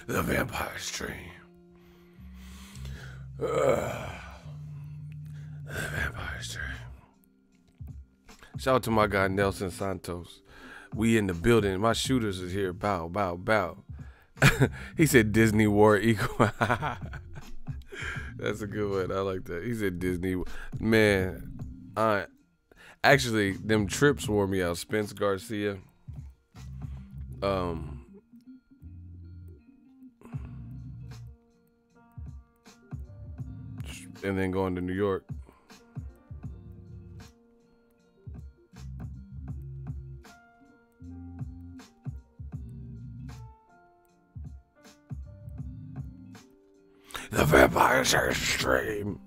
The Vampire Stream. The Vampire Stream. Shout out to my guy Nelson Santos. We in the building. My shooters is here. Bow, bow, bow. He said Disney War Eagle. That's a good one. I like that. He said Disney. Man, actually, them trips wore me out. Spence Garcia. And then going to New York. The Vampire Stream.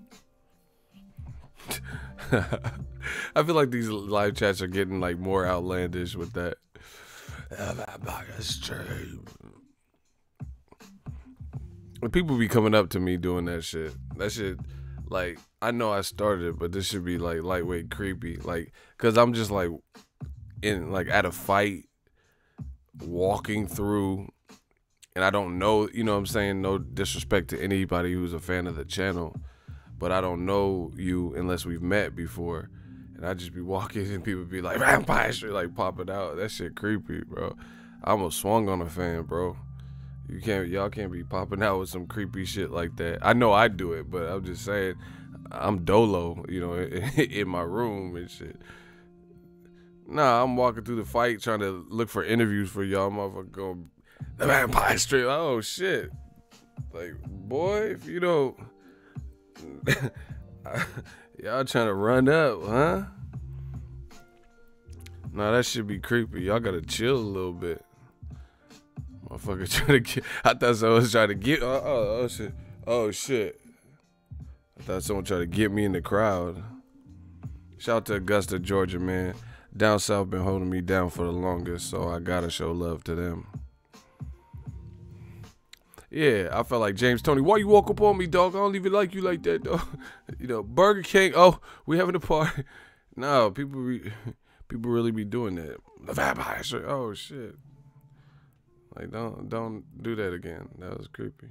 I feel like these live chats are getting like more outlandish with that. The Vampire Stream. People be coming up to me doing that shit. That shit, like, I know I started, but this should be like lightweight creepy. Like, cause I'm just like at a fight, walking through. And I don't know, you know what I'm saying? No disrespect to anybody who's a fan of the channel. But I don't know you unless we've met before. And I just be walking and people be like, Vampire Street, like popping out. That shit creepy, bro. I almost swung on a fan, bro. Y'all can't be popping out with some creepy shit like that. I know I do it, but I'm just saying, I'm dolo, you know, in my room and shit. Nah, I'm walking through the fight trying to look for interviews for y'all motherfuckers going, the Vampire Street. Oh shit. Like, boy, if you don't y'all trying to run up, huh? Nah, that should be creepy. Y'all gotta chill a little bit. Motherfucker trying to get, I thought someone was trying to get, oh shit. Oh shit. I thought someone tried to get me in the crowd. Shout out to Augusta, Georgia, man. Down south been holding me down for the longest, so I gotta show love to them. Yeah, I felt like James Tony. Why you walk up on me, dog? I don't even like you like that, dog. You know, Burger King. Oh, we having a party. No, people really be doing that. The Vampire Street. Oh shit. Like, don't do that again. That was creepy.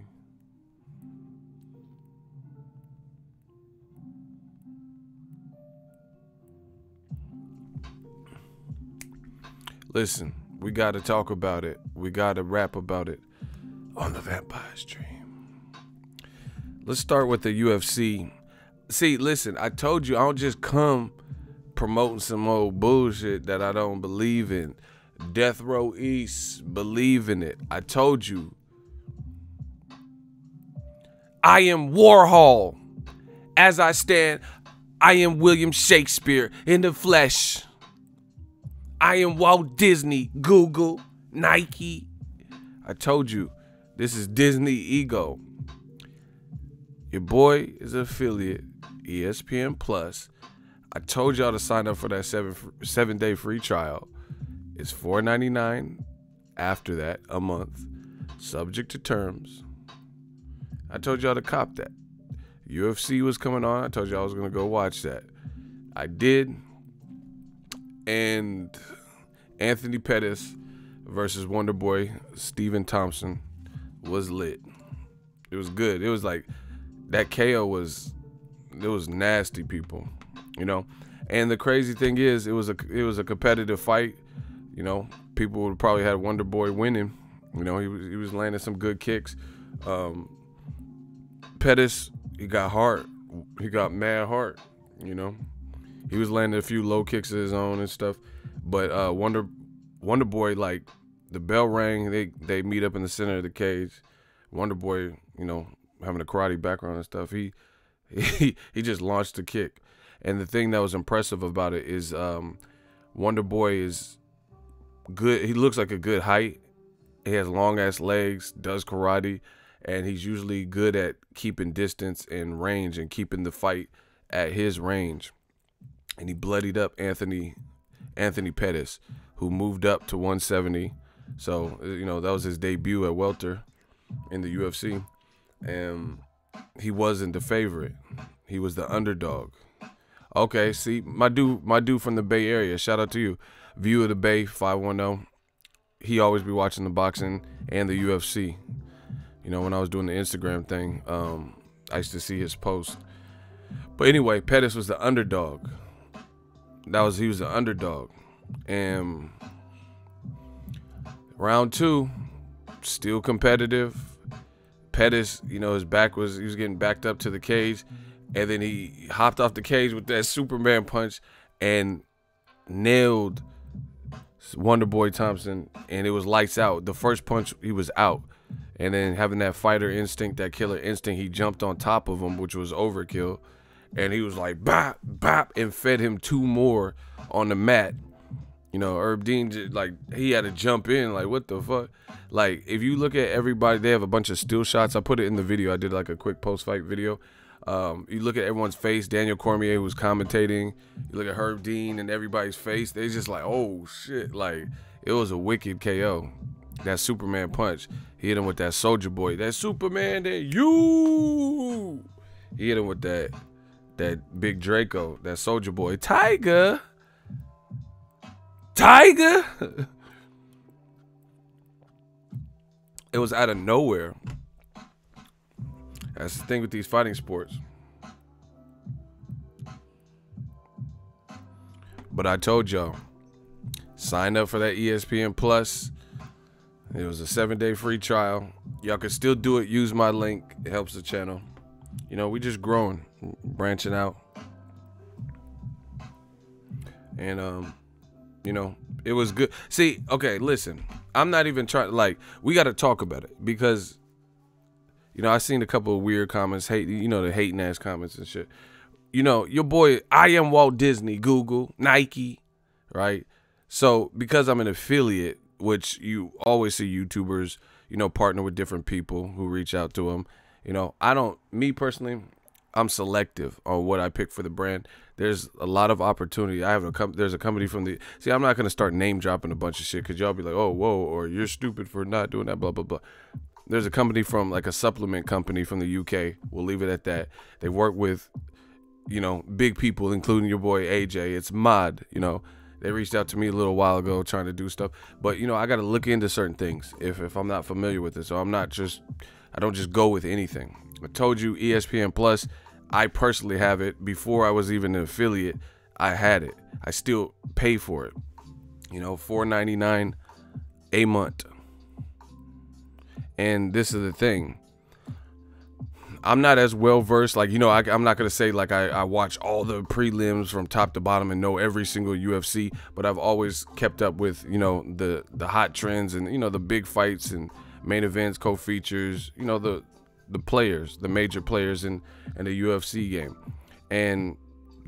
Listen, we got to talk about it. We got to rap about it on the Vampire Stream. Let's start with the UFC. See, listen, I told you I don't just come promoting some old bullshit that I don't believe in. Death Row East, believe in it. I told you. I am Warhol. As I stand, I am William Shakespeare in the flesh. I am Walt Disney, Google, Nike. I told you. This is Disney Ego. Your boy is an affiliate, ESPN Plus. I told y'all to sign up for that 7-day free trial. It's $4.99 after that, a month, subject to terms. I told y'all to cop that. UFC was coming on. I told y'all I was going to go watch that. I did. And Anthony Pettis versus Wonderboy, Stephen Thompson, was lit. It was good. It was like that KO was, it was nasty, people, you know. And the crazy thing is, it was a competitive fight. You know, people would probably had Wonderboy winning. You know, he was landing some good kicks. Pettis, he got heart. He got mad heart. You know, he was landing a few low kicks of his own and stuff. But Wonderboy, like, the bell rang. They meet up in the center of the cage. Wonderboy, you know, having a karate background and stuff, he just launched a kick. And the thing that was impressive about it is Wonderboy is good. He looks like a good height. He has long ass legs, does karate, and he's usually good at keeping distance and range and keeping the fight at his range. And he bloodied up Anthony Pettis, who moved up to 170. So, you know, that was his debut at welter in the UFC. And he wasn't the favorite. He was the underdog. Okay, see, my dude from the Bay Area, shout out to you. View of the Bay 510. He always be watching the boxing and the UFC. You know, when I was doing the Instagram thing, I used to see his post. But anyway, Pettis was the underdog. He was the underdog. And round 2, still competitive. Pettis, you know, he was getting backed up to the cage, and then he hopped off the cage with that Superman punch and nailed Wonderboy Thompson, and it was lights out. The first punch, he was out. And then having that fighter instinct, that killer instinct, he jumped on top of him, which was overkill. And he was like, bop, bop, and fed him 2 more on the mat. You know, Herb Dean, just, like, he had to jump in. Like, what the fuck? Like, if you look at everybody, they have a bunch of still shots. I put it in the video. I did, like, a quick post-fight video. You look at everyone's face. Daniel Cormier, who was commentating. You look at Herb Dean and everybody's face. They just like, oh, shit. Like, it was a wicked KO. That Superman punch. He hit him with that Soldier Boy. That Superman, that you. He hit him with that big Draco, that Soldier Boy. Tiger. It was out of nowhere. That's the thing with these fighting sports. But I told y'all, sign up for that ESPN Plus. It was a 7-day free trial. Y'all can still do it. Use my link. It helps the channel. You know, we just growing, branching out. And, you know, it was good. See, okay, listen. I'm not even trying, like, we got to talk about it because, you know, I seen a couple of weird comments, you know, the hating ass comments and shit. You know, your boy, I am Walt Disney, Google, Nike, right? So because I'm an affiliate, which you always see YouTubers, you know, partner with different people who reach out to them. You know, me personally, I'm selective on what I pick for the brand. There's a lot of opportunity. There's a company from see, I'm not going to start name dropping a bunch of shit because y'all be like, oh, whoa, or you're stupid for not doing that, blah, blah, blah. There's a company from, like, a supplement company from the UK. We'll leave it at that. They work with, you know, big people, including your boy AJ. It's Mod, you know. They reached out to me a little while ago trying to do stuff. But, you know, I got to look into certain things if I'm not familiar with it. So I don't just go with anything. I told you ESPN Plus, I personally have it. Before I was even an affiliate, I had it. I still pay for it. You know, $4.99 a month. And this is the thing. I'm not as well versed, like, you know, I'm not going to say like I watch all the prelims from top to bottom and know every single UFC, but I've always kept up with, you know, the hot trends and, you know, the big fights and main events, co-features, you know, the players, the major players in the UFC game. And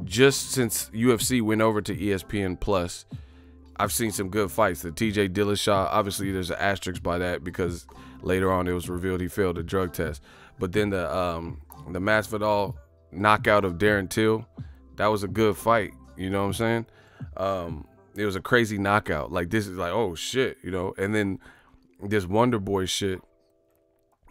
just since UFC went over to ESPN Plus, I've seen some good fights. The TJ Dillashaw, obviously there's an asterisk by that because later on it was revealed he failed a drug test. But then the Masvidal knockout of Darren Till, that was a good fight. You know what I'm saying? It was a crazy knockout. Like, this is like, oh shit, you know. And then this Wonderboy shit,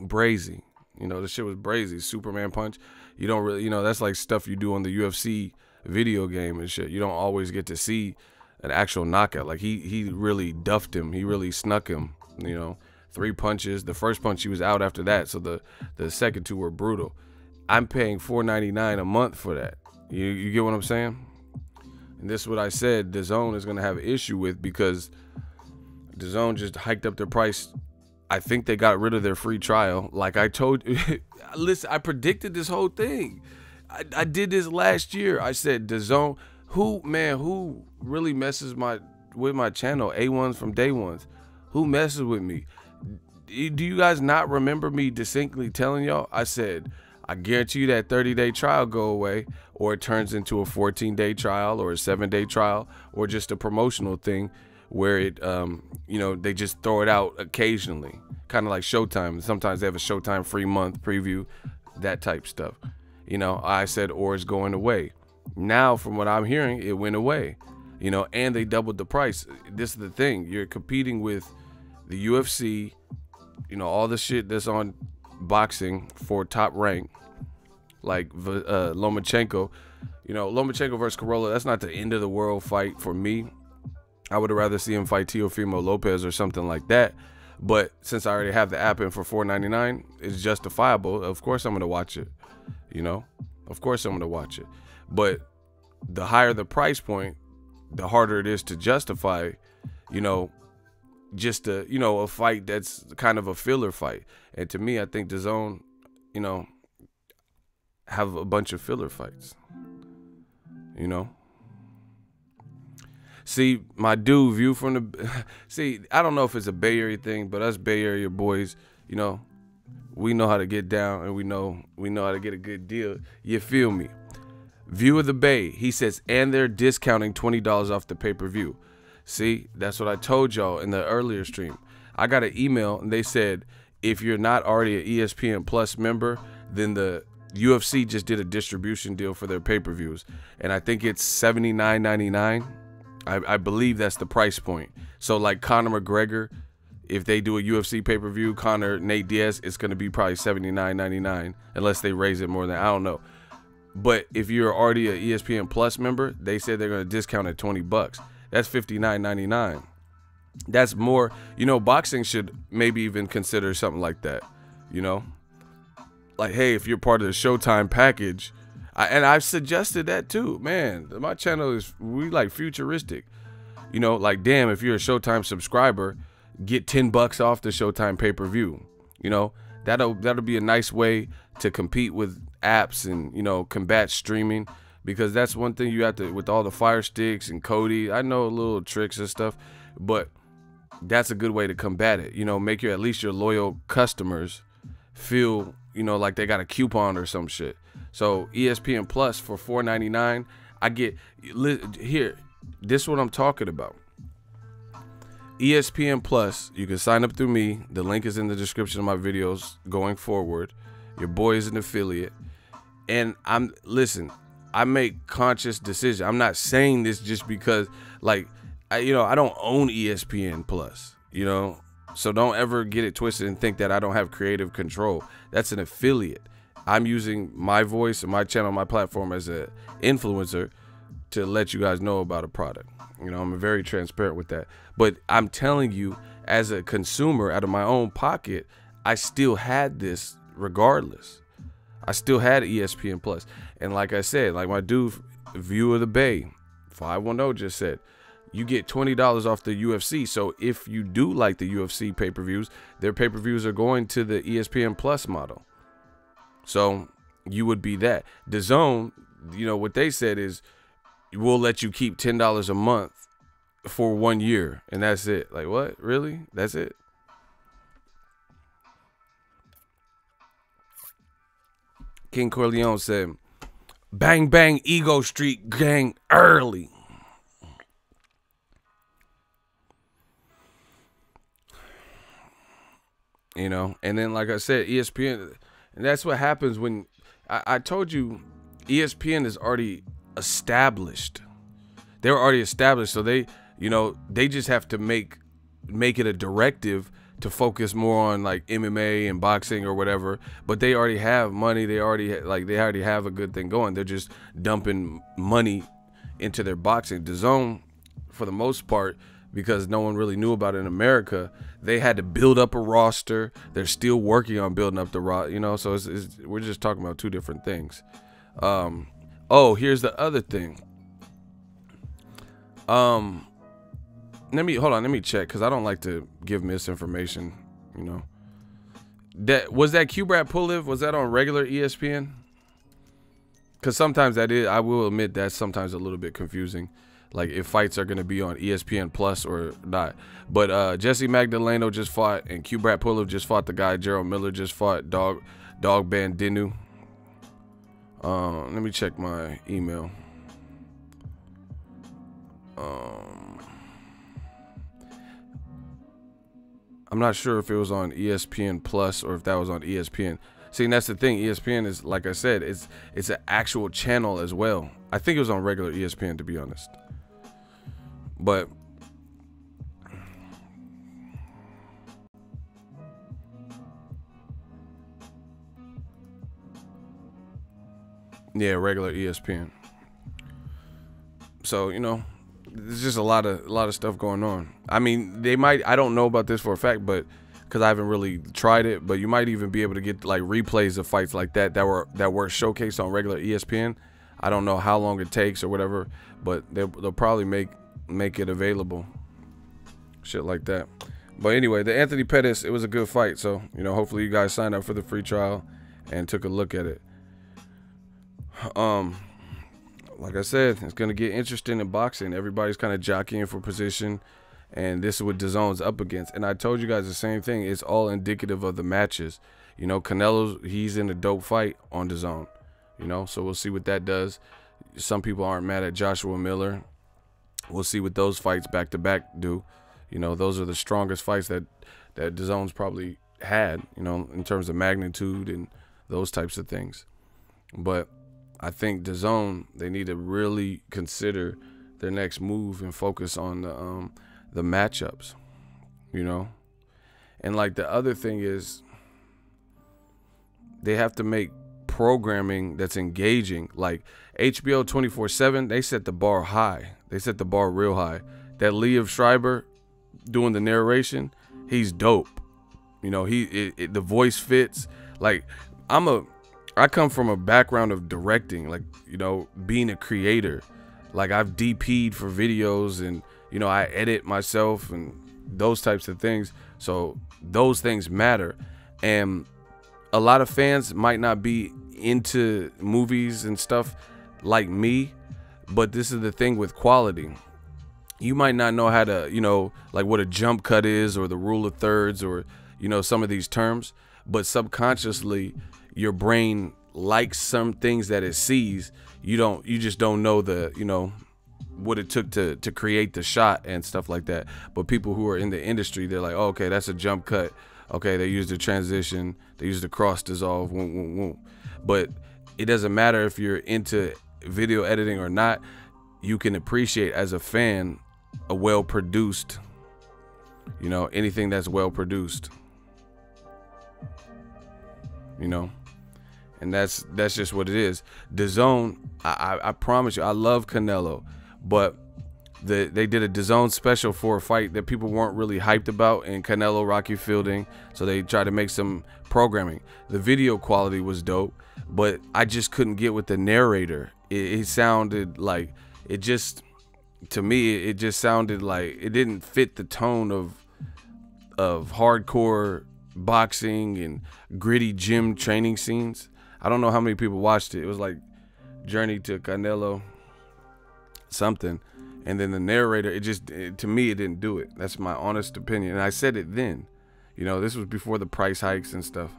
brazy. You know, the shit was brazy. Superman punch. You don't really, you know, that's like stuff you do on the UFC video game and shit. You don't always get to see an actual knockout. Like, he really duffed him. He really snuck him, you know. 3 punches. The first punch, he was out after that. So the second 2 were brutal. I'm paying $4.99 a month for that. You get what I'm saying? And this is what I said Dazn is going to have an issue with because Dazn just hiked up their price. I think they got rid of their free trial. Like I told you, listen, I predicted this whole thing. I did this last year. I said Dazn, who really messes with my channel? A1s from day ones. Who messes with me? Do you guys not remember me distinctly telling y'all? I said, I guarantee you that 30-day trial go away, or it turns into a 14-day trial or a 7-day trial or just a promotional thing where it, you know, they just throw it out occasionally, kind of like Showtime. Sometimes they have a Showtime free month preview, that type stuff. You know, I said, or it's going away. Now, from what I'm hearing, it went away, you know, and they doubled the price. This is the thing. You're competing with the UFC, you know, all the shit that's on boxing for top rank, like Lomachenko. You know, Lomachenko versus Corolla, that's not the end of the world fight for me. I would have rather see him fight Teofimo Lopez or something like that. But since I already have the app in for $4.99, it's justifiable. Of course I'm gonna watch it. You know, of course I'm gonna watch it. But the higher the price point, the harder it is to justify, you know, just a, you know, a fight that's kind of a filler fight. And to me, I think Dazn, you know, have a bunch of filler fights. You know. See, my dude, View from the... See, I don't know if it's a Bay Area thing, but us Bay Area boys, you know, we know how to get down, and we know how to get a good deal. You feel me? View of the Bay, he says, and they're discounting $20 off the pay-per-view. See, that's what I told y'all in the earlier stream. I got an email, and they said, if you're not already an ESPN Plus member, then the UFC just did a distribution deal for their pay-per-views, and I think it's $79.99. I believe that's the price point. So like Conor McGregor, if they do a UFC pay-per-view, Conor, Nate Diaz, it's going to be probably $79.99 unless they raise it more than, I don't know. But if you're already an ESPN Plus member, they said they're going to discount at $20. That's $59.99. That's more, you know, boxing should maybe even consider something like that, you know? Like, hey, if you're part of the Showtime package, and I've suggested that too, man. My channel is, we like futuristic, you know, like, damn, if you're a Showtime subscriber, get $10 off the Showtime pay-per-view. You know, that'll be a nice way to compete with apps and, you know, combat streaming, because that's one thing you have to, with all the Fire Sticks and Cody, I know little tricks and stuff, but that's a good way to combat it. You know, make at least your loyal customers feel, you know, like they got a coupon or some shit. So ESPN Plus for $4.99, I get, here, this is what I'm talking about. ESPN Plus, you can sign up through me. The link is in the description of my videos going forward. Your boy is an affiliate. And listen, I make conscious decisions. I'm not saying this just because, like, you know, I don't own ESPN Plus, you know. So don't ever get it twisted and think that I don't have creative control. That's an affiliate. I'm using my voice and my channel, my platform as an influencer to let you guys know about a product. You know, I'm very transparent with that. But I'm telling you, as a consumer, out of my own pocket, I still had this regardless. I still had ESPN Plus. And like I said, like my dude, View of the Bay, 510 just said, you get $20 off the UFC. So if you do like the UFC pay-per-views, their pay-per-views are going to the ESPN Plus model. So you would be that. Dazn, you know, what they said is, we'll let you keep $10 a month for 1 year, and that's it. Like, what? Really? That's it? King Corleone said, bang, bang, Ego Street gang early. You know, and then, like I said, ESPN, and that's what happens when, I told you, ESPN is already established. They're already established, so they, you know, they just have to make it a directive to focus more on like MMA and boxing or whatever. But they already have money. They already have a good thing going. They're just dumping money into their boxing. Dazn, for the most part, because no one really knew about it in America, they had to build up a roster. They're still working on building up the roster, you know, so we're just talking about two different things. Oh, here's the other thing. Let me check, because I don't like to give misinformation, you know. Was that Kubrat Pulev? Was that on regular ESPN? Because sometimes that is, I will admit, that's sometimes a little bit confusing, like if fights are going to be on ESPN Plus or not. But Jesse Magdaleno just fought, and Kubrat Pulev just fought the guy. Gerald Miller just fought Dog Bandinu. Let me check my email. I'm not sure if it was on ESPN Plus or if that was on ESPN. See, and that's the thing. ESPN is, like I said, it's an actual channel as well. I think it was on regular ESPN, to be honest. But yeah, regular ESPN. So, you know, there's just a lot of stuff going on. I mean, they might, I don't know about this for a fact, but because I haven't really tried it, but you might even be able to get like replays of fights like that were showcased on regular ESPN. I don't know how long it takes or whatever, but they'll probably make it available, shit like that. But anyway, the Anthony Pettis, it was a good fight. So, you know, hopefully you guys signed up for the free trial and took a look at it. Like I said, it's gonna get interesting in boxing. Everybody's kind of jockeying for position, and this is what Dazon's up against. And I told you guys the same thing. It's all indicative of the matches. You know, Canelo's, he's in a dope fight on Dazn. You know, so we'll see what that does. Some people aren't mad at Joshua Miller. We'll see what those fights back to back do. You know, those are the strongest fights that Dazon's probably had, you know, in terms of magnitude and those types of things. But I think Dazn, they need to really consider their next move and focus on the matchups, you know. And like the other thing is, they have to make programming that's engaging. Like HBO 24/7, they set the bar high. They set the bar real high. That Liev Schreiber doing the narration, he's dope. You know, the voice fits. Like I come from a background of directing, like, you know, being a creator. Like I've DP'd for videos, and, you know, I edit myself and those types of things. So those things matter. And a lot of fans might not be into movies and stuff like me, but this is the thing with quality. You might not know how to, you know, like what a jump cut is, or the rule of thirds, or, you know, some of these terms, but subconsciously your brain likes some things that it sees. You just don't know the, you know, what it took to create the shot and stuff like that. But people who are in the industry, they're like, oh, okay, that's a jump cut. Okay, they use the transition, they use the cross dissolve, whoom, whoom, whoom. But it doesn't matter if you're into video editing or not. You can appreciate as a fan a well-produced, you know, anything that's well-produced, you know. And that's just what it is. Dazn, I promise you, I love Canelo, but they did a Dazn special for a fight that people weren't really hyped about, in Canelo Rocky Fielding, so they tried to make some programming. The video quality was dope, but I just couldn't get with the narrator. It sounded like, it just, to me, it just sounded like it didn't fit the tone of hardcore boxing and gritty gym training scenes. I don't know how many people watched it. It was like Journey to Canelo something. And then the narrator, to me, it didn't do it. That's my honest opinion. And I said it then. You know, this was before the price hikes and stuff.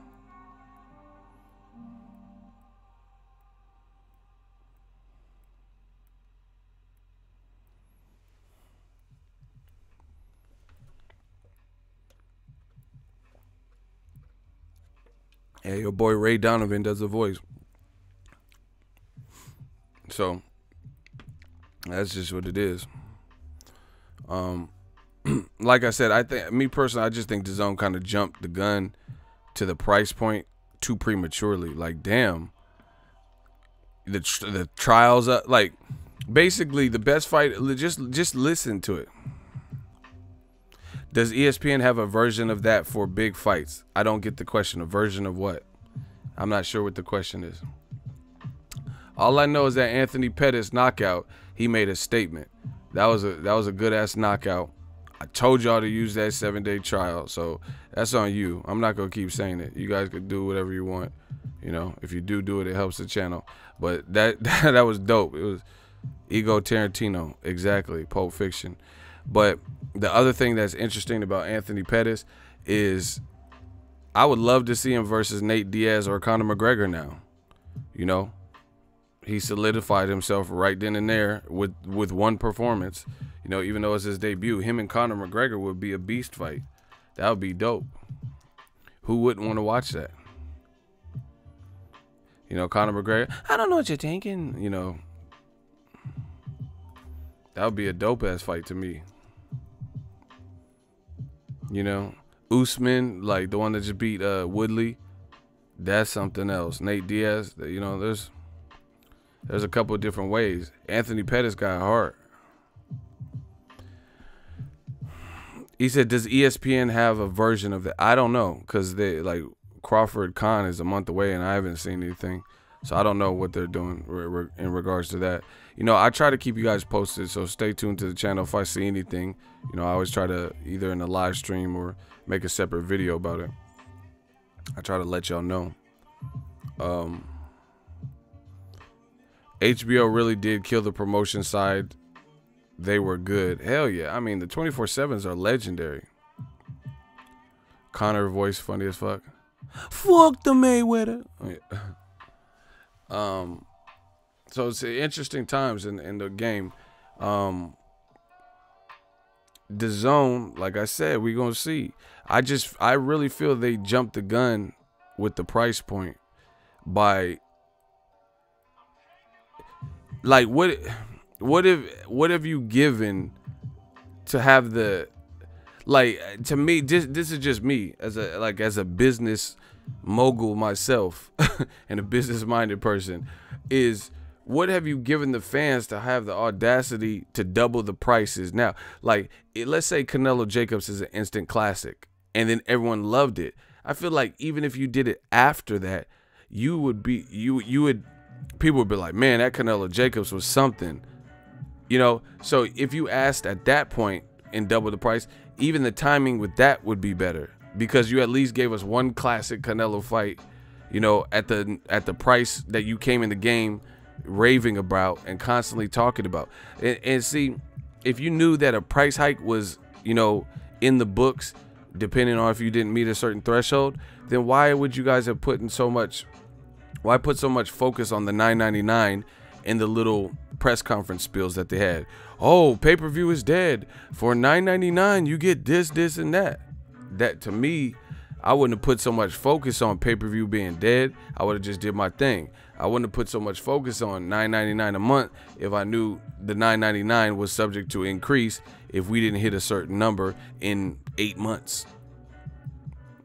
Yeah, your boy Ray Donovan does the voice. So that's just what it is. Like I said, I think, me personally, I just think Dazn kind of jumped the gun to the price point too prematurely. Like, damn, the trials, like, basically the best fight. Just listen to it. Does ESPN have a version of that for big fights? I don't get the question. A version of what? I'm not sure what the question is. All I know is that Anthony Pettis knockout, he made a statement. That was a good ass knockout. I told y'all to use that 7-day trial, so that's on you. I'm not gonna keep saying it. You guys could do whatever you want. You know, if you do it, it helps the channel. But that was dope. It was Ego Tarantino, exactly, Pulp Fiction. But the other thing that's interesting about Anthony Pettis is I would love to see him versus Nate Diaz or Conor McGregor now. You know, he solidified himself right then and there with one performance. You know, even though it's his debut, him and Conor McGregor would be a beast fight. That would be dope. Who wouldn't want to watch that? You know, Conor McGregor, I don't know what you're thinking. You know, that would be a dope ass fight to me. You know, Usman, like the one that just beat Woodley, that's something else. Nate Diaz, you know, there's a couple of different ways. Anthony Pettis got heart. He said, does ESPN have a version of that? I don't know, because they like Crawford Khan is a month away and I haven't seen anything. So I don't know what they're doing in regards to that. You know, I try to keep you guys posted, so stay tuned to the channel. If I see anything, you know, I always try to either in a live stream or make a separate video about it. I try to let y'all know. HBO really did kill the promotion side. They were good. Hell yeah. I mean, the 24/7s are legendary. Connor voice funny as fuck. Fuck the Mayweather. So it's interesting times in the game. Dazn, like I said, we gonna see. I really feel they jumped the gun with the price point by like what have you given to have the, like, to me, this is just me as a business mogul myself and a business minded person, is what have you given the fans to have the audacity to double the prices now? Like, let's say Canelo Jacobs is an instant classic and then everyone loved it. I feel like even if you did it after that, people would be like, man, that Canelo Jacobs was something, you know? So if you asked at that point and double the price, even the timing with that would be better, because you at least gave us one classic Canelo fight, you know, at the price that you came in the game raving about and constantly talking about. And see, if you knew that a price hike was, you know, in the books, depending on if you didn't meet a certain threshold, then why would you guys have put so much focus on the $9.99 in the little press conference spills that they had? Oh, pay-per-view is dead. For $9.99 you get this and that. That, to me, I wouldn't have put so much focus on pay-per-view being dead. I would have just did my thing. I wouldn't have put so much focus on $9.99 a month if I knew the $9.99 was subject to increase if we didn't hit a certain number in 8 months.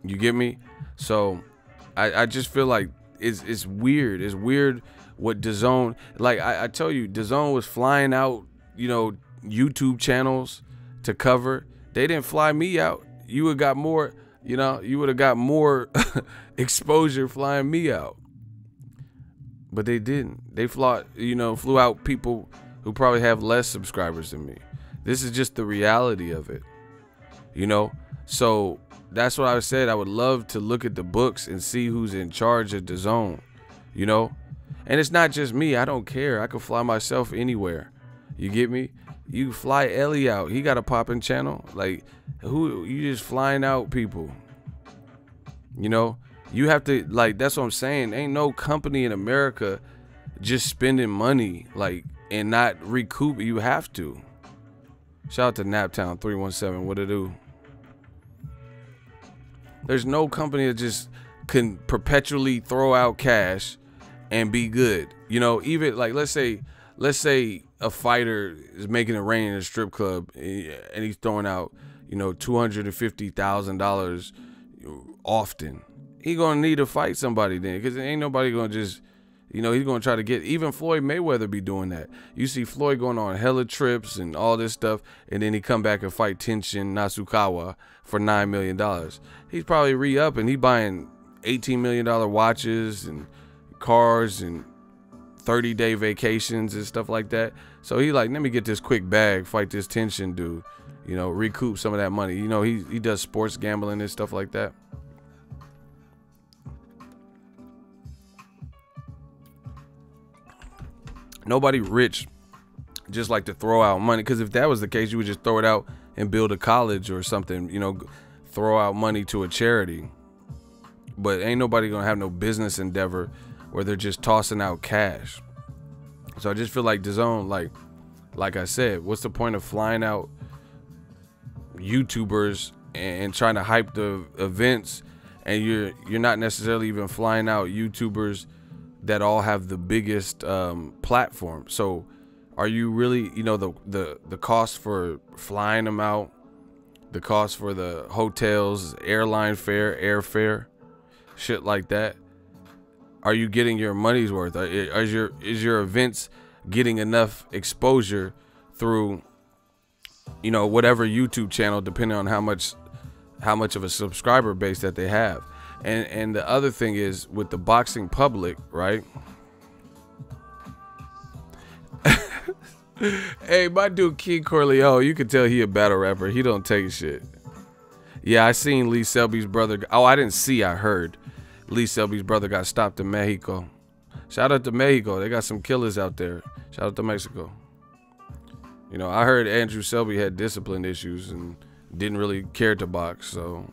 You get me? So I just feel like it's weird. It's weird what Dazn, like I tell you, Dazn was flying out, you know, YouTube channels to cover. They didn't fly me out. You would have got more, you know, you would have got more exposure flying me out. But they didn't. They flew out people who probably have less subscribers than me. This is just the reality of it, you know? So that's what I said. I would love to look at the books and see who's in charge of Dazn, you know? And it's not just me. I don't care. I could fly myself anywhere. You get me? You fly Ellie out. He got a popping channel. Like, who? You just flying out people, you know? You have to, like, that's what I'm saying. Ain't no company in America just spending money, like, and not recoup. You have to. Shout out to Naptown 317. What it do? There's no company that just can perpetually throw out cash and be good. You know, even like, let's say a fighter is making it rain in a strip club and he's throwing out, you know, $250,000 often. He gonna need to fight somebody then, because ain't nobody gonna just, you know, he's gonna try to get, even Floyd Mayweather be doing that. You see Floyd going on hella trips and all this stuff, and then he come back and fight Tenshin Nasukawa for $9 million. He's probably re-up and he buying $18 million watches and cars and 30-day vacations and stuff like that. So he like, let me get this quick bag, fight this Tenshin dude, you know, recoup some of that money. You know, he does sports gambling and stuff like that. Nobody rich just like to throw out money, because if that was the case, you would just throw it out and build a college or something, you know, throw out money to a charity. But ain't nobody gonna have no business endeavor where they're just tossing out cash. So I just feel like Dazn, like I said, what's the point of flying out YouTubers and trying to hype the events, and you're not necessarily even flying out YouTubers that all have the biggest platform? So are you really, you know, the cost for flying them out, the cost for the hotels, airline fare, airfare, shit like that, are you getting your money's worth? Is your events getting enough exposure through you know, whatever YouTube channel, depending on how much of a subscriber base that they have. And the other thing is with the boxing public, right? Hey, my dude King Corleone, you can tell he a battle rapper. He don't take shit. Yeah, I seen Lee Selby's brother. Oh, I didn't see, I heard. Lee Selby's brother got stopped in Mexico. Shout out to Mexico. They got some killers out there. Shout out to Mexico. You know, I heard Andrew Selby had discipline issues and didn't really care to box. So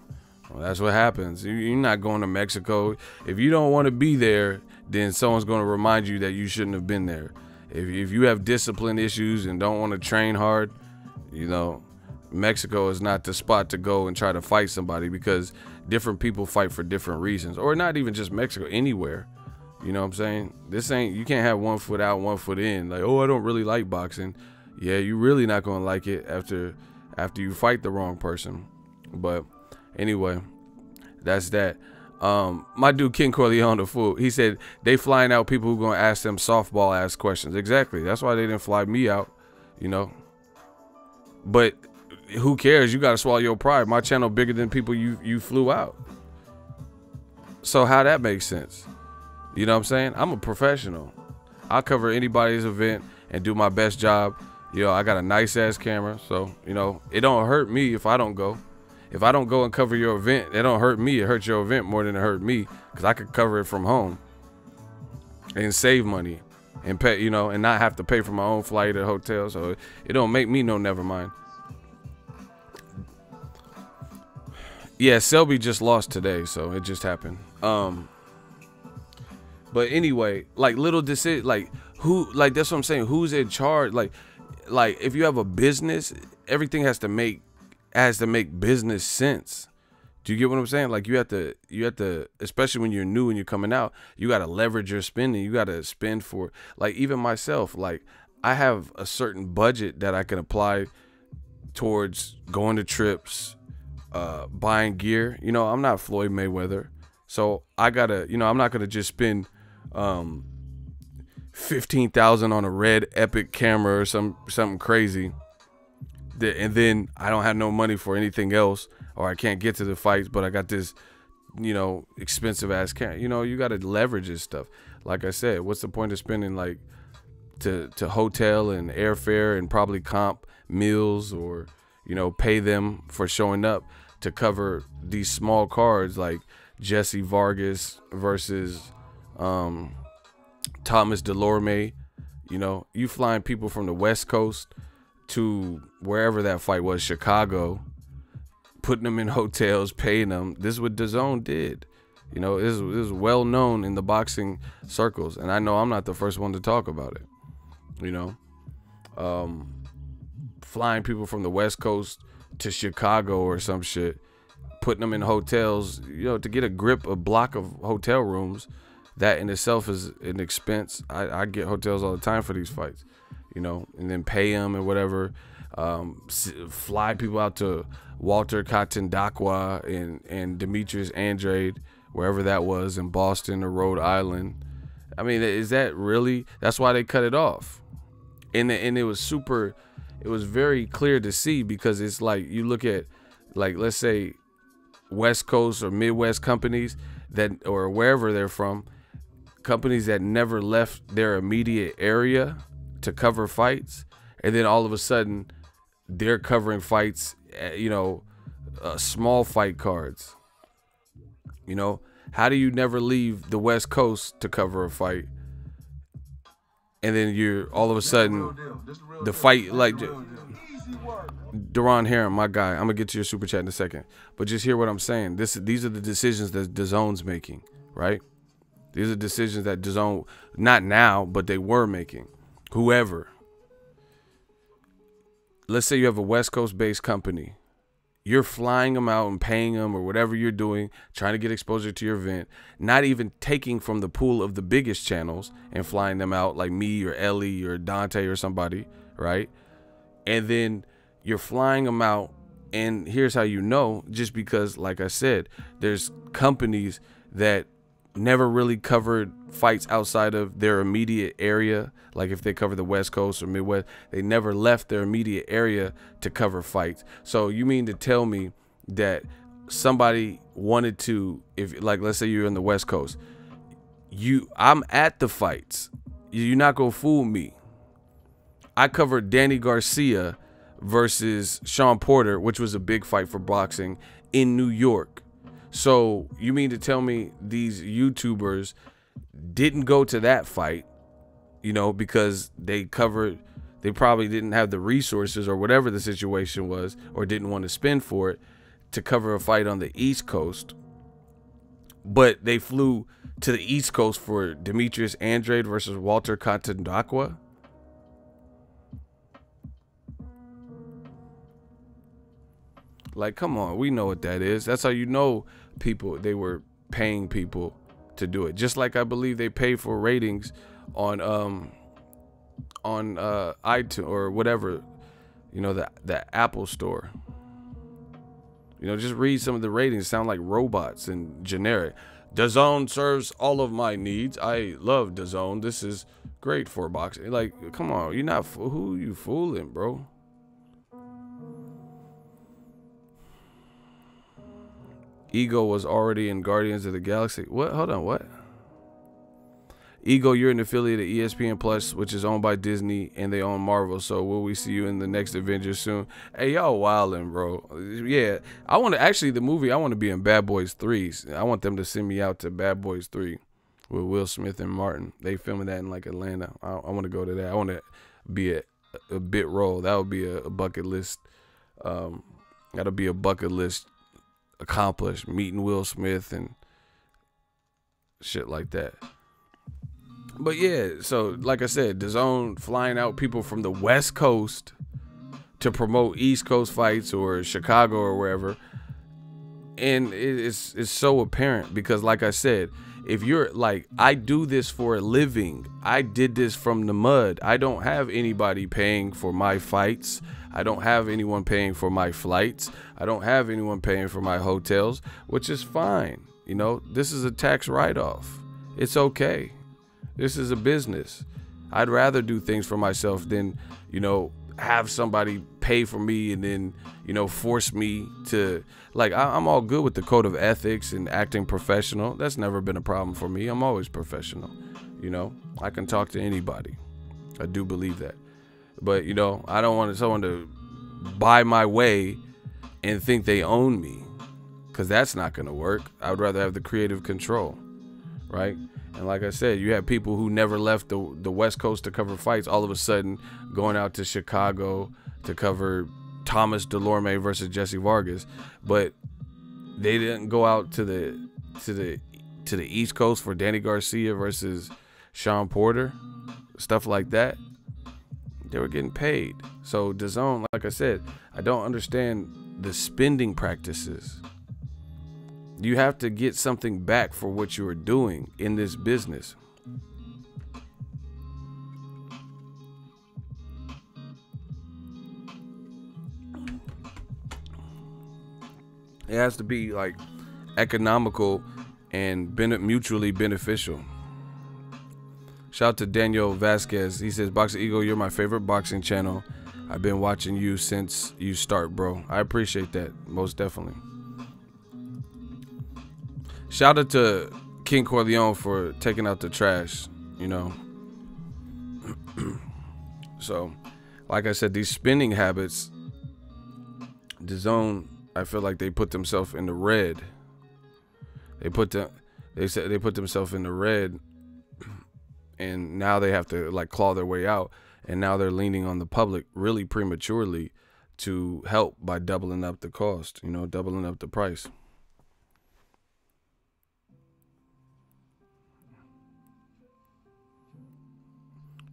well, that's what happens. You're not going to Mexico. If you don't want to be there, then someone's going to remind you that you shouldn't have been there. If you have discipline issues and don't want to train hard, you know, Mexico is not the spot to go and try to fight somebody, because different people fight for different reasons. Or not even just Mexico, anywhere. You know what I'm saying? This ain't, you can't have 1 foot out, 1 foot in. Like, oh, I don't really like boxing. Yeah, you're really not going to like it after you fight the wrong person. But anyway, that's that. My dude King Corleone, the fool, he said they flying out people who gonna ask them softball ass questions. Exactly. That's why they didn't fly me out, you know. But who cares? You gotta swallow your pride. My channel bigger than people you flew out. So how that makes sense? You know what I'm saying? I'm a professional. I'll cover anybody's event and do my best job. You know, I got a nice ass camera, so you know it don't hurt me if I don't go. If I don't go and cover your event, it don't hurt me. It hurts your event more than it hurt me, because I could cover it from home and save money and pay, you know, and not have to pay for my own flight or hotel. So it don't make me no never mind. Yeah, Selby just lost today, so it just happened. But anyway, like little decision, like who, like that's what I'm saying. Who's in charge? Like if you have a business, everything has to make business sense. Do you get what I'm saying? Like you have to, especially when you're new and you're coming out, you got to leverage your spending. You got to spend for, like, even myself, like I have a certain budget that I can apply towards going to trips, buying gear. You know, I'm not Floyd Mayweather, so I gotta, you know, I'm not gonna just spend $15,000 on a Red Epic camera or something crazy, and then I don't have no money for anything else, or I can't get to the fights, but I got this, you know, expensive ass camera. You know, you got to leverage this stuff. Like I said, what's the point of spending like to hotel and airfare and probably comp meals, or, you know, pay them for showing up to cover these small cards like Jesse Vargas versus Thomas Delorme. You know, you flying people from the West Coast to wherever that fight was, Chicago, putting them in hotels, paying them. This is what Dazn did. You know, it is well known in the boxing circles, and I know I'm not the first one to talk about it. You know, flying people from the West Coast to Chicago or some shit, putting them in hotels, you know, to get a block of hotel rooms. That in itself is an expense. I get hotels all the time for these fights, you know, and then pay them and whatever. Fly people out to Walter Katendakwa and Demetrius Andrade, wherever that was, in Boston or Rhode Island. I mean, is that really? That's why they cut it off. And it was very clear to see, because it's like, you look at, like, let's say West Coast or Midwest companies that, or wherever they're from, companies that never left their immediate area to cover fights, and then all of a sudden they're covering fights, you know, small fight cards. You know, how do you never leave the West Coast to cover a fight, and then you're all of a sudden the fight, like Duran Heron, my guy, I'm gonna get to your super chat in a second, but just hear what I'm saying. These are the decisions that Dazon's making, right? These are decisions that Dazn, not now, but they were making. Whoever. Let's say you have a West Coast based company. You're flying them out and paying them, or whatever you're doing, trying to get exposure to your event, not even taking from the pool of the biggest channels and flying them out like me or Ellie or Dante or somebody, right? And then you're flying them out, and here's how you know, just because, like I said, there's companies that never really covered fights outside of their immediate area. Like if they cover the West Coast or Midwest, they never left their immediate area to cover fights. So you mean to tell me that somebody wanted to, if like, let's say you're in the West Coast, I'm at the fights. You're not gonna fool me. I covered Danny Garcia versus Sean Porter, which was a big fight for boxing in New York. So you mean to tell me these YouTubers didn't go to that fight, you know, because they probably didn't have the resources or whatever the situation was, or didn't want to spend for it to cover a fight on the East Coast. But they flew to the East Coast for Demetrius Andrade versus Walter Contadaqua. Like, come on, we know what that is. That's how you know people, they were paying people to do it. Just like I believe they pay for ratings on iTunes or whatever, you know, the Apple store. You know, just read some of the ratings. Sound like robots and generic. Dazn serves all of my needs. I love Dazn. This is great for boxing. Like, come on, you're not, who you fooling, bro? Ego was already in Guardians of the Galaxy. What? Hold on, what? Ego, you're an affiliate of ESPN Plus, which is owned by Disney, and they own Marvel. So will we see you in the next Avengers soon? Hey, y'all wildin', bro. Yeah, I want to, actually, the movie, I want to be in Bad Boys 3. I want them to send me out to Bad Boys 3 with Will Smith and Martin. They filming that in, like, Atlanta. I want to go to that. I want to be a bit role. That would be a bucket list. That'll be a bucket list accomplished, meeting Will Smith and shit like that. But yeah, so like I said, DAZN flying out people from the West Coast to promote East Coast fights or Chicago or wherever, and it's so apparent because, like I said, if you're like, I do this for a living, I did this from the mud. I don't have anybody paying for my fights. I don't have anyone paying for my flights. I don't have anyone paying for my hotels, which is fine. You know, this is a tax write-off. It's okay. This is a business. I'd rather do things for myself than, you know, have somebody pay for me and then, you know, force me to, like, I'm all good with the code of ethics and acting professional. That's never been a problem for me. I'm always professional. You know, I can talk to anybody. I do believe that. But, you know, I don't want someone to buy my way and think they own me, because that's not going to work. I would rather have the creative control, right? And like I said, you have people who never left the West Coast to cover fights, all of a sudden going out to Chicago to cover Thomas Delorme versus Jesse Vargas, but they didn't go out to the East Coast for Danny Garcia versus Sean Porter, stuff like that. They were getting paid. So DAZN, like I said, I don't understand the spending practices. You have to get something back for what you are doing in this business. It has to be like economical and mutually beneficial. Shout out to Daniel Vasquez. He says, Boxingego, you're my favorite boxing channel. I've been watching you since you start, bro. I appreciate that, most definitely. Shout out to King Corleone for taking out the trash, you know. So, like I said, these spending habits, DAZN, I feel like they put themselves in the red. They put themselves in the red, and now they have to like claw their way out, and now they're leaning on the public really prematurely to help by doubling up the cost, you know, doubling up the price.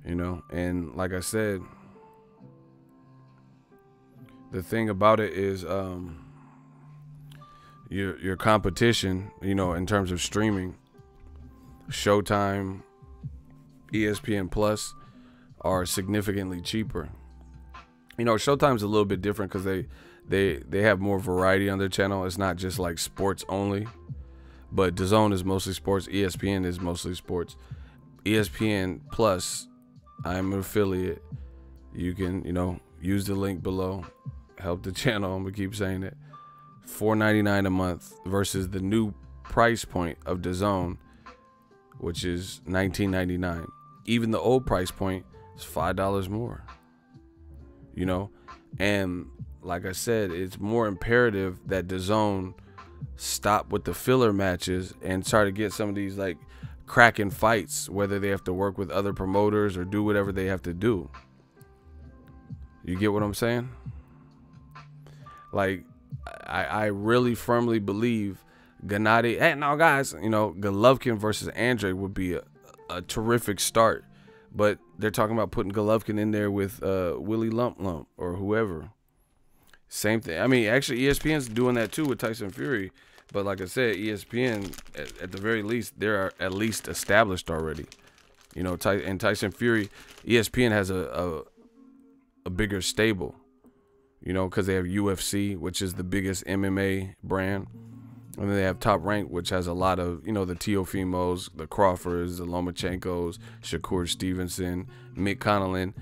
You know, and like I said, the thing about it is your competition, you know, in terms of streaming, Showtime, ESPN Plus are significantly cheaper. You know, Showtime's a little bit different because they have more variety on their channel. It's not just like sports only, but DAZN is mostly sports. ESPN is mostly sports. ESPN Plus, I'm an affiliate. You can, use the link below. Help the channel. I'm gonna keep saying it. $4.99 a month versus the new price point of DAZN, which is $19.99. Even the old price point is $5 more. And like I said, it's more imperative that DAZN stop with the filler matches and try to get some of these like cracking fights, whether they have to work with other promoters or do whatever they have to do. You get what I'm saying? Like, I really firmly believe Gennady, hey, now guys, Golovkin versus Andre would be a terrific start, but they're talking about putting Golovkin in there with Willie Lump Lump or whoever. Same thing. I mean, actually, ESPN's doing that too with Tyson Fury, but like I said, ESPN at the very least, they're at least established already. And Tyson Fury, ESPN has a bigger stable. Because they have UFC, which is the biggest MMA brand. And then they have Top Rank, which has a lot of, the Teofimos, the Crawfords, the Lomachenkos, Shakur Stevenson, Mick Connellan.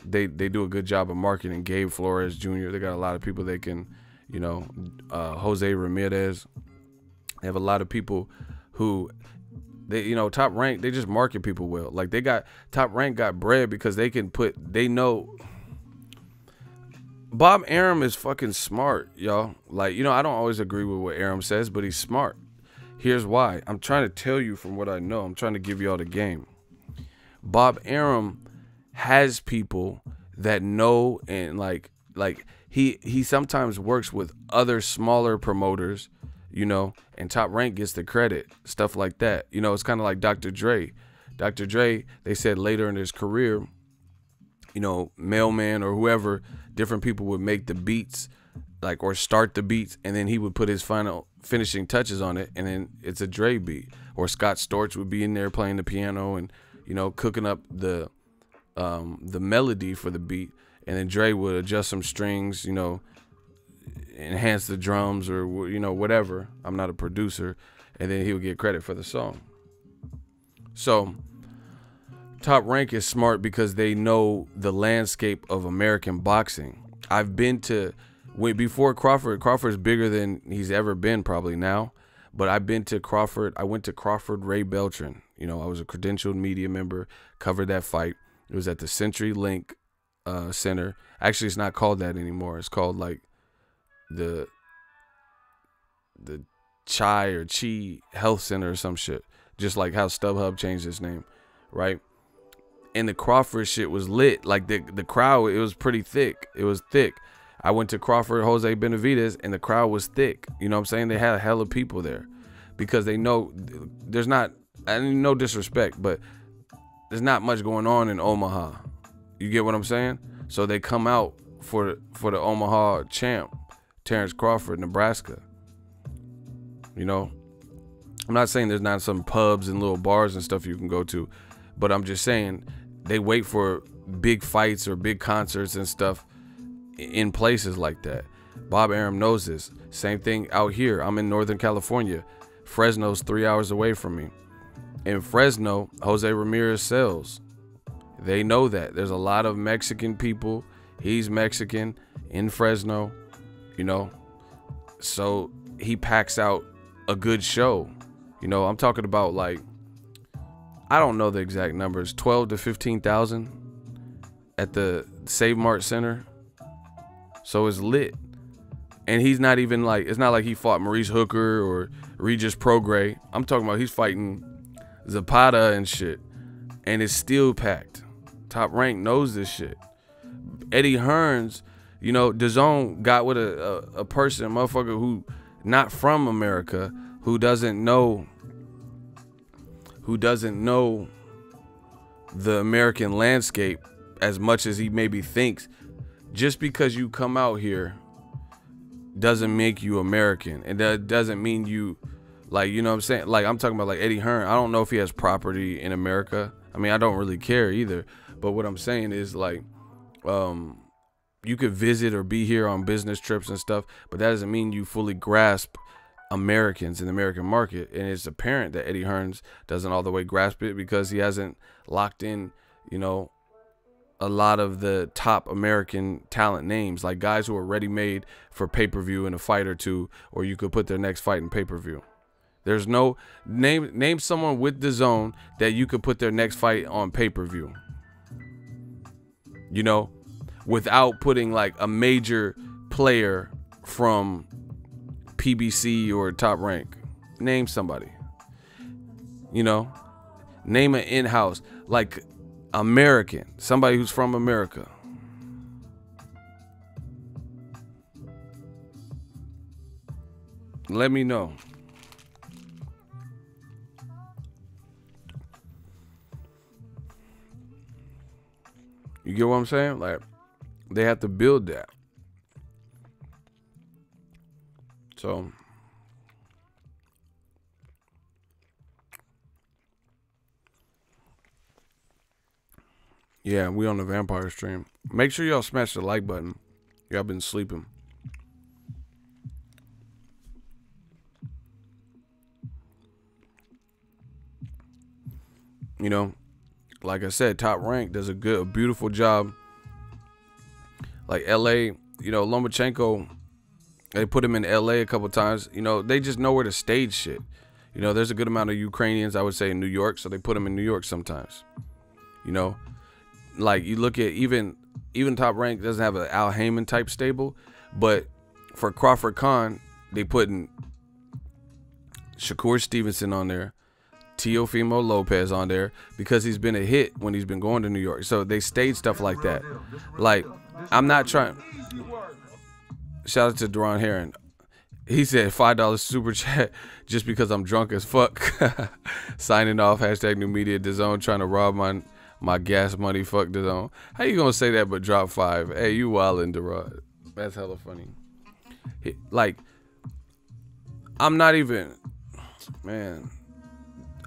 They do a good job of marketing. Gabe Flores Jr. They got a lot of people they can, Jose Ramirez. They have a lot of people who, Top Rank, they just market people well. Like Top Rank got bread because they know. Bob Arum is fucking smart, y'all. Like, I don't always agree with what Arum says, but he's smart. Here's why. I'm trying to tell you from what I know. I'm trying to give you all the game. Bob Arum has people that know, and like he sometimes works with other smaller promoters, and Top Rank gets the credit, stuff like that. It's kind of like Dr. Dre. Dr. Dre, they said later in his career, Mailman or whoever, different people would make the beats, or start the beats, and then he would put his final finishing touches on it, and then it's a Dre beat. Or Scott Storch would be in there playing the piano and, cooking up the melody for the beat, and then Dre would adjust some strings, enhance the drums or, whatever. I'm not a producer, and then he would get credit for the song. So Top Rank is smart because they know the landscape of American boxing. I've been to, before Crawford. Crawford's bigger than he's ever been probably now, but I've been to Crawford. I went to Crawford Ray Beltran. I was a credentialed media member, covered that fight. It was at the CenturyLink Center. Actually, it's not called that anymore. It's called like the Chi or Chi Health Center or some shit. Just like how StubHub changed its name, right? And the Crawford shit was lit. Like the crowd, it was pretty thick. It was thick. I went to Crawford Jose Benavidez, and the crowd was thick. You know what I'm saying? They had a hell of people there because they know there's not, no disrespect, but there's not much going on in Omaha. You get what I'm saying? So they come out for the Omaha champ, Terrence Crawford, Nebraska. I'm not saying there's not some pubs and little bars and stuff you can go to, but I'm just saying they wait for big fights or big concerts and stuff in places like that. Bob Arum knows this. Same thing out here. I'm in Northern California. Fresno's 3 hours away from me. In Fresno, Jose Ramirez sells. They know that. There's a lot of Mexican people. He's Mexican in Fresno, so he packs out a good show. I'm talking about like, I don't know the exact numbers, 12 to 15,000 at the Save Mart Center. So it's lit. And he's not even like, it's not like he fought Maurice Hooker or Regis Prograis. I'm talking about he's fighting Zapata and shit. And it's still packed. Top Rank knows this shit. Eddie Hearns, DAZN got with a person, a motherfucker who not from America, who doesn't know the American landscape as much as he maybe thinks. Just because you come out here doesn't make you American, and that doesn't mean you, like, you know what I'm saying? Like, I'm talking about like Eddie Hearn. I don't know if he has property in America. I mean, I don't really care either, but what I'm saying is like, you could visit or be here on business trips and stuff, but that doesn't mean you fully grasp Americans in the American market, and it's apparent that Eddie Hearns doesn't all the way grasp it because he hasn't locked in, you know, a lot of the top American talent names, like guys who are ready made for pay-per-view in a fight or two, or you could put their next fight in pay-per-view. There's no name someone with Dazn that you could put their next fight on pay-per-view, you know, without putting like a major player from PBC or Top Rank. Name somebody, you know, name an in-house, like American, somebody who's from America. Let me know. You get what I'm saying? Like, they have to build that. So, yeah, we on the vampire stream. Make sure y'all smash the like button. Y'all been sleeping. You know, like I said, Top Rank does a beautiful job. Like LA, you know, Lomachenko, they put him in LA a couple times. You know, they just know where to stage shit. You know, there's a good amount of Ukrainians, I would say, in New York, so they put him in New York sometimes. You know, like you look at even Top Rank doesn't have an Al Heyman type stable, but for Crawford Khan, they putting Shakur Stevenson on there, Teofimo Lopez on there, because he's been a hit when he's been going to New York. So they stage stuff like that. Like, I'm not trying. Shout out to Deron Heron. He said $5 super chat just because I'm drunk as fuck. Signing off. Hashtag new media. Dazn trying to rob my gas money. Fuck Dazn. How you gonna say that but drop 5? Hey, you wildin', Deron. That's hella funny. Like, I'm not even, man.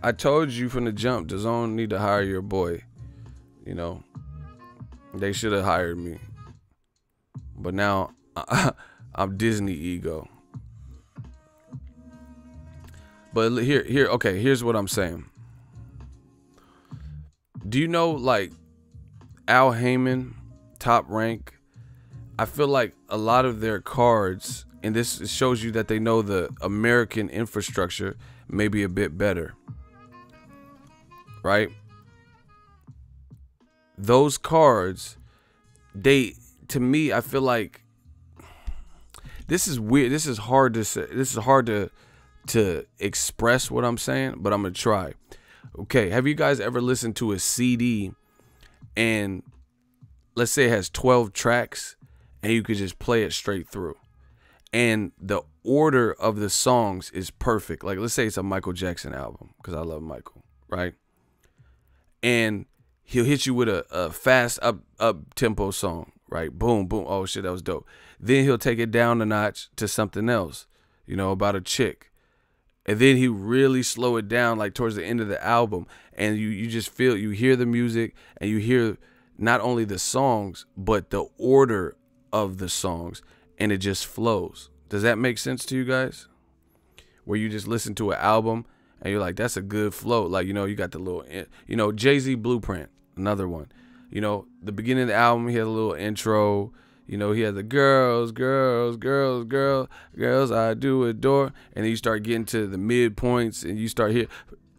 I told you from the jump, Dazn need to hire your boy. You know, they should have hired me. But now I'm Disney ego. But okay, here's what I'm saying. Do you know, like, Al Heyman, Top Rank? I feel like a lot of their cards, and this shows you that they know the American infrastructure maybe a bit better. Right? Those cards, to me, I feel like this is weird. This is hard to say. This is hard to express what I'm saying, but I'm gonna try. Okay, have you guys ever listened to a CD and let's say it has 12 tracks and you could just play it straight through, and the order of the songs is perfect? Like, let's say it's a Michael Jackson album, because I love Michael, right? And he'll hit you with a fast up tempo song, right? Boom, boom. Oh shit, that was dope. Then he'll take it down a notch to something else, you know, about a chick. And then he really slow it down, like towards the end of the album. And you just feel, you hear the music, and you hear not only the songs, but the order of the songs, and it just flows. Does that make sense to you guys? Where you just listen to an album and you're like, that's a good flow. Like, you know, you got the little, you know, Jay-Z Blueprint, another one. You know, the beginning of the album, he had a little intro. You know, he had the girls, I do adore. And then you start getting to the midpoints, and you start here.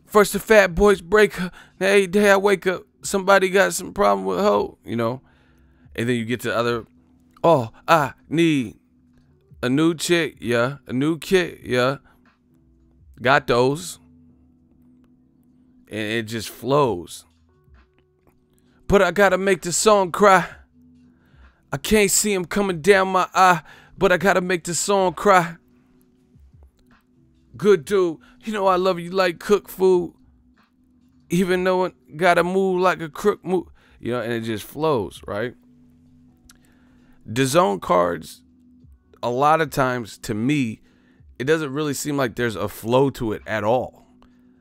First the fat boys break up. Hey, I wake up. Somebody got some problem with hoe, you know. And then you get to other, oh, I need a new chick, yeah. A new kid, yeah. Got those. And it just flows. But I gotta make the song cry. I can't see him coming down my eye, but I gotta make the song cry. Good dude, you know I love you like cook food. Even though it gotta move like a crook move. You know, and it just flows, right? Dazn cards, a lot of times, to me, it doesn't really seem like there's a flow to it at all.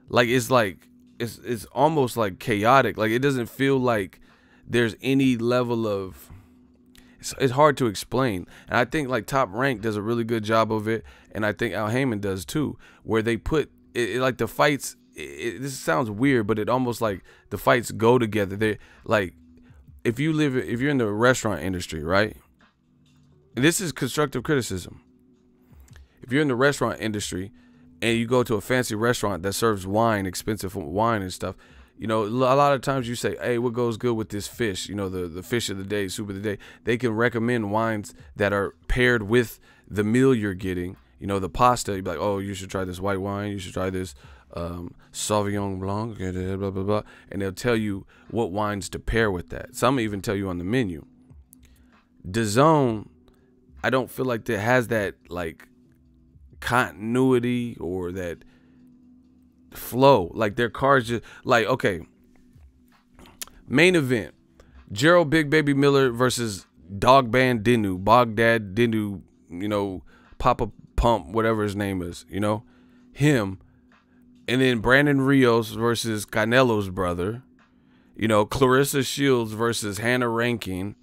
Like, it's almost like chaotic. Like, it doesn't feel like there's any level of, It's hard to explain. And I think like Top Rank does a really good job of it, and I think Al Heyman does too, where they put it like the fights. This sounds weird, but it almost like the fights go together. They like if you're in the restaurant industry, right? This is constructive criticism. If you're in the restaurant industry and you go to a fancy restaurant that serves wine, expensive wine and stuff, you know, a lot of times you say, hey, what goes good with this fish? You know, the fish of the day, soup of the day. They can recommend wines that are paired with the meal you're getting. You know, the pasta, you'd be like, oh, you should try this white wine. You should try this Sauvignon Blanc, blah, blah, blah. And they'll tell you what wines to pair with that. Some even tell you on the menu. Dazn, I don't feel like it has that, like, continuity or that flow. Like, their cards just, like, okay, main event, Gerald Big Baby Miller versus Dogban Dinu, Bogdad Dinu, you know, Papa Pump, whatever his name is, you know, him. And then Brandon Rios versus Canelo's brother, you know, Clarissa Shields versus Hannah Rankin,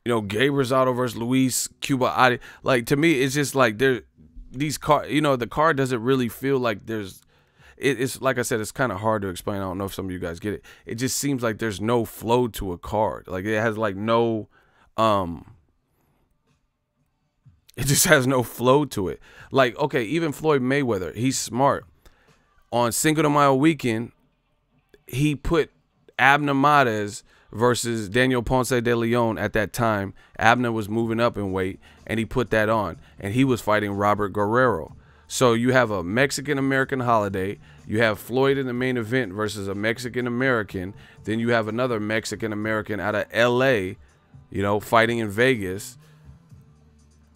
you know, Gabe Rosado versus Luis Cuba Adi. Like, to me, it's just like these card, you know, the card doesn't really feel like there's, it's like I said, it's kind of hard to explain. I don't know if some of you guys get it. It just seems like there's no flow to a card. Like, it has like no, it just has no flow to it. Like, okay, even Floyd Mayweather, he's smart. On Cinco de Mayo weekend, he put Abner Mares versus Daniel Ponce de Leon at that time. Abner was moving up in weight, and he put that on. And he was fighting Robert Guerrero. So you have a Mexican-American holiday. You have Floyd in the main event versus a Mexican-American. Then you have another Mexican-American out of L.A., you know, fighting in Vegas.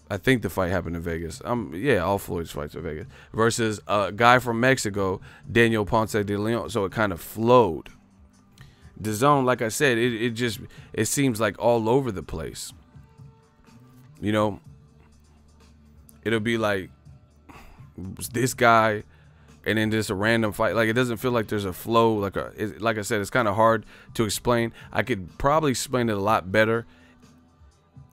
I think the fight happened in Vegas. Yeah, all Floyd's fights are Vegas. Versus a guy from Mexico, Daniel Ponce de Leon. So it kind of flowed. Dazn, like I said, it seems like all over the place. You know, it'll be like this guy, and then just a random fight. Like, it doesn't feel like there's a flow. Like I said, it's kind of hard to explain. I could probably explain it a lot better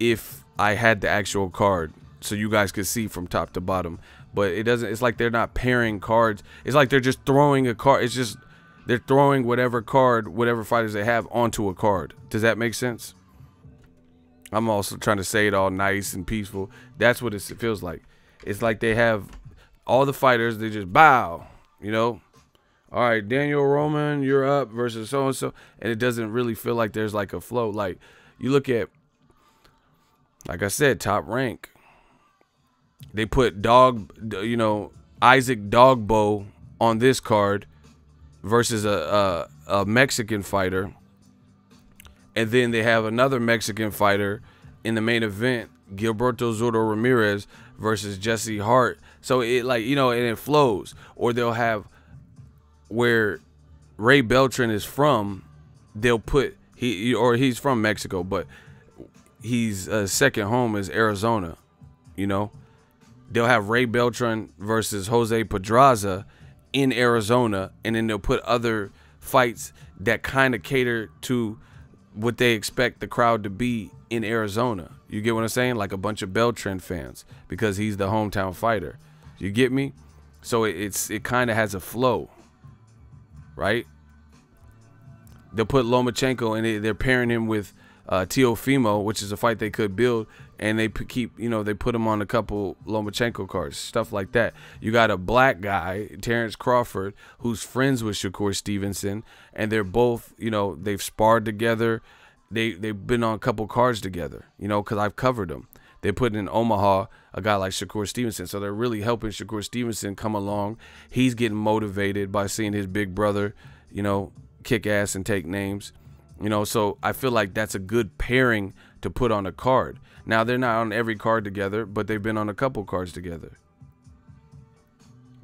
if I had the actual card, so you guys could see from top to bottom. But it doesn't. It's like they're not pairing cards. It's like they're just throwing a card. It's just they're throwing whatever card, whatever fighters they have onto a card. Does that make sense? I'm also trying to say it all nice and peaceful. That's what it feels like. It's like they have all the fighters. They just bow, you know. All right, Daniel Roman, you're up versus so and so, and it doesn't really feel like there's like a flow. Like, you look at, like I said, Top Rank. They put Isaac Dogbo on this card versus a Mexican fighter, and then they have another Mexican fighter in the main event, Gilberto Zurdo Ramirez versus Jesse Hart. So it, like, you know, and it flows. Or they'll have where Ray Beltran is from, they'll put he's from Mexico, but he's second home is Arizona, you know. They'll have Ray Beltran versus Jose Pedraza in Arizona, and then they'll put other fights that kind of cater to what they expect the crowd to be in Arizona. You get what I'm saying? Like a bunch of Beltran fans, because he's the hometown fighter. You get me? So it kind of has a flow, right? They'll put Lomachenko, and they're pairing him with Teofimo, which is a fight they could build, and they keep, you know, they put him on a couple Lomachenko cards, stuff like that. You got a black guy, Terrence Crawford, who's friends with Shakur Stevenson, and they're both, you know, they've sparred together. They've been on a couple cards together, you know, because I've covered them. They put in Omaha a guy like Shakur Stevenson, so they're really helping Shakur Stevenson come along. He's getting motivated by seeing his big brother, you know, kick ass and take names. You know, so I feel like that's a good pairing to put on a card. Now, they're not on every card together, but they've been on a couple cards together.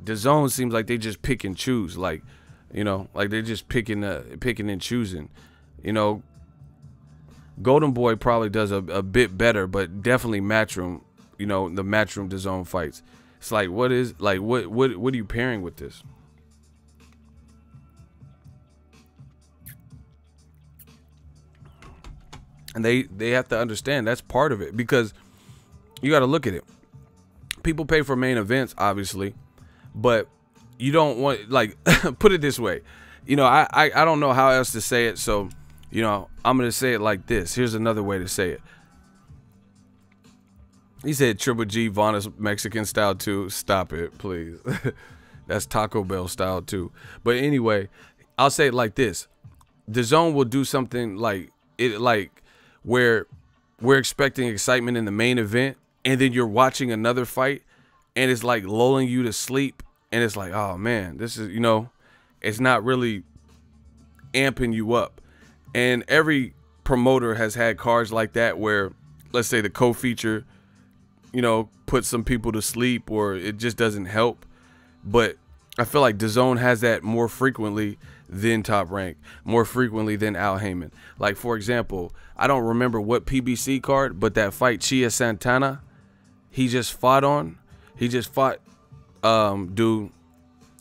Dazn seems like they just pick and choose, like, you know, like they're just picking and choosing. You know, Golden Boy probably does a bit better, but definitely Matchroom, you know, the Matchroom Dazn fights. It's like, what are you pairing with this? And they have to understand that's part of it, because you got to look at it. People pay for main events, obviously, but you don't want, like, put it this way. You know, I don't know how else to say it, so, you know, I'm going to say it like this. Here's another way to say it. He said Triple G, Vaughn is Mexican style too. Stop it, please. That's Taco Bell style too. But anyway, I'll say it like this. DAZN will do something like it, like where we're expecting excitement in the main event, and then you're watching another fight, and it's like lulling you to sleep, and it's like, oh man, this is, you know, it's not really amping you up. And every promoter has had cards like that where, let's say, the co-feature, you know, puts some people to sleep, or it just doesn't help. But I feel like DAZN has that more frequently than Top Rank, more frequently than Al Heyman. Like, for example, I don't remember what PBC card, but that fight Chia Santana, he just fought, dude,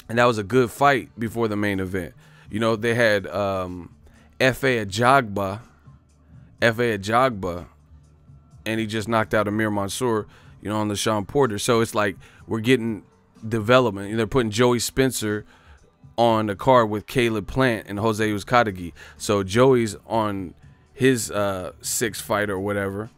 and that was a good fight before the main event. You know, they had F.A. Ajagba, and he just knocked out Amir Mansour, you know, on the Sean Porter. So it's like we're getting development. They're putting Joey Spencer on the card with Caleb Plant and Jose Uzcategui. So Joey's on his sixth fight or whatever,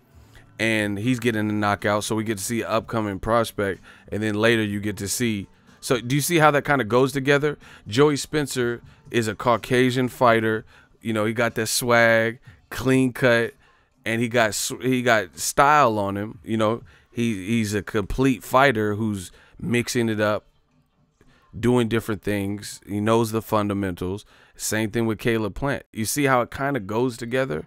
and he's getting a knockout. So we get to see an upcoming prospect, and then later you get to see. So do you see how that kind of goes together? Joey Spencer is a Caucasian fighter. You know, he got that swag, clean cut, and he got style on him. You know, he's a complete fighter who's mixing it up, doing different things. He knows the fundamentals. Same thing with Caleb Plant. You see how it kind of goes together?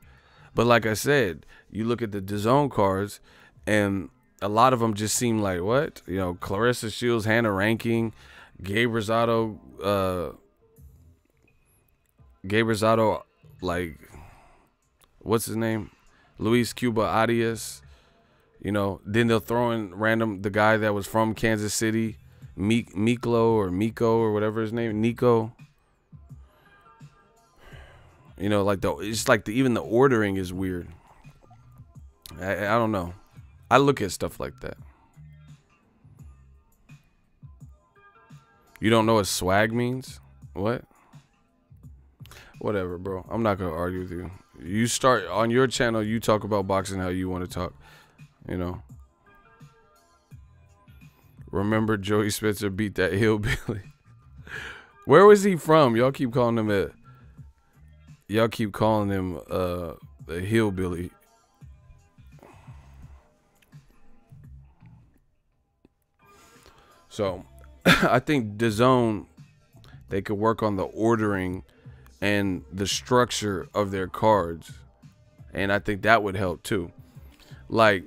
But like I said, you look at the DAZN cards, and a lot of them just seem like, what? You know, Clarissa Shields, Hannah Ranking, Gabe Rosado, like, what's his name? Luis Cuba Arias. You know, then they'll throw in the guy that was from Kansas City, Miklo or Miko or whatever his name, Nico. You know, like it's like even the ordering is weird. I don't know. I look at stuff like that. You don't know what swag means? What? Whatever, bro. I'm not gonna argue with you. You start on your channel. You talk about boxing how you want to talk. You know. Remember Joey Spencer beat that hillbilly. Where was he from? Y'all keep calling him a hillbilly. So I think DAZN, they could work on the ordering and the structure of their cards, and I think that would help too. Like,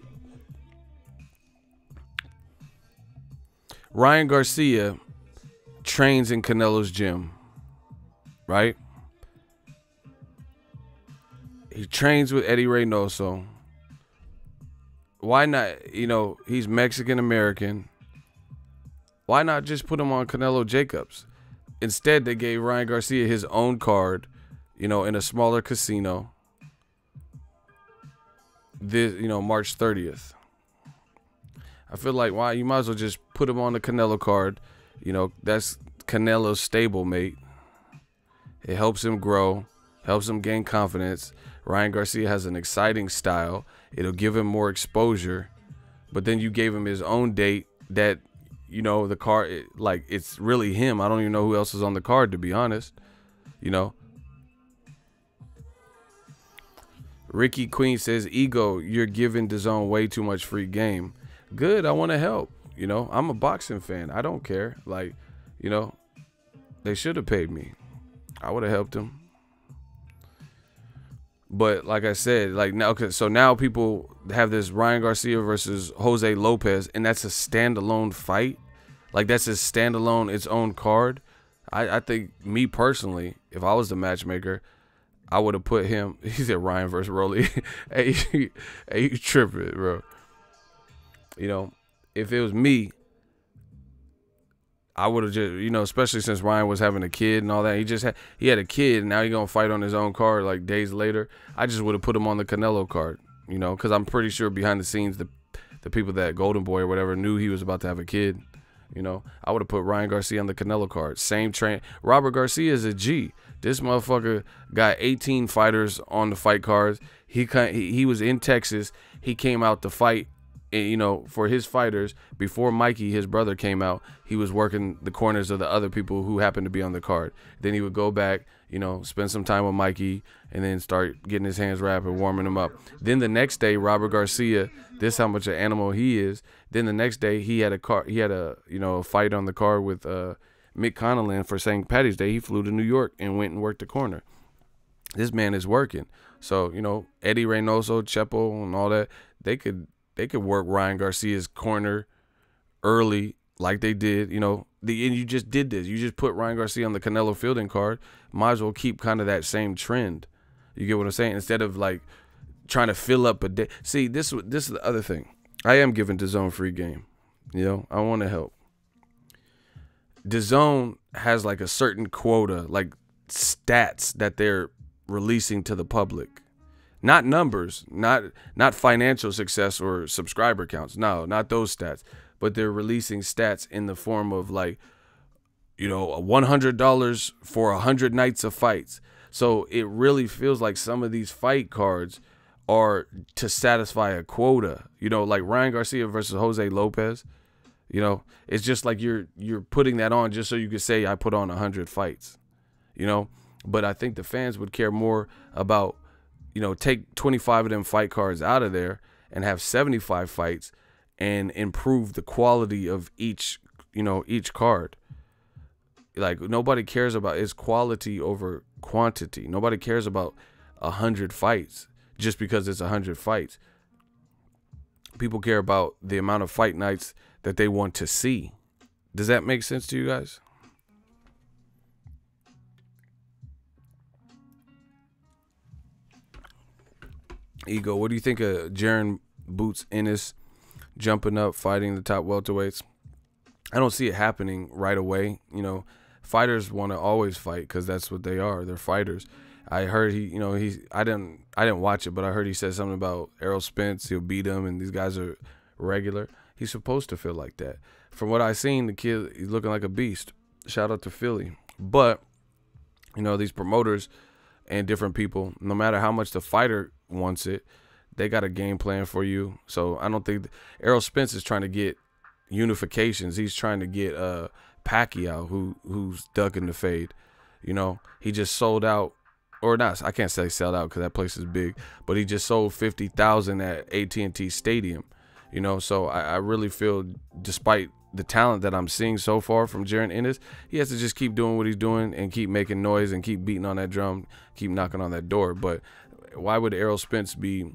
Ryan Garcia trains in Canelo's gym, right? He trains with Eddie Reynoso. Why not? You know, he's Mexican American. Why not just put him on Canelo Jacobs? Instead, they gave Ryan Garcia his own card, you know, in a smaller casino. This, you know, March 30th. I feel like, why, you might as well just put him on the Canelo card. You know, that's Canelo's stablemate. It helps him grow, helps him gain confidence. Ryan Garcia has an exciting style. It'll give him more exposure. But then you gave him his own date that, you know, the card, like, it's really him. I don't even know who else is on the card, to be honest. You know. Ricky Queen says, Ego, you're giving DAZN way too much free game. Good, I want to help. You know, I'm a boxing fan. I don't care. Like, you know, they should have paid me. I would have helped them. But like I said, like, now, okay, so now people have this Ryan Garcia versus Jose Lopez, and that's a standalone fight. Like, that's a standalone, its own card. I think, me personally, if I was the matchmaker, I would have put him. He said Ryan versus Rolly. Hey, you tripping, bro. You know, if it was me, I would have just, you know, especially since Ryan was having a kid and all that. He had a kid, and now he gonna fight on his own card like days later. I just would have put him on the Canelo card, you know, because I'm pretty sure behind the scenes the people that Golden Boy or whatever knew he was about to have a kid. You know, I would have put Ryan Garcia on the Canelo card. Same train. Robert Garcia is a G. This motherfucker got 18 fighters on the fight cards. He was in Texas. He came out to fight, you know, for his fighters before Mikey, his brother, came out. He was working the corners of the other people who happened to be on the card. Then he would go back, you know, spend some time with Mikey, and then start getting his hands wrapped and warming him up. Then the next day, Robert Garcia, this how much an animal he is. Then the next day, he had a you know, a fight on the card with Mick Connellan for St. Patty's Day. He flew to New York and went and worked the corner. This man is working. So, you know, Eddie Reynoso, Chepo, and all that, they could work Ryan Garcia's corner early like they did, you know. And you just did this. You just put Ryan Garcia on the Canelo Fielding card. Might as well keep kind of that same trend. You get what I'm saying? Instead of like trying to fill up a day. See, this is the other thing. I am giving Dazn free game. You know, I want to help. Dazn has like a certain quota, like stats that they're releasing to the public. Not numbers, not financial success or subscriber counts. No, not those stats. But they're releasing stats in the form of like, you know, $100 for 100 nights of fights. So it really feels like some of these fight cards are to satisfy a quota. You know, like Ryan Garcia versus Jose Lopez. You know, it's just like you're putting that on just so you could say I put on 100 fights. You know, but I think the fans would care more about, you know, take 25 of them fight cards out of there and have 75 fights and improve the quality of each, you know, each card. Like, nobody cares about is quality over quantity. Nobody cares about 100 fights just because it's 100 fights. People care about the amount of fight nights that they want to see. Does that make sense to you guys? Ego, what do you think of Jaron Boots Ennis jumping up, fighting the top welterweights? I don't see it happening right away. You know, fighters want to always fight because that's what they are. They're fighters. I heard I didn't watch it, but I heard he said something about Errol Spence. He'll beat him, and these guys are regular. He's supposed to feel like that. From what I've seen, the kid, he's looking like a beast. Shout out to Philly. But, you know, these promoters and different people, no matter how much the fighter wants it, they got a game plan for you. So I don't think Errol Spence is trying to get unifications. He's trying to get Pacquiao, who's ducking the fade. You know, he just sold out, or not. I can't say sold out because that place is big, but he just sold 50,000 at AT&T Stadium. You know, so I really feel, despite the talent that I'm seeing so far from Jaron Ennis, he has to just keep doing what he's doing and keep making noise and keep beating on that drum, keep knocking on that door. But why would Errol Spence be,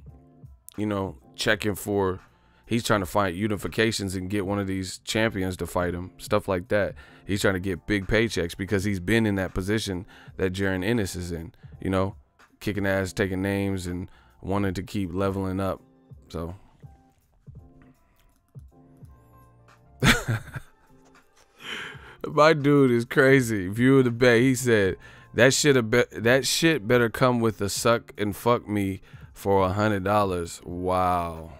you know, checking for, he's trying to find unifications and get one of these champions to fight him, stuff like that. He's trying to get big paychecks because he's been in that position that Jaron Ennis is in, you know, kicking ass, taking names, and wanting to keep leveling up. So my dude is crazy. View of the Bay, he said that shit better come with a suck and fuck me for $100. Wow.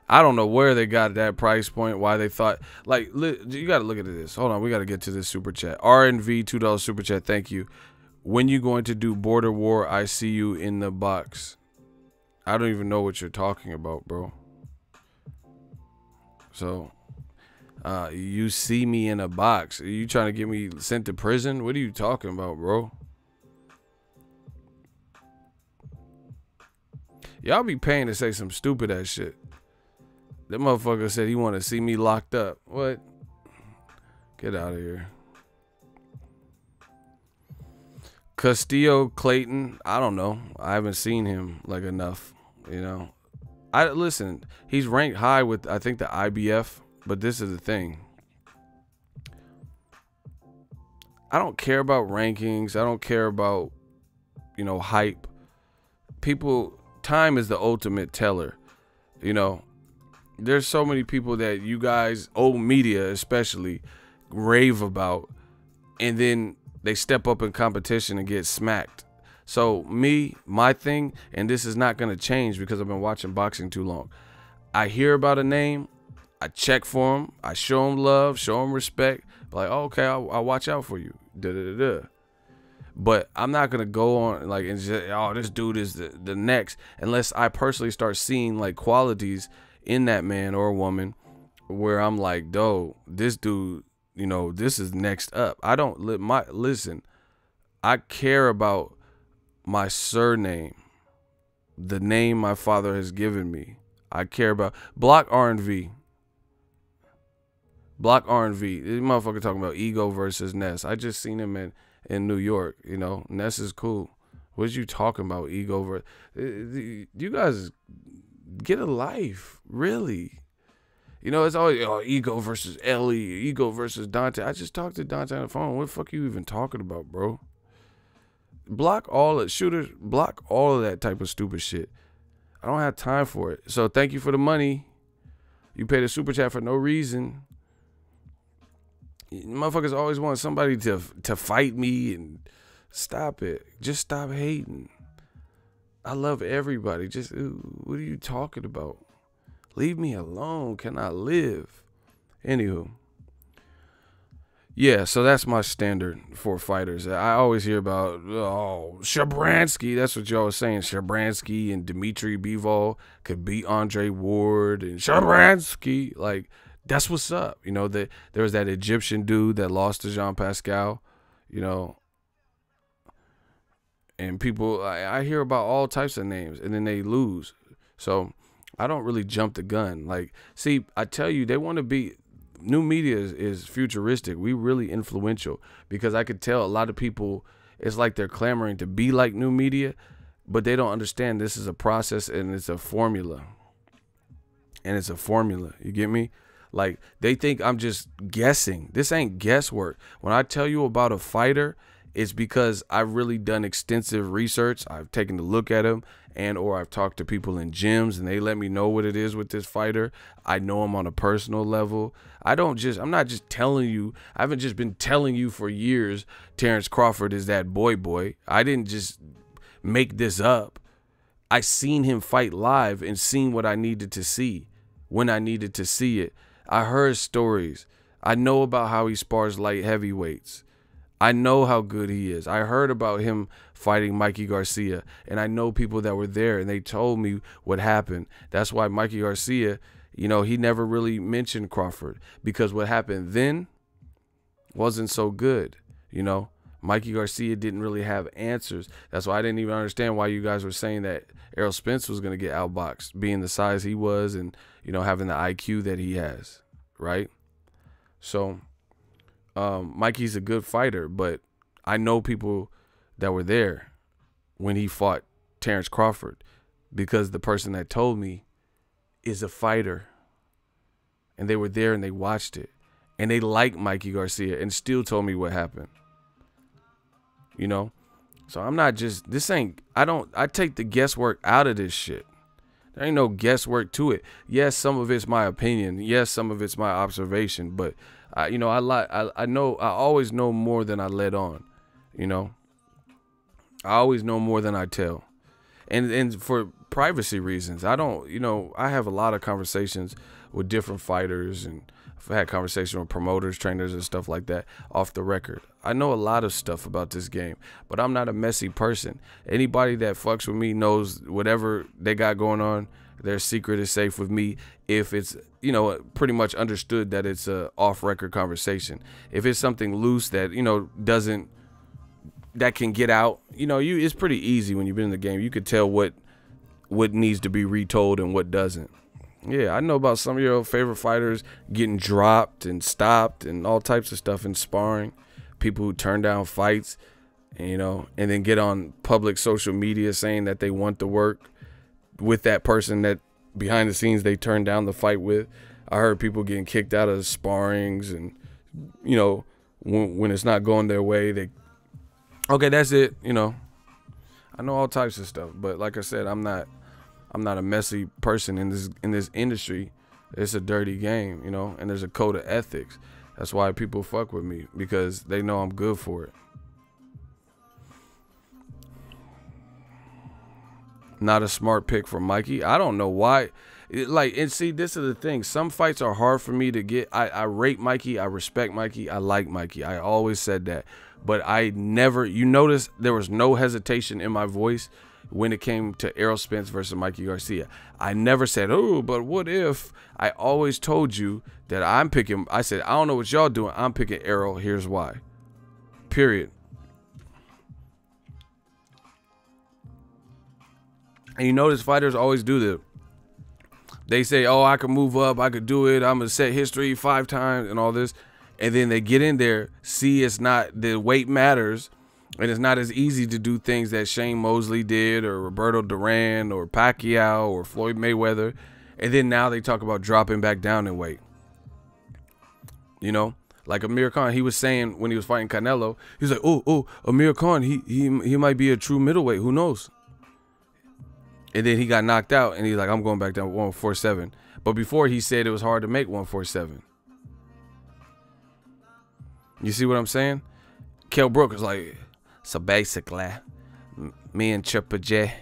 I don't know where they got that price point, why they thought, like, you got to look at this. Hold on, we got to get to this super chat. RNV, $2 super chat, thank you. When you going to do Border War, I see you in the box. I don't even know what you're talking about, bro. So, you see me in a box. Are you trying to get me sent to prison? What are you talking about, bro? Y'all be paying to say some stupid ass shit. That motherfucker said he want to see me locked up. What? Get out of here. Castillo Clayton, I don't know. I haven't seen him like enough, you know. Listen, he's ranked high with, I think, the IBF, but this is the thing. I don't care about rankings. I don't care about, you know, hype. People, time is the ultimate teller, you know. There's so many people that you guys, old media especially, rave about, and then they step up in competition and get smacked. So my thing, and this is not going to change because I've been watching boxing too long. I hear about a name, I check for him, I show him love, show him respect. Like, oh, okay, I'll watch out for you. But I'm not going to go on like and say, oh, this dude is the next, unless I personally start seeing like qualities in that man or woman where I'm like, "Doe, this dude, you know, this is next up." I don't listen. I care about my surname, the name my father has given me. I care about block R&V. Block R&V. This motherfucker talking about Ego versus Ness. I just seen him in New York. You know, Ness is cool. What you talking about, Ego versus? You guys get a life, really. You know, it's always Ego versus Ellie, Ego versus Dante. I just talked to Dante on the phone. What the fuck are you even talking about, bro? Block all of shooters. Block all of that type of stupid shit. I don't have time for it. So thank you for the money. You paid a super chat for no reason. Motherfuckers always want somebody to fight me, and stop it. Just stop hating. I love everybody. Just what are you talking about? Leave me alone. Can I live? Anywho. Yeah, so that's my standard for fighters. I always hear about, Shabransky. That's what y'all was saying. Shabransky and Dimitri Bivol could beat Andre Ward and Shabransky. Like, that's what's up. You know, there was that Egyptian dude that lost to Jean Pascal, you know. And people, I hear about all types of names, and then they lose. So I don't really jump the gun. Like, see, I tell you, they want to be... New media is futuristic. We really influential, because I could tell a lot of people, it's like they're clamoring to be like new media, but they don't understand this is a process and it's a formula. And it's a formula. You get me? Like, they think I'm just guessing. This ain't guesswork. When I tell you about a fighter, it's because I've really done extensive research. I've taken a look at him, or I've talked to people in gyms and they let me know what it is with this fighter. I know him on a personal level. I'm not just telling you. I haven't just been telling you for years Terrence Crawford is that boy. I didn't just make this up. I seen him fight live and seen what I needed to see when I needed to see it. I heard stories. I know about how he spars light heavyweights. I know how good he is. I heard about him fighting Mikey Garcia, and I know people that were there, and they told me what happened. That's why Mikey Garcia, you know, he never really mentioned Crawford, because what happened then wasn't so good. You know, Mikey Garcia didn't really have answers. That's why I didn't even understand why you guys were saying that Errol Spence was going to get outboxed, being the size he was and, you know, having the IQ that he has, right? So Mikey's a good fighter, but I know people that were there when he fought Terrence Crawford, because the person that told me is a fighter, and they were there and they watched it, and they liked Mikey Garcia and still told me what happened. You know, so I'm not just, I take the guesswork out of this shit. There ain't no guesswork to it. Yes, some of it's my opinion. Yes, some of it's my observation, but I always know more than I let on. You know, I always know more than I tell, and for privacy reasons, I don't. You know, I have a lot of conversations with different fighters, and I've had conversations with promoters, trainers, and stuff like that off the record. I know a lot of stuff about this game, but I'm not a messy person. Anybody that fucks with me knows whatever they got going on, their secret is safe with me. If it's, you know, pretty much understood that it's a off-record conversation. If it's something loose that, you know, that can get out, you know, it's pretty easy when you've been in the game. You could tell what needs to be retold and what doesn't. Yeah, I know about some of your favorite fighters getting dropped and stopped and all types of stuff in sparring. People who turn down fights, you know, and then get on public social media saying that they want to work with that person that behind the scenes they turned down the fight with. I heard people getting kicked out of sparrings, and, you know, when it's not going their way, okay, that's it, you know. I know all types of stuff, but like I said, I'm not a messy person in this industry. It's a dirty game, you know, and there's a code of ethics. That's why people fuck with me, because they know I'm good for it. Not a smart pick for Mikey. I don't know why. And see, this is the thing. Some fights are hard for me to get. I rate Mikey. I respect Mikey. I like Mikey. I always said that. But I never, you notice there was no hesitation in my voice when it came to Errol Spence versus Mikey Garcia. I never said, oh, but what if? I always told you that I'm picking. I said, I don't know what y'all doing. I'm picking Errol. Here's why. Period. And you notice fighters always do this. They say, oh, I can move up, I could do it, I'm going to set history 5 times and all this. And then they get in there, see it's not, the weight matters, and it's not as easy to do things that Shane Mosley did, or Roberto Duran, or Pacquiao, or Floyd Mayweather. And then now they talk about dropping back down in weight. You know? Like Amir Khan, he was saying when he was fighting Canelo, he's like, oh, Amir Khan, he might be a true middleweight, who knows? And then he got knocked out, and he's like, I'm going back down to 147. But before, he said it was hard to make 147. You see what I'm saying? Kell Brook is like, so basically, me and Triple J,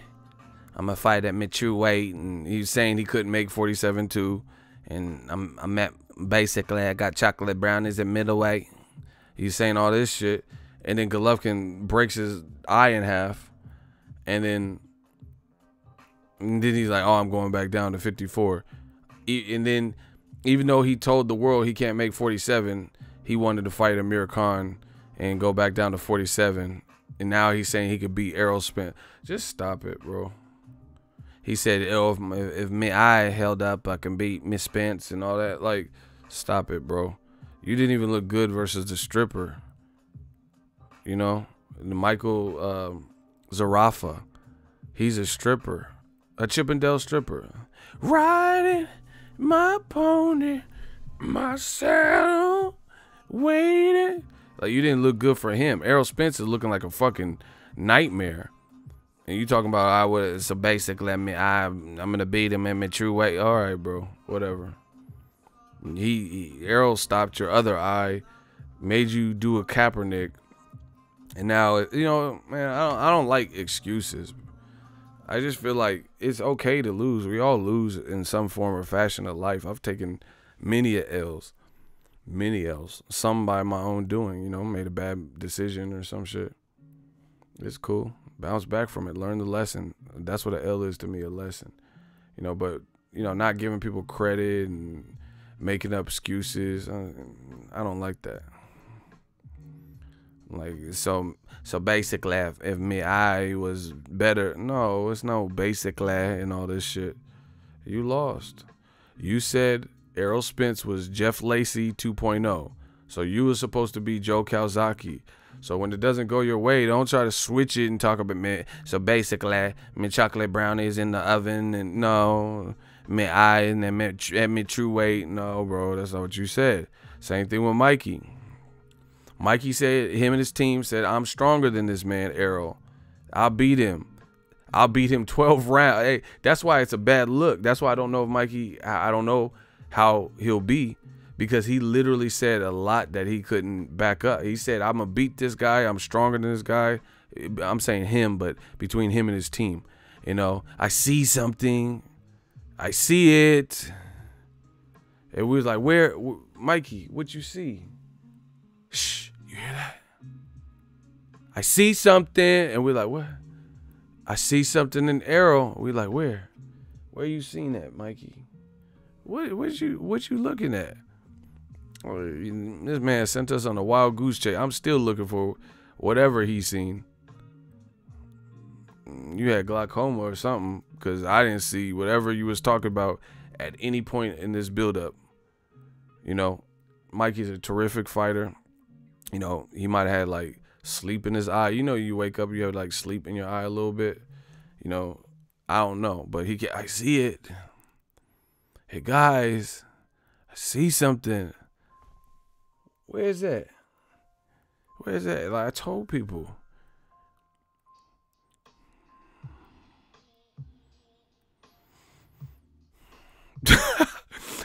I'm going to fight at mid-true weight. And he was saying he couldn't make 47 too. And I'm at, basically, I got chocolate brownies at middleweight. He's saying all this shit. And then Golovkin breaks his eye in half. And then he's like, oh, I'm going back down to 54. And then, even though he told the world he can't make 47, he wanted to fight Amir Khan and go back down to 47. And now he's saying he could beat Errol Spence. Just stop it, bro. He said, oh, if my eye held up, I can beat Miss Spence and all that. Like, stop it, bro. You didn't even look good versus the stripper. You know? Michael Zarafa. He's a stripper. A Chippendale stripper. Riding my pony, my saddle, waiting. Like, you didn't look good for him. Errol Spence is looking like a fucking nightmare. And you talking about, I would, so basically, I'm gonna beat him in my true weight. All right, bro, whatever. Errol stopped your other eye, made you do a Kaepernick, and now, you know, man, I don't like excuses. I just feel like it's okay to lose. We all lose in some form or fashion of life. I've taken many L's. Some by my own doing, you know, made a bad decision or some shit. It's cool. Bounce back from it. Learn the lesson. That's what an L is to me, a lesson. You know, but, you know, not giving people credit and making up excuses. I don't like that. Like, so basically, if me eye was better, no, it's no basically and all this shit. You lost. You said Errol Spence was Jeff Lacey 2.0. So you were supposed to be Joe Calzaghe. So when it doesn't go your way, don't try to switch it and talk about me. So basically, me chocolate brownies in the oven, and no, me eye and then me true weight. No, bro, that's not what you said. Same thing with Mikey. Mikey said, him and his team said, I'm stronger than this man, Errol. I'll beat him. I'll beat him 12 rounds. Hey, that's why it's a bad look. That's why I don't know if Mikey, I don't know how he'll be, because he literally said a lot that he couldn't back up. He said, I'm going to beat this guy. I'm stronger than this guy. I'm saying him, but between him and his team. You know, I see something. I see it. And we was like, where, Mikey, what you see? Shh, you hear that? I see something. And we're like, what? I see something in Errol. We're like, where? Where you seen that, Mikey? What you looking at? This man sent us on a wild goose chase. I'm still looking for whatever he's seen. You had glaucoma or something, because I didn't see whatever you was talking about at any point in this buildup. You know, Mikey's a terrific fighter. You know, he might have had like sleep in his eye. You know, you wake up, you have like sleep in your eye a little bit. You know, I don't know, but I see it. Hey guys, I see something. Where's that? Where's that? Like I told people.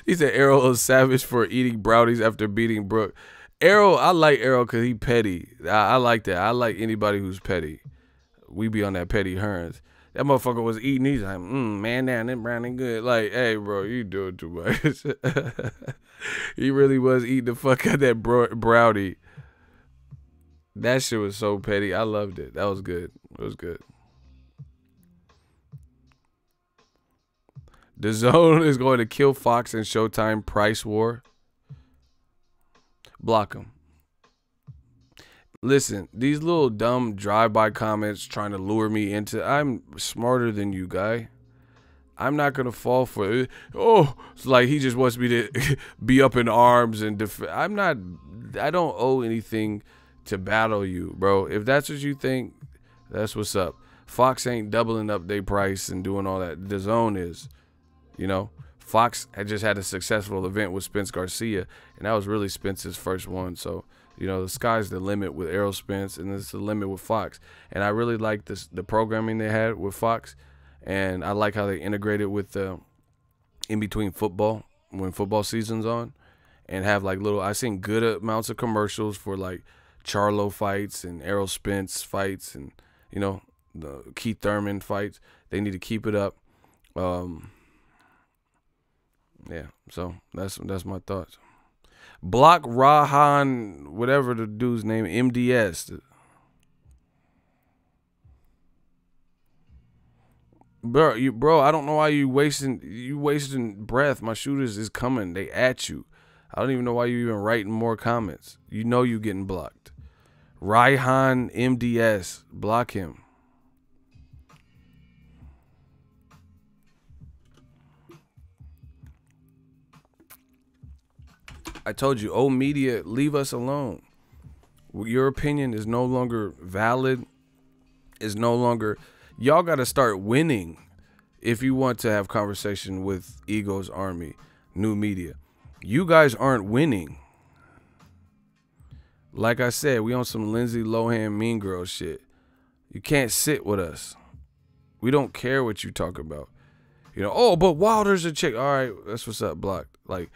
He said Errol is savage for eating brownies after beating Brooke. Errol, I like Errol because he petty. I like that. I like anybody who's petty. We be on that petty Hearns. That motherfucker was eating. He's like, man, damn, that brownie good. Like, hey, bro, you doing too much. He really was eating the fuck out of that brownie. That shit was so petty. I loved it. That was good. It was good. Dazn is going to kill Fox and Showtime price war. Block him. Listen, these little dumb drive-by comments trying to lure me into, I'm smarter than you, guy. I'm not going to fall for it. Oh, it's like he just wants me to be up in arms and defend. I don't owe anything to battle you, bro. If that's what you think, that's what's up. Fox ain't doubling up their price and doing all that. Dazn is, you know. Fox had just had a successful event with Spence Garcia, and that was really Spence's first one. So, you know, the sky's the limit with Errol Spence, and it's the limit with Fox. And I really like the programming they had with Fox, and I like how they integrated with in between football, when football season's on, and have like little, I seen good amounts of commercials for like Charlo fights and Errol Spence fights and, you know, the Keith Thurman fights. They need to keep it up. Yeah, so that's my thoughts. Block Rahan, whatever the dude's name, MDS. Bro, I don't know why you wasting breath. My shooters is coming. They at you. I don't even know why you even writing more comments. You know you getting blocked. Raihan MDS, block him. I told you, old media, leave us alone. Your opinion is no longer valid. Is no longer. Y'all got to start winning if you want to have conversation with Ego's Army, new media. You guys aren't winning. Like I said, we on some Lindsay Lohan Mean Girl shit. You can't sit with us. We don't care what you talk about. You know, oh, but Wilder's a chick. All right, that's what's up, block. Like,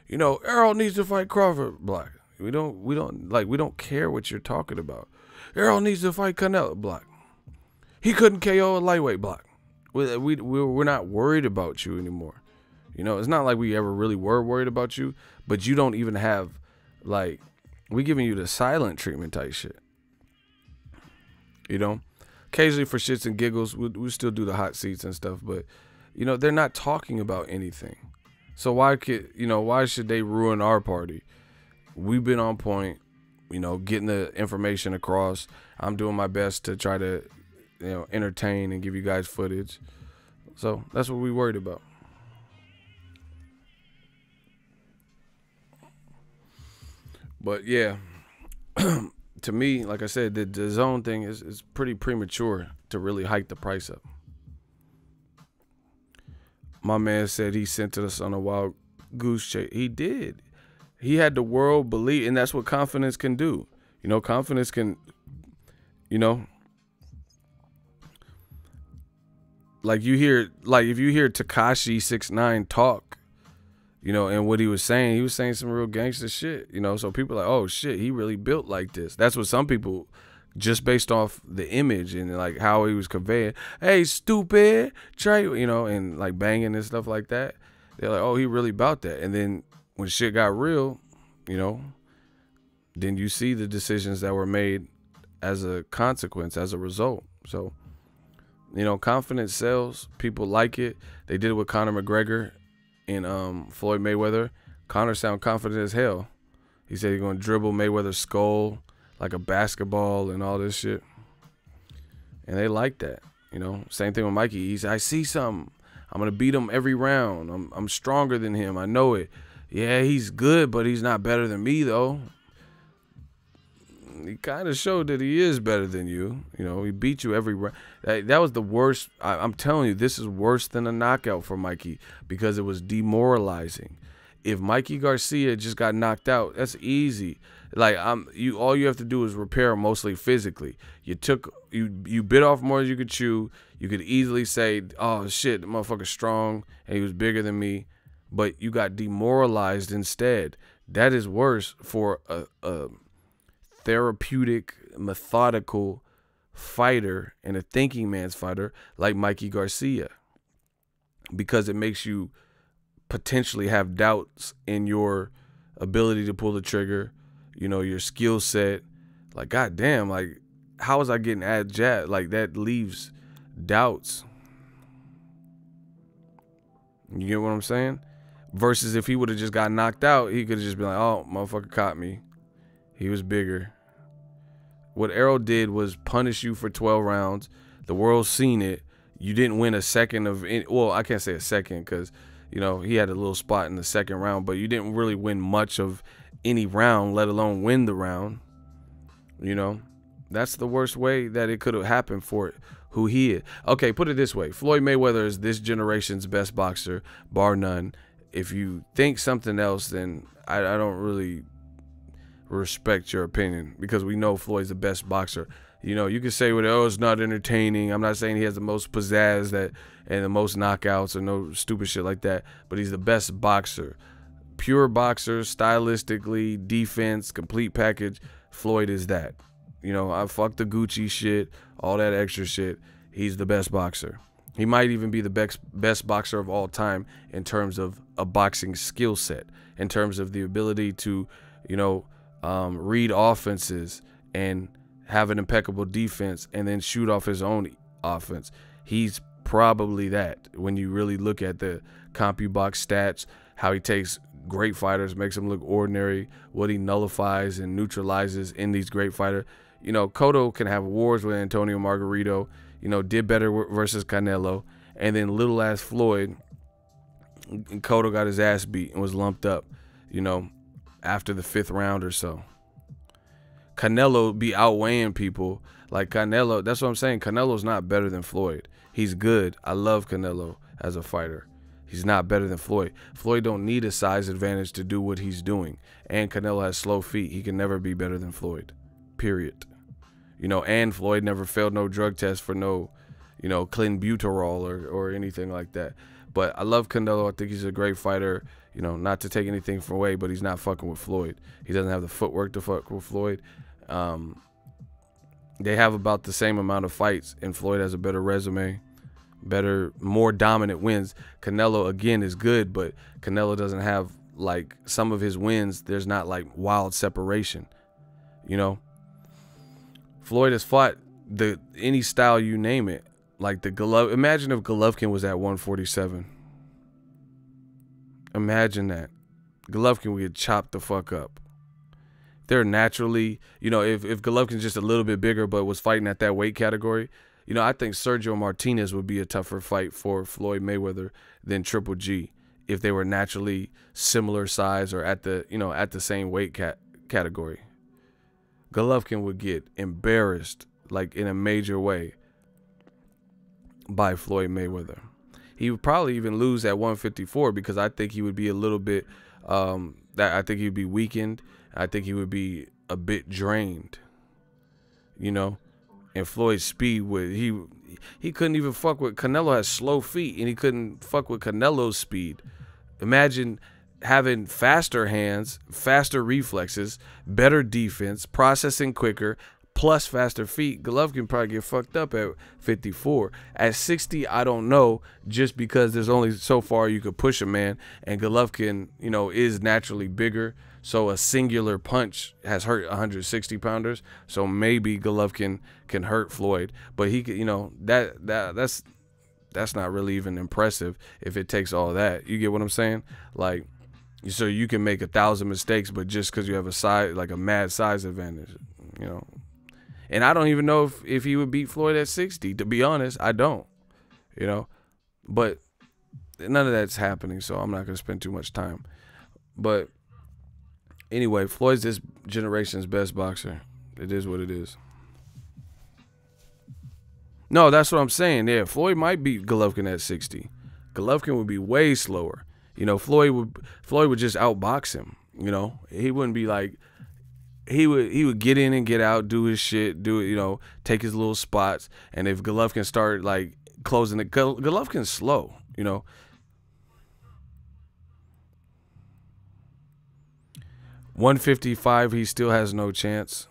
you know, Errol needs to fight Crawford, block. We don't care what you're talking about. Errol needs to fight Canelo, block. He couldn't KO a lightweight, block. We're not worried about you anymore. You know, it's not like we ever really were worried about you, but you don't even have, like, we giving you the silent treatment type shit. You know, occasionally for shits and giggles, we still do the hot seats and stuff, but, you know, they're not talking about anything. So why should they ruin our party? We've been on point, you know, getting the information across. I'm doing my best to try to, you know, entertain and give you guys footage. So that's what we worried about. But yeah, to me, like I said, the DAZN thing is pretty premature to really hike the price up. My man said he sent us on a wild goose chase. He did. He had the world believe, and that's what confidence can do. You know, confidence can, you know, like if you hear Tekashi 6ix9ine talk, you know, and what he was saying some real gangster shit, you know, so people are like, oh shit, he really built like this. That's what some people, just based off the image and like how he was conveying, hey, stupid, try, you know, and like banging and stuff like that. They're like, oh, he really about that. And then when shit got real, you know, then you see the decisions that were made as a consequence, as a result. So, you know, confidence sells. People like it. They did it with Conor McGregor and Floyd Mayweather. Conor sound confident as hell. He said he's going to dribble Mayweather's skull like a basketball and all this shit. And they like that, you know. Same thing with Mikey. He's, I see something. I'm going to beat him every round. I'm stronger than him. I know it. Yeah, he's good, but he's not better than me, though. He kind of showed that he is better than you. You know, he beat you every round. That was the worst. I'm telling you, this is worse than a knockout for Mikey because it was demoralizing. If Mikey Garcia just got knocked out, that's easy. Like all you have to do is repair mostly physically. You bit off more than you could chew. You could easily say, oh shit, the motherfucker's strong and he was bigger than me. but you got demoralized instead. That is worse for a therapeutic, methodical fighter and a thinking man's fighter like Mikey Garcia, because it makes you potentially have doubts in your ability to pull the trigger, you know, your skill set. Like, goddamn, like, how was I getting at jab? Like, that leaves doubts. You get what I'm saying? Versus if he would have just got knocked out, he could have just been like, oh, motherfucker caught me. He was bigger. What Errol did was punish you for 12 rounds. The world's seen it. You didn't win a second of any, well, I can't say a second because, you know, he had a little spot in the second round, but you didn't really win much of any round, let alone win the round. You know, that's the worst way that it could have happened for who he is. Okay, put it this way. Floyd Mayweather is this generation's best boxer, bar none. If you think something else, then I don't really respect your opinion, because we know Floyd's the best boxer. You know, you can say, well, oh, it's not entertaining. I'm not saying he has the most pizzazz and the most knockouts or no stupid shit like that, but he's the best boxer. Pure boxer, stylistically, defense, complete package. Floyd is that. You know, I fuck the Gucci shit, all that extra shit. He's the best boxer. He might even be the best boxer of all time in terms of a boxing skill set, in terms of the ability to, you know, read offenses and have an impeccable defense and then shoot off his own offense. He's probably that when you really look at the CompuBox stats, how he takes great fighters, makes them look ordinary, what he nullifies and neutralizes in these great fighters. You know, Cotto can have wars with Antonio Margarito, you know, did better versus Canelo, and then little ass Floyd, Cotto got his ass beat and was lumped up, you know, after the 5th round or so. Canelo be outweighing people like Canelo. That's what I'm saying. Canelo's not better than Floyd. He's good. I love Canelo as a fighter. He's not better than Floyd. Floyd don't need a size advantage to do what he's doing. And Canelo has slow feet. He can never be better than Floyd. Period. You know, and Floyd never failed no drug test for no, you know, clenbuterol or anything like that. But I love Canelo. I think he's a great fighter. You know, not to take anything from away, but he's not fucking with Floyd. He doesn't have the footwork to fuck with Floyd. They have about the same amount of fights, and Floyd has a better resume, better, more dominant wins. Canelo, again, is good, but Canelo doesn't have, like, some of his wins, there's not, like, wild separation, you know? Floyd has fought any style you name it. Like the Golovkin, imagine if Golovkin was at 147. Imagine that. Golovkin would get chopped the fuck up. They're naturally, you know, if Golovkin's just a little bit bigger but was fighting at that weight category, you know, I think Sergio Martinez would be a tougher fight for Floyd Mayweather than Triple G if they were naturally similar size or at the, you know, at the same weight category. Golovkin would get embarrassed, like in a major way, by Floyd Mayweather. He would probably even lose at 154 because I think he would be a little bit, I think he'd be weakened. I think he would be a bit drained, you know. And Floyd's speed would, he couldn't even fuck with, Canelo has slow feet and he couldn't fuck with Canelo's speed. Imagine having faster hands, faster reflexes, better defense, processing quicker, plus faster feet. Golovkin probably get fucked up at 54. At 60, I don't know, just because there's only so far you could push a man, and Golovkin, you know, is naturally bigger, so a singular punch has hurt 160 pounders, so maybe Golovkin can hurt Floyd, but he could, you know, that's not really even impressive if it takes all that. You get what I'm saying? Like, so you can make 1,000 mistakes, but just because you have a size, like a mad size advantage, you know. And I don't even know if he would beat Floyd at 60. To be honest, I don't, you know. But none of that's happening, so I'm not going to spend too much time. But anyway, Floyd's this generation's best boxer. It is what it is. No, that's what I'm saying. Yeah, Floyd might beat Golovkin at 60. Golovkin would be way slower. You know, Floyd would just outbox him. You know, he wouldn't be like, he would get in and get out, do his shit, do it, you know, take his little spots. And if Golovkin started like closing it, Golovkin's slow, you know. 155, he still has no chance.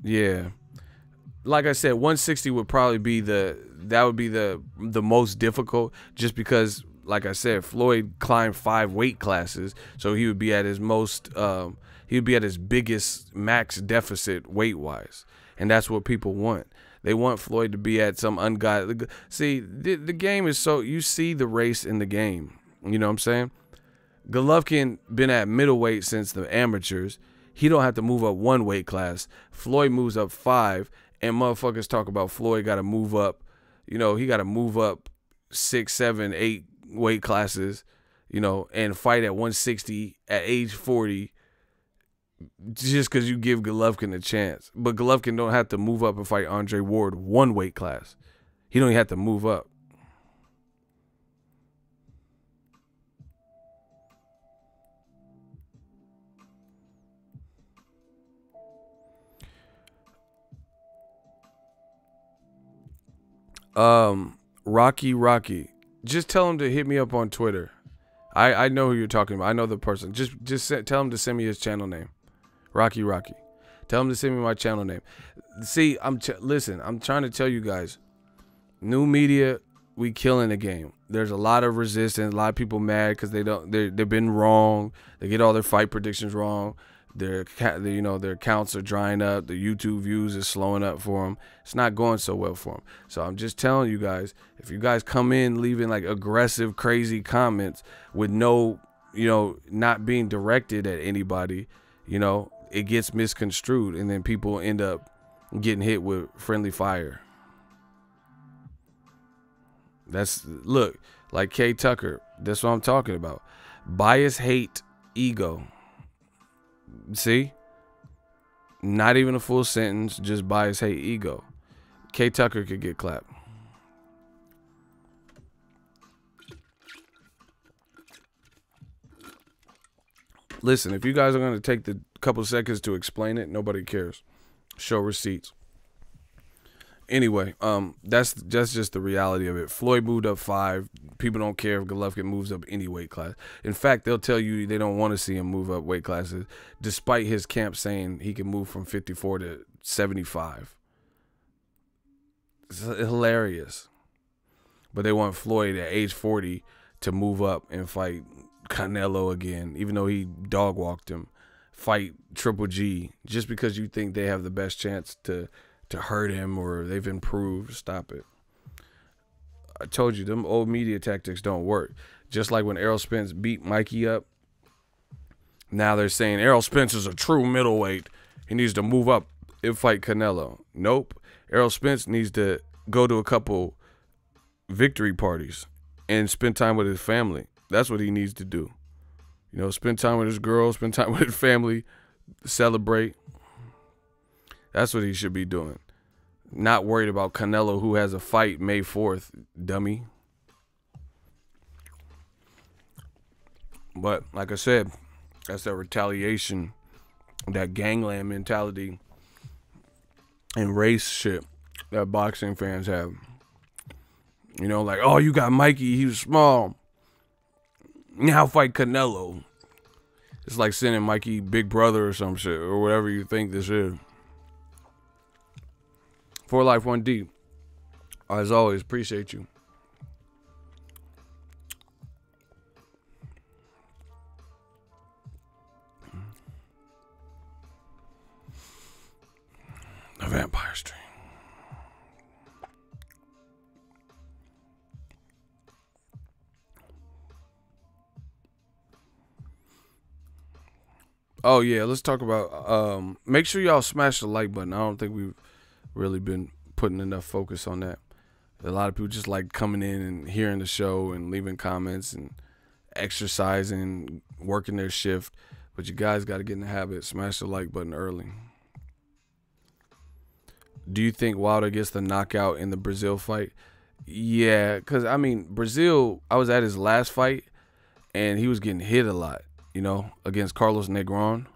Yeah. Like I said, 160 would probably be the most difficult, just because, like I said, Floyd climbed 5 weight classes, so he would be at his most he would be at his biggest max deficit weight wise, and that's what people want. They want Floyd to be at some ungodly. See, the game is so, you see the race in the game. You know what I'm saying? Golovkin been at middleweight since the amateurs. He don't have to move up 1 weight class. Floyd moves up 5, and motherfuckers talk about Floyd got to move up. You know, he got to move up 6, 7, 8 weight classes, you know, and fight at 160 at age 40 just because you give Golovkin a chance. But Golovkin don't have to move up and fight Andre Ward 1 weight class. He don't even have to move up. Rocky. Just tell him to hit me up on Twitter. I know who you're talking about. I know the person. Tell him to send me his channel name. Rocky. Tell him to send me my channel name. See, listen, I'm trying to tell you guys, new media, we killing the game. There's a lot of resistance, a lot of people mad because they've been wrong. They get all their fight predictions wrong. Their accounts are drying up. The YouTube views is slowing up for them. It's not going so well for them. So I'm just telling you guys, if you guys come in leaving like aggressive, crazy comments with no, not being directed at anybody, it gets misconstrued, and then people end up getting hit with friendly fire. Look, like K Tucker, that's what I'm talking about. Bias, hate, ego. See? Not even a full sentence, just bias, hate, ego. K Tucker could get clapped. Listen, if you guys are going to take the couple seconds to explain it, nobody cares. Show receipts. Anyway, that's just the reality of it. Floyd moved up 5. People don't care if Golovkin moves up any weight class. In fact, they'll tell you they don't want to see him move up weight classes, despite his camp saying he can move from 54 to 75. It's hilarious. But they want Floyd at age 40 to move up and fight Canelo again, even though he dog walked him. Fight Triple G, just because you think they have the best chance to hurt him or they've improved. Stop it. I told you, them old media tactics don't work. Just like when Errol Spence beat Mikey up, now they're saying Errol Spence is a true middleweight. He needs to move up and fight Canelo. Nope. Errol Spence needs to go to a couple victory parties and spend time with his family. That's what he needs to do. Spend time with his girl, spend time with his family, celebrate. That's what he should be doing. Not worried about Canelo, who has a fight May 4th, dummy. But like I said, that's that retaliation, that gangland mentality and race shit that boxing fans have. Like, oh, you got Mikey, he was small. Now fight Canelo. It's like sending Mikey Big Brother or some shit, or whatever you think this is. For Life 1D. As always, appreciate you. The Vampire Stream. Oh yeah, let's talk about make sure y'all smash the like button. I don't think we've really been putting enough focus on that. A lot of people just like coming in and hearing the show and leaving comments and exercising, working their shift. But you guys got to get in the habit. Smash the like button early. Do you think Wilder gets the knockout in the Brazil fight? Yeah, because, Brazil, I was at his last fight, and he was getting hit a lot, against Carlos Negron.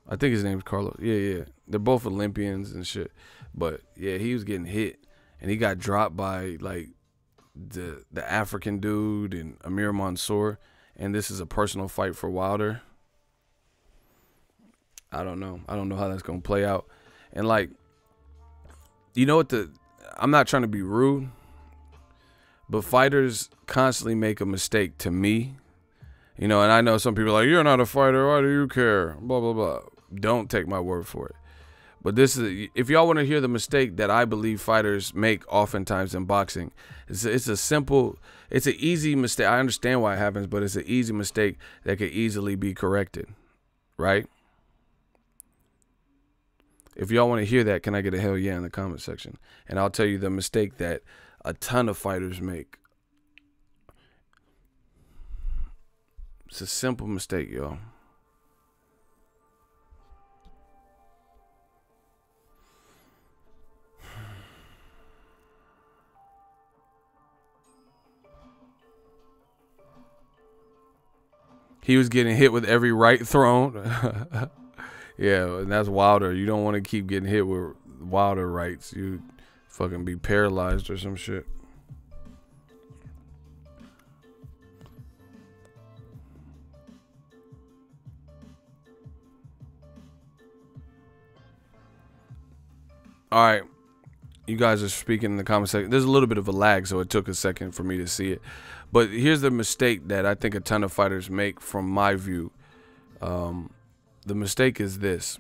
I think his name's Carlos. Yeah. They're both Olympians and shit. But, yeah, he was getting hit. And he got dropped by, like, the African dude and Amir Mansour. and this is a personal fight for Wilder, I don't know. I don't know how that's going to play out. And like, you know what, I'm not trying to be rude, but fighters constantly make a mistake to me. You know, and I know some people are like, you're not a fighter, why do you care? Blah, blah, blah. Don't take my word for it. But this is, if y'all want to hear the mistake that I believe fighters make oftentimes in boxing, it's a simple, it's an easy mistake. I understand why it happens, but it's an easy mistake that could easily be corrected, right? If y'all want to hear that, can I get a hell yeah in the comment section? And I'll tell you the mistake that a ton of fighters make. It's a simple mistake, y'all. He was getting hit with every right thrown. Yeah, and that's Wilder. You don't want to keep getting hit with Wilder rights. You fucking be paralyzed or some shit. All right, you guys are speaking in the comment section. There's a little bit of a lag, so it took a second for me to see it. But here's the mistake that I think a ton of fighters make from my view. The mistake is this.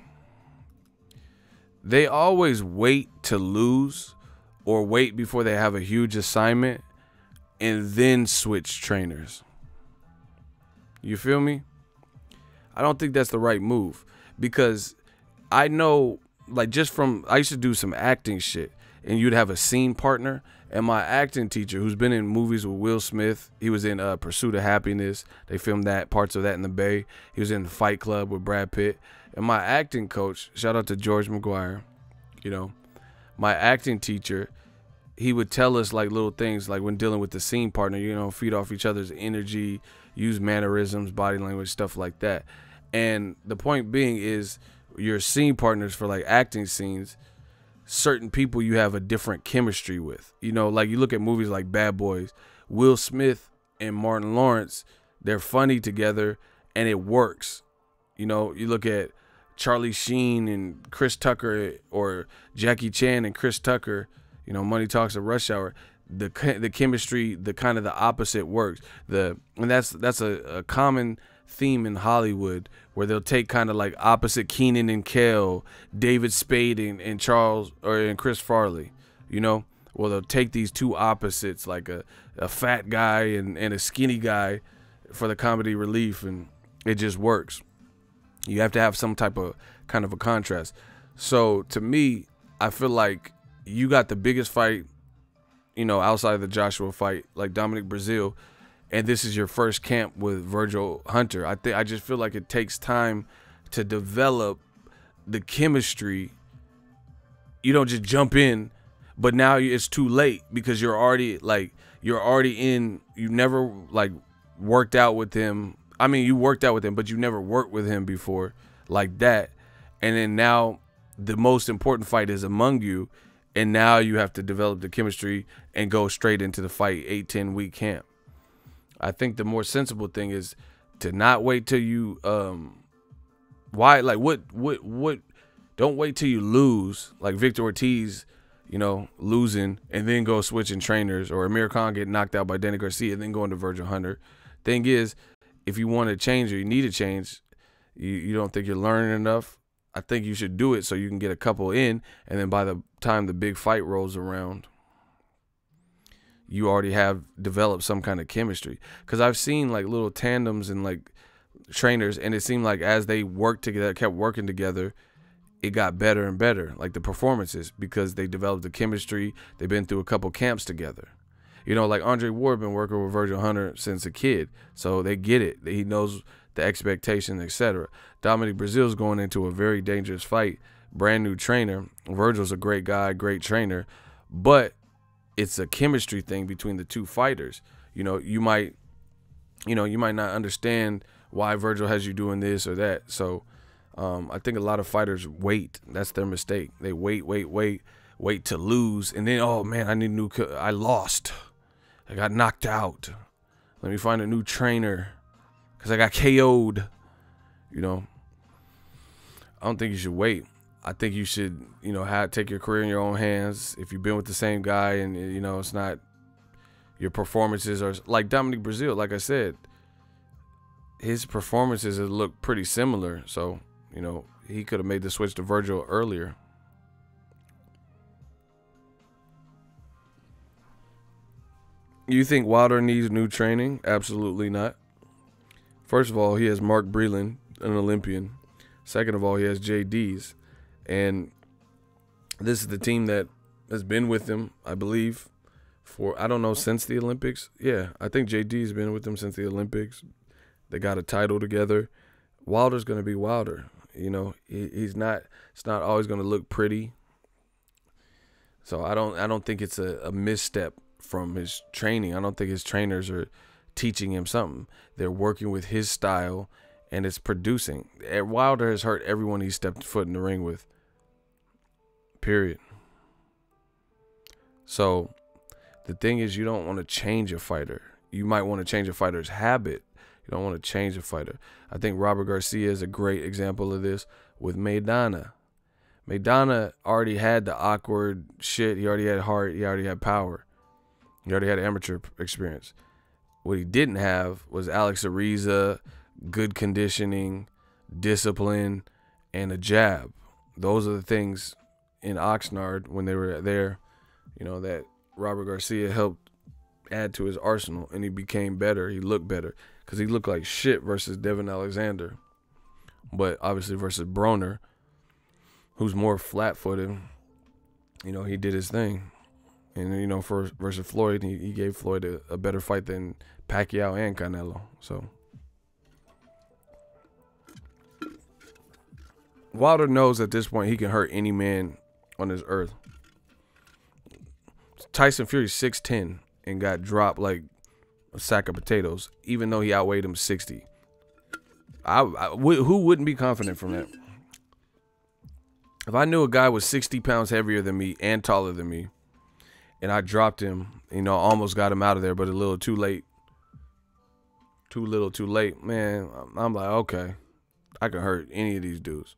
They always wait to lose or wait before they have a huge assignment and then switch trainers. You feel me? I don't think that's the right move, because I know, like, just from, I used to do some acting shit, and you'd have a scene partner, and my acting teacher, who's been in movies with Will Smith, he was in Pursuit of Happiness. They filmed parts of that in the Bay. He was in Fight Club with Brad Pitt. And my acting coach, shout out to George McGuire, you know, my acting teacher, he would tell us like little things, like when dealing with the scene partner, you know, feed off each other's energy, use mannerisms, body language, stuff like that. And the point being is, your scene partners for like acting scenes, certain people you have a different chemistry with. You know, like you look at movies like Bad Boys, Will Smith and Martin Lawrence, they're funny together and it works. You know, you look at Charlie Sheen and Chris Tucker, or Jackie Chan and Chris Tucker, you know, Money Talks at Rush Hour, the chemistry, the kind of the opposite works. And that's a common theme in Hollywood, where they'll take kind of like opposite Keenan and Kel, David Spade and Charles and Chris Farley, you know. Well, they'll take these two opposites, like a fat guy and a skinny guy, for the comedy relief, and it just works. You have to have some type of kind of a contrast. So to me, I feel like you got the biggest fight, you know, outside of the Joshua fight, like Dominic Breazeale, and this is your first camp with Virgil Hunter. I just feel like it takes time to develop the chemistry. You don't just jump in, but now it's too late, because you're already in. You never like worked out with him. I mean, you worked out with him, but you never worked with him before like that. And then now the most important fight is among you, and now you have to develop the chemistry and go straight into the fight 8-10 week camp. I think the more sensible thing is to not wait till you don't wait till you lose, like Victor Ortiz, you know, losing and then go switching trainers, or Amir Khan get knocked out by Danny Garcia and then going to Virgil Hunter. Thing is, if you want to change or you need to change, you don't think you're learning enough, I think you should do it so you can get a couple in, and then by the time the big fight rolls around, you already have developed some kind of chemistry. Because I've seen like little tandems and like trainers, and it seemed like as they worked together, kept working together, it got better and better, like the performances, because they developed the chemistry. They've been through a couple camps together. You know, like Andre Ward been working with Virgil Hunter since a kid, so they get it. He knows the expectation, etc. Dominic Breazeale's going into a very dangerous fight, brand new trainer. Virgil's a great guy, great trainer, but it's a chemistry thing between the two fighters. You know, you might not understand why Virgil has you doing this or that. So I think a lot of fighters wait. That's their mistake. They wait to lose, and then, oh man, I lost. I got knocked out. Let me find a new trainer. because I got KO'd. You know, I don't think you should wait. I think you should, you know, take your career in your own hands. If you've been with the same guy and, you know, it's not, your performances are like Dominic Breazeale, like I said, his performances have looked pretty similar. So, you know, he could have made the switch to Virgil earlier. You think Wilder needs new training? Absolutely not. First of all, he has Mark Breland, an Olympian. Second of all, he has JD's. And this is the team that has been with him, I believe, for, I don't know, since the Olympics. Yeah, I think JD's been with them since the Olympics. They got a title together. Wilder's going to be Wilder. You know, he's not, it's not always going to look pretty. So I don't think it's a misstep from his training. I don't think his trainers are teaching him something. They're working with his style, and it's producing. Wilder has hurt everyone he stepped foot in the ring with. Period. So the thing is, you don't want to change a fighter. You might want to change a fighter's habit. You don't want to change a fighter. I think Robert Garcia is a great example of this with Maidana. Maidana already had the awkward shit. He already had heart. He already had power. He already had amateur experience. What he didn't have was Alex Ariza, good conditioning, discipline, and a jab. Those are the things in Oxnard when they were there, you know, that Robert Garcia helped add to his arsenal, and he became better. He looked better because he looked like shit versus Devin Alexander. But obviously versus Broner, who's more flat-footed, you know, he did his thing. And, you know, versus Floyd, he gave Floyd a better fight than Pacquiao and Canelo. So Wilder knows at this point he can hurt any man on this earth. Tyson Fury's 6'10" and got dropped like a sack of potatoes, even though he outweighed him 60. Who wouldn't be confident from that? If I knew a guy was 60 pounds heavier than me and taller than me, and I dropped him, you know, almost got him out of there, but a little too late. Too little, too late. Man, I'm like, okay, I can hurt any of these dudes.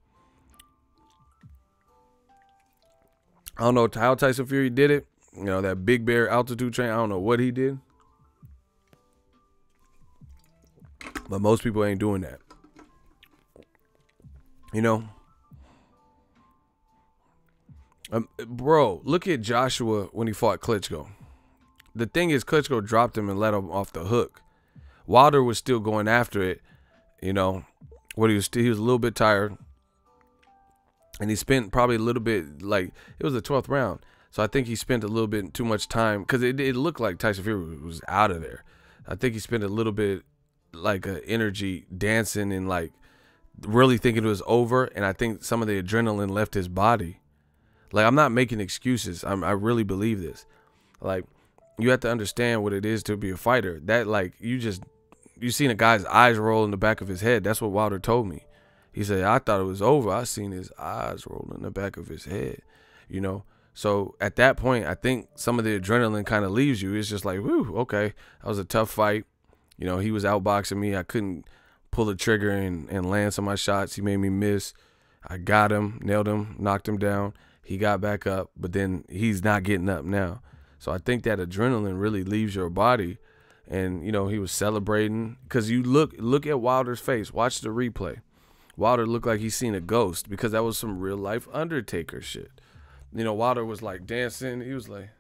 I don't know how Tyson Fury did it. You know, that Big Bear altitude train, I don't know what he did. But most people ain't doing that. You know? Bro, look at Joshua when he fought Klitschko. The thing is, Klitschko dropped him and let him off the hook. Wilder was still going after it, you know. He was a little bit tired. And he spent probably a little bit, like, it was the 12th round. So I think he spent a little bit too much time, because it looked like Tyson Fury was out of there. I think he spent a little bit, like, energy dancing and, like, really thinking it was over. And I think some of the adrenaline left his body. Like, I'm not making excuses. I really believe this. Like, you have to understand what it is to be a fighter. That, like, you seen a guy's eyes roll in the back of his head. That's what Wilder told me. He said, I thought it was over. I seen his eyes roll in the back of his head, you know. So at that point, I think some of the adrenaline kind of leaves you. It's just like, whew, okay, that was a tough fight. You know, he was outboxing me. I couldn't pull the trigger and land some of my shots. He made me miss. I got him, nailed him, knocked him down. He got back up, but then he's not getting up now. So I think that adrenaline really leaves your body. And, you know, he was celebrating. Because you look at Wilder's face. Watch the replay. Wilder looked like he's seen a ghost, because that was some real-life Undertaker shit. You know, Wilder was, like, dancing. He was like...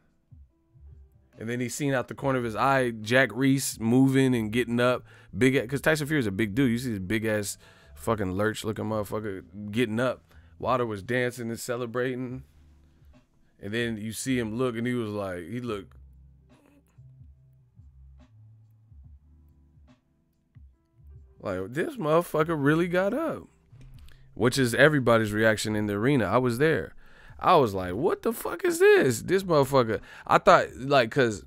And then he seen out the corner of his eye Jack Reese moving and getting up. Because Tyson Fury is a big dude. You see this big-ass fucking lurch-looking motherfucker getting up. Wilder was dancing and celebrating. And then you see him look, and he was like, he looked. Like, this motherfucker really got up. Which is everybody's reaction in the arena. I was there. I was like, what the fuck is this? This motherfucker. I thought, like, because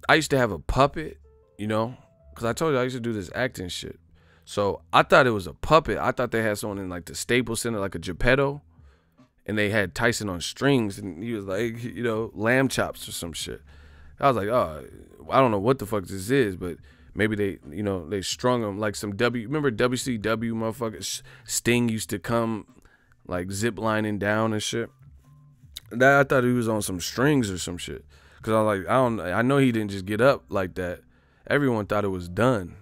I used to have a puppet, you know. Because I told you I used to do this acting shit. So I thought it was a puppet. I thought they had someone in like the Staples Center, like a Geppetto, and they had Tyson on strings, and he was like, you know, lamb chops or some shit. I was like, oh, I don't know what the fuck this is, but Maybe they, you know, they strung him like some remember WCW motherfuckers? Sting used to come like zip lining down and shit. That I thought he was on some strings or some shit. Cause I was like, I know he didn't just get up like that. Everyone thought it was done.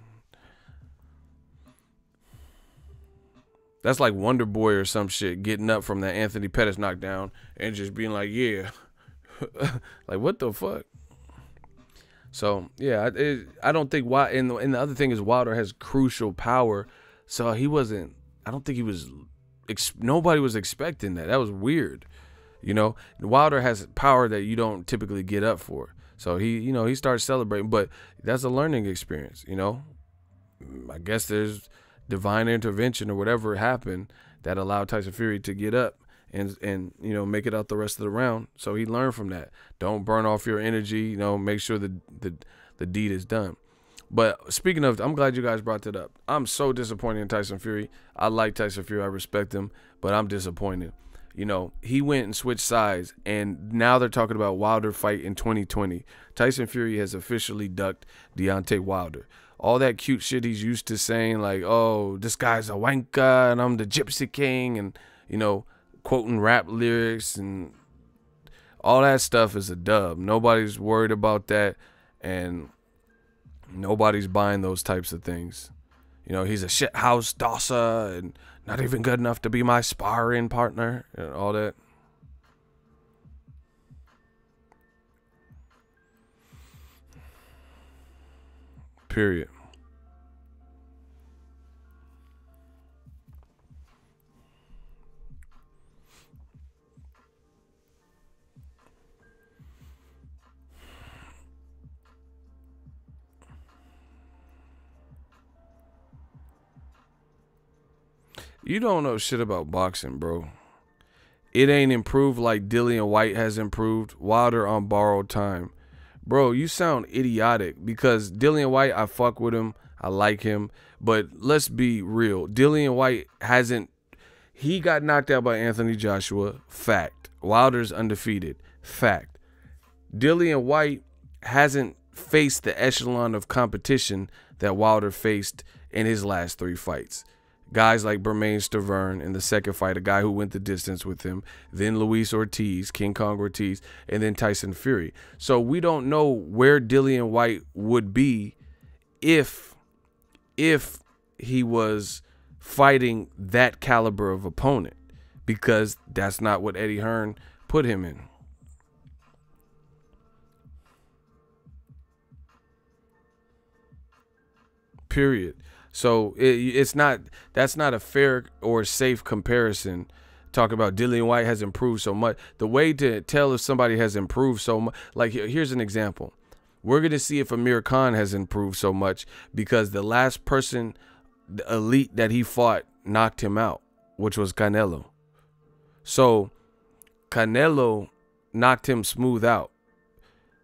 That's like Wonderboy or some shit getting up from that Anthony Pettis knockdown and just being like, yeah. Like, what the fuck? So, yeah, I don't think and the other thing is Wilder has crucial power. So he wasn't, I don't think he was, nobody was expecting that. That was weird. You know, Wilder has power that you don't typically get up for. So he, you know, he starts celebrating, but that's a learning experience, you know. I guess there's divine intervention or whatever happened that allowed Tyson Fury to get up and you know, make it out the rest of the round. So he learned from that. Don't burn off your energy, you know, make sure the deed is done. But speaking of, I'm glad you guys brought that up. I'm so disappointed in Tyson Fury. I like Tyson Fury. I respect him, but I'm disappointed. You know, he went and switched sides, and now they're talking about Wilder fight in 2020. Tyson Fury has officially ducked Deontay Wilder. All that cute shit he's used to saying, like, oh, this guy's a wanker, and I'm the Gypsy King, and, you know, quoting rap lyrics, and all that stuff is a dub. Nobody's worried about that, and nobody's buying those types of things. You know, he's a shithouse dosser, and not even good enough to be my sparring partner and all that. Period. You don't know shit about boxing, bro. It ain't improved like Dillian White has improved. Wilder on borrowed time. Bro, you sound idiotic because Dillian White, I fuck with him. I like him. But let's be real. Dillian White he got knocked out by Anthony Joshua. Fact. Wilder's undefeated. Fact. Dillian White hasn't faced the echelon of competition that Wilder faced in his last 3 fights. Guys like Bermane Stavern in the second fight, a guy who went the distance with him, then Luis Ortiz, King Kong Ortiz, and then Tyson Fury. So we don't know where Dillian White would be if he was fighting that caliber of opponent, because that's not what Eddie Hearn put him in. Period. So that's not a fair or safe comparison. Talk about Dillian White has improved so much. The way to tell if somebody has improved so much, like here's an example. We're going to see if Amir Khan has improved so much because the last person, the elite that he fought, knocked him out, which was Canelo. So Canelo knocked him smooth out.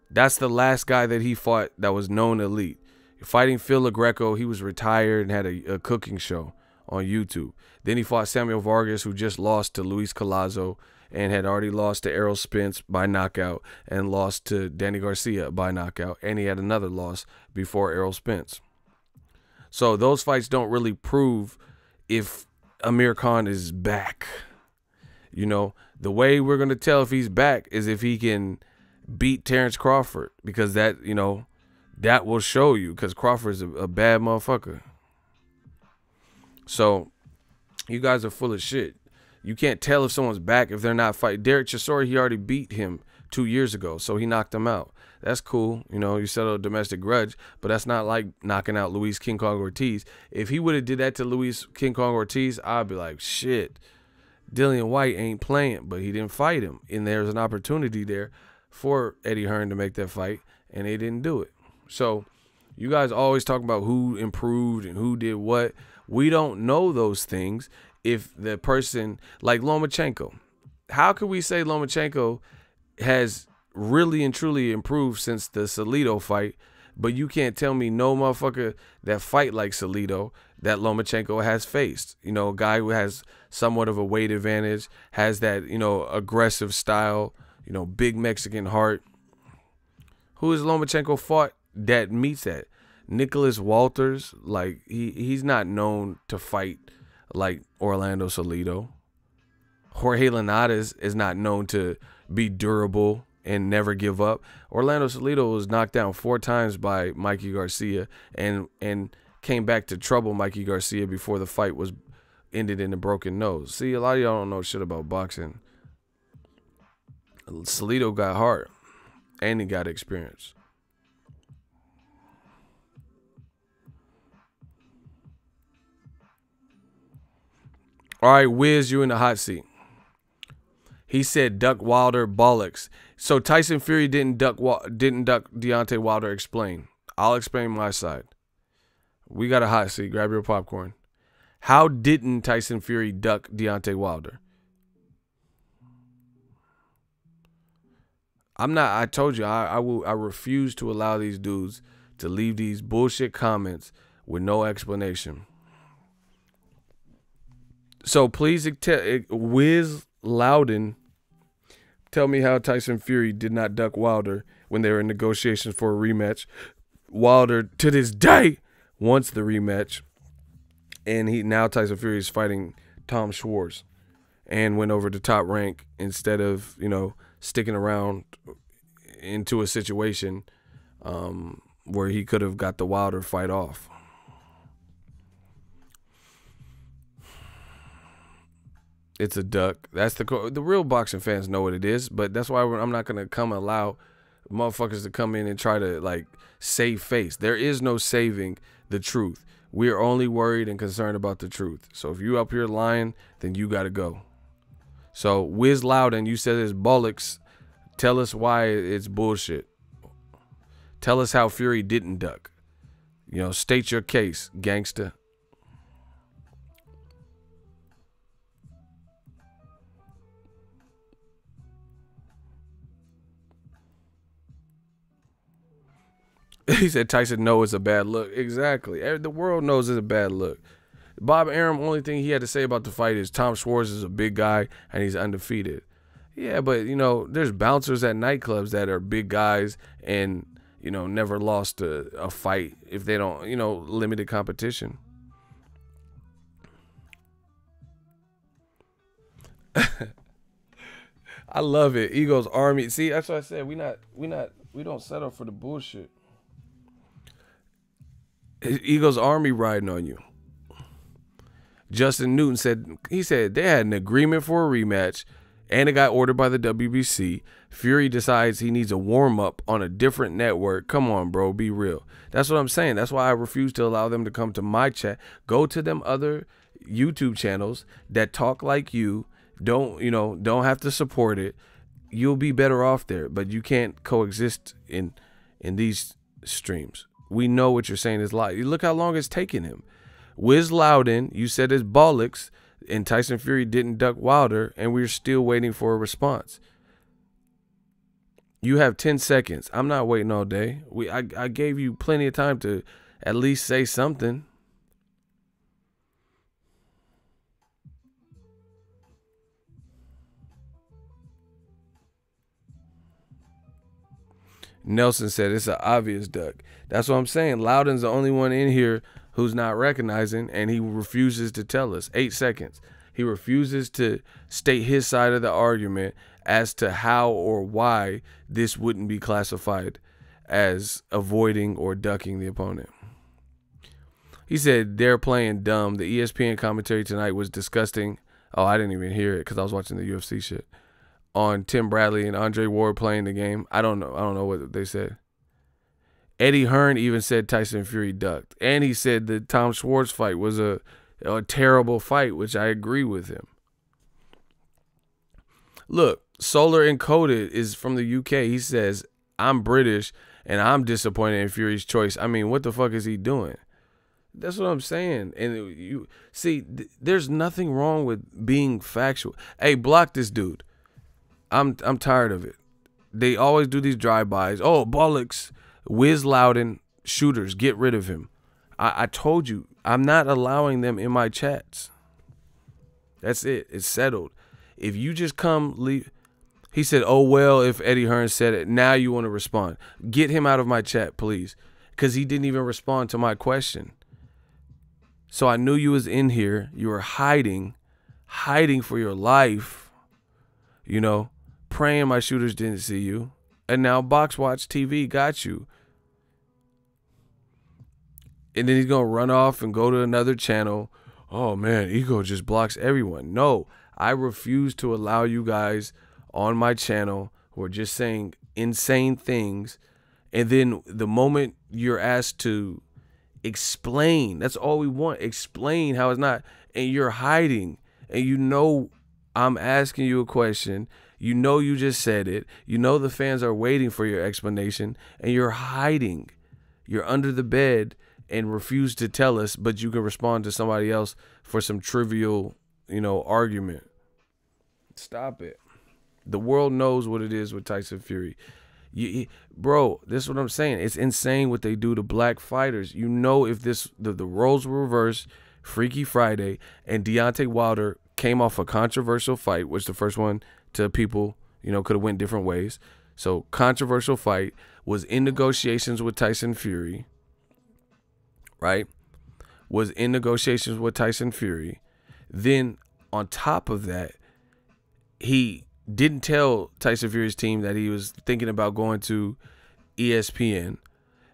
That's the last guy that he fought that was known elite. Fighting Phil LaGreco, he was retired and had a cooking show on YouTube. Then he fought Samuel Vargas, who just lost to Luis Collazo and had already lost to Errol Spence by knockout and lost to Danny Garcia by knockout. And he had another loss before Errol Spence. So those fights don't really prove if Amir Khan is back. You know, the way we're going to tell if he's back is if he can beat Terrence Crawford, because that, you know, that will show you, because Crawford's a bad motherfucker. So you guys are full of shit. You can't tell if someone's back if they're not fighting. Derek Chisora, he already beat him 2 years ago, so he knocked him out. That's cool. You know, you settle a domestic grudge, but that's not like knocking out Luis King Kong Ortiz. If he would have did that to Luis King Kong Ortiz, I'd be like, shit, Dillian White ain't playing, but he didn't fight him. And there's an opportunity there for Eddie Hearn to make that fight, and they didn't do it. So you guys always talk about who improved and who did what. We don't know those things if the person, like Lomachenko, how could we say Lomachenko has really and truly improved since the Salido fight, but you can't tell me no motherfucker that fight like Salido that Lomachenko has faced? You know, a guy who has somewhat of a weight advantage, has that, you know, aggressive style, you know, big Mexican heart. Who has Lomachenko fought that meets that? Nicholas Walters, like he's not known to fight like Orlando Salido. Jorge Linares is not known to be durable and never give up. Orlando Salido was knocked down 4 times by Mikey Garcia and came back to trouble Mikey Garcia before the fight was ended in a broken nose. See, a lot of y'all don't know shit about boxing. Salido got heart and he got experience. All right, Wiz, you in the hot seat. He said duck Wilder bollocks. So Tyson Fury didn't duck Deontay Wilder. Explain. I'll explain my side. We got a hot seat. Grab your popcorn. How didn't Tyson Fury duck Deontay Wilder? I told you I refuse to allow these dudes to leave these bullshit comments with no explanation. So please, Wiz Loudon, tell me how Tyson Fury did not duck Wilder when they were in negotiations for a rematch. Wilder, to this day, wants the rematch. And now Tyson Fury is fighting Tom Schwarz and went over to Top Rank instead of, sticking around into a situation where he could have got the Wilder fight off. It's a duck. That's the real boxing fans know what it is, but that's why I'm not going to allow motherfuckers to come in and try to save face. There is no saving the truth. We are only worried and concerned about the truth. So if you up here lying, then you got to go. So Wiz Loudon, you said it's bollocks. Tell us why it's bullshit. Tell us how Fury didn't duck. State your case, gangsta. He said Tyson knows it's a bad look. Exactly. The world knows it's a bad look. Bob Arum, only thing he had to say about the fight is Tom Schwarz is a big guy and he's undefeated. Yeah, but, there's bouncers at nightclubs that are big guys and, never lost a fight if they don't, limited competition. I love it. Eagles Army. See, that's what I said. We don't settle for the bullshit. Eagles Army riding on you. Justin Newton said they had an agreement for a rematch and it got ordered by the WBC. Fury decides he needs a warm-up on a different network. Come on, bro, be real. That's what I'm saying. That's why I refuse to allow them to come to my chat. Go to them other YouTube channels that talk like you. Don't have to support it. You'll be better off there, but you can't coexist in these streams. We know what you're saying is lie. Look how long it's taken him. Wiz Loudon, you said it's bollocks, and Tyson Fury didn't duck Wilder, and we're still waiting for a response. You have 10 seconds. I'm not waiting all day. I gave you plenty of time to at least say something. Nelson said it's an obvious duck. That's what I'm saying. Loudon's the only one in here who's not recognizing, and he refuses to tell us. 8 seconds. He refuses to state his side of the argument as to how or why this wouldn't be classified as avoiding or ducking the opponent. He said they're playing dumb. The ESPN commentary tonight was disgusting. Oh, I didn't even hear it because I was watching the UFC shit. On Tim Bradley and Andre Ward playing the game. I don't know what they said. Eddie Hearn even said Tyson Fury ducked. And he said the Tom Schwarz fight was a terrible fight, which I agree with him. Look, Solar Encoded is from the UK. He says, I'm British and I'm disappointed in Fury's choice. I mean, what the fuck is he doing? That's what I'm saying. And you see, there's nothing wrong with being factual. Hey, block this dude. I'm tired of it. They always do these drive-bys. Oh, bollocks. Wiz Loudon, shooters, get rid of him. I told you, I'm not allowing them in my chats. That's it. It's settled. If you just come, leave. He said, oh, well, if Eddie Hearn said it, now you want to respond. Get him out of my chat, please. because he didn't even respond to my question. So I knew you was in here. You were hiding for your life, you know, praying my shooters didn't see you. And now Box Watch TV got you. And then he's going to run off and go to another channel. Oh, man, Ego just blocks everyone. No, I refuse to allow you guys on my channel who are just saying insane things. And then the moment you're asked to explain, that's all we want, explain how it's not, and you're hiding. And you know I'm asking you a question. You know you just said it. You know the fans are waiting for your explanation, and you're hiding. You're under the bed and refuse to tell us, but you can respond to somebody else for some trivial, you know, argument. Stop it. The world knows what it is with Tyson Fury. Bro, this is what I'm saying. It's insane what they do to black fighters. You know, if the roles were reversed, Freaky Friday, and Deontay Wilder came off a controversial fight, which the first one to people, you know, could have went different ways. So controversial fight, was in negotiations with Tyson Fury, right? Was in negotiations with Tyson Fury. Then on top of that, he didn't tell Tyson Fury's team that he was thinking about going to ESPN.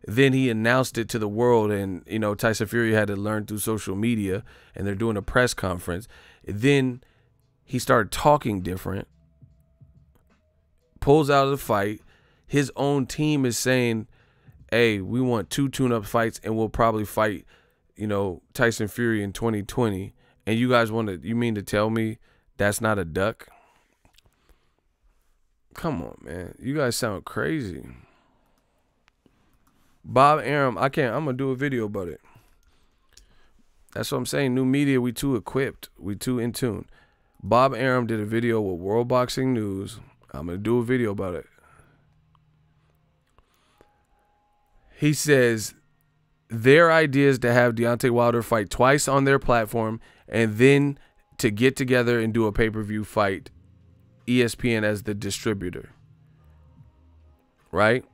Then he announced it to the world, and, you know, Tyson Fury had to learn through social media, and they're doing a press conference. Then he started talking different, pulls out of the fight. His own team is saying, hey, we want 2 tune-up fights, and we'll probably fight, you know, Tyson Fury in 2020. And you guys you mean to tell me that's not a duck? Come on, man. You guys sound crazy. Bob Arum, I'm going to do a video about it. That's what I'm saying. New media, we too equipped. We too in tune. Bob Arum did a video with World Boxing News. I'm going to do a video about it. He says their idea is to have Deontay Wilder fight twice on their platform and then to get together and do a pay-per-view fight, ESPN as the distributor. Right?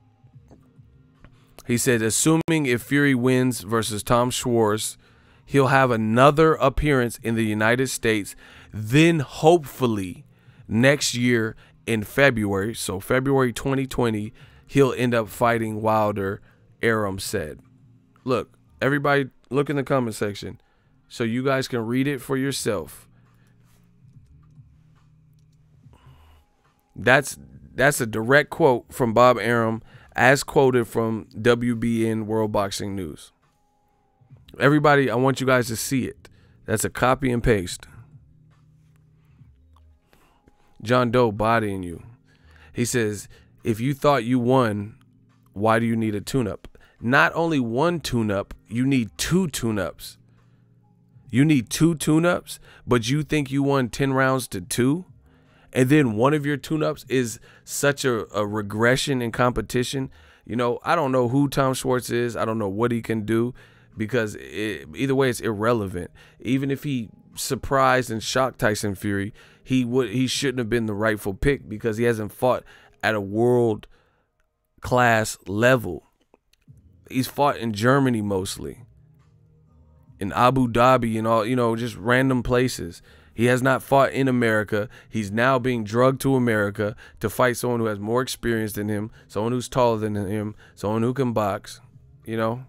He said, assuming if Fury wins versus Tom Schwarz, he'll have another appearance in the United States. Then hopefully next year in February, so February 2020, he'll end up fighting Wilder, Arum said. Look, everybody look in the comment section so you guys can read it for yourself. That's a direct quote from Bob Arum, as quoted from WBN World Boxing News. Everybody, I want you guys to see it. That's a copy and paste. John Doe bodying you. He says, if you thought you won, why do you need a tune-up? Not only one tune-up, you need 2 tune-ups. You need 2 tune-ups, but you think you won 10 rounds to 2? And then one of your tune-ups is such a regression in competition. You know, I don't know who Tom Schwarz is. I don't know what he can do, because either way, it's irrelevant. Even if he surprised and shocked Tyson Fury, he shouldn't have been the rightful pick, because he hasn't fought at a world class level. He's fought in Germany mostly, in Abu Dhabi and all, you know, just random places. He has not fought in America. He's now being drugged to America to fight someone who has more experience than him, someone who's taller than him, someone who can box, you know.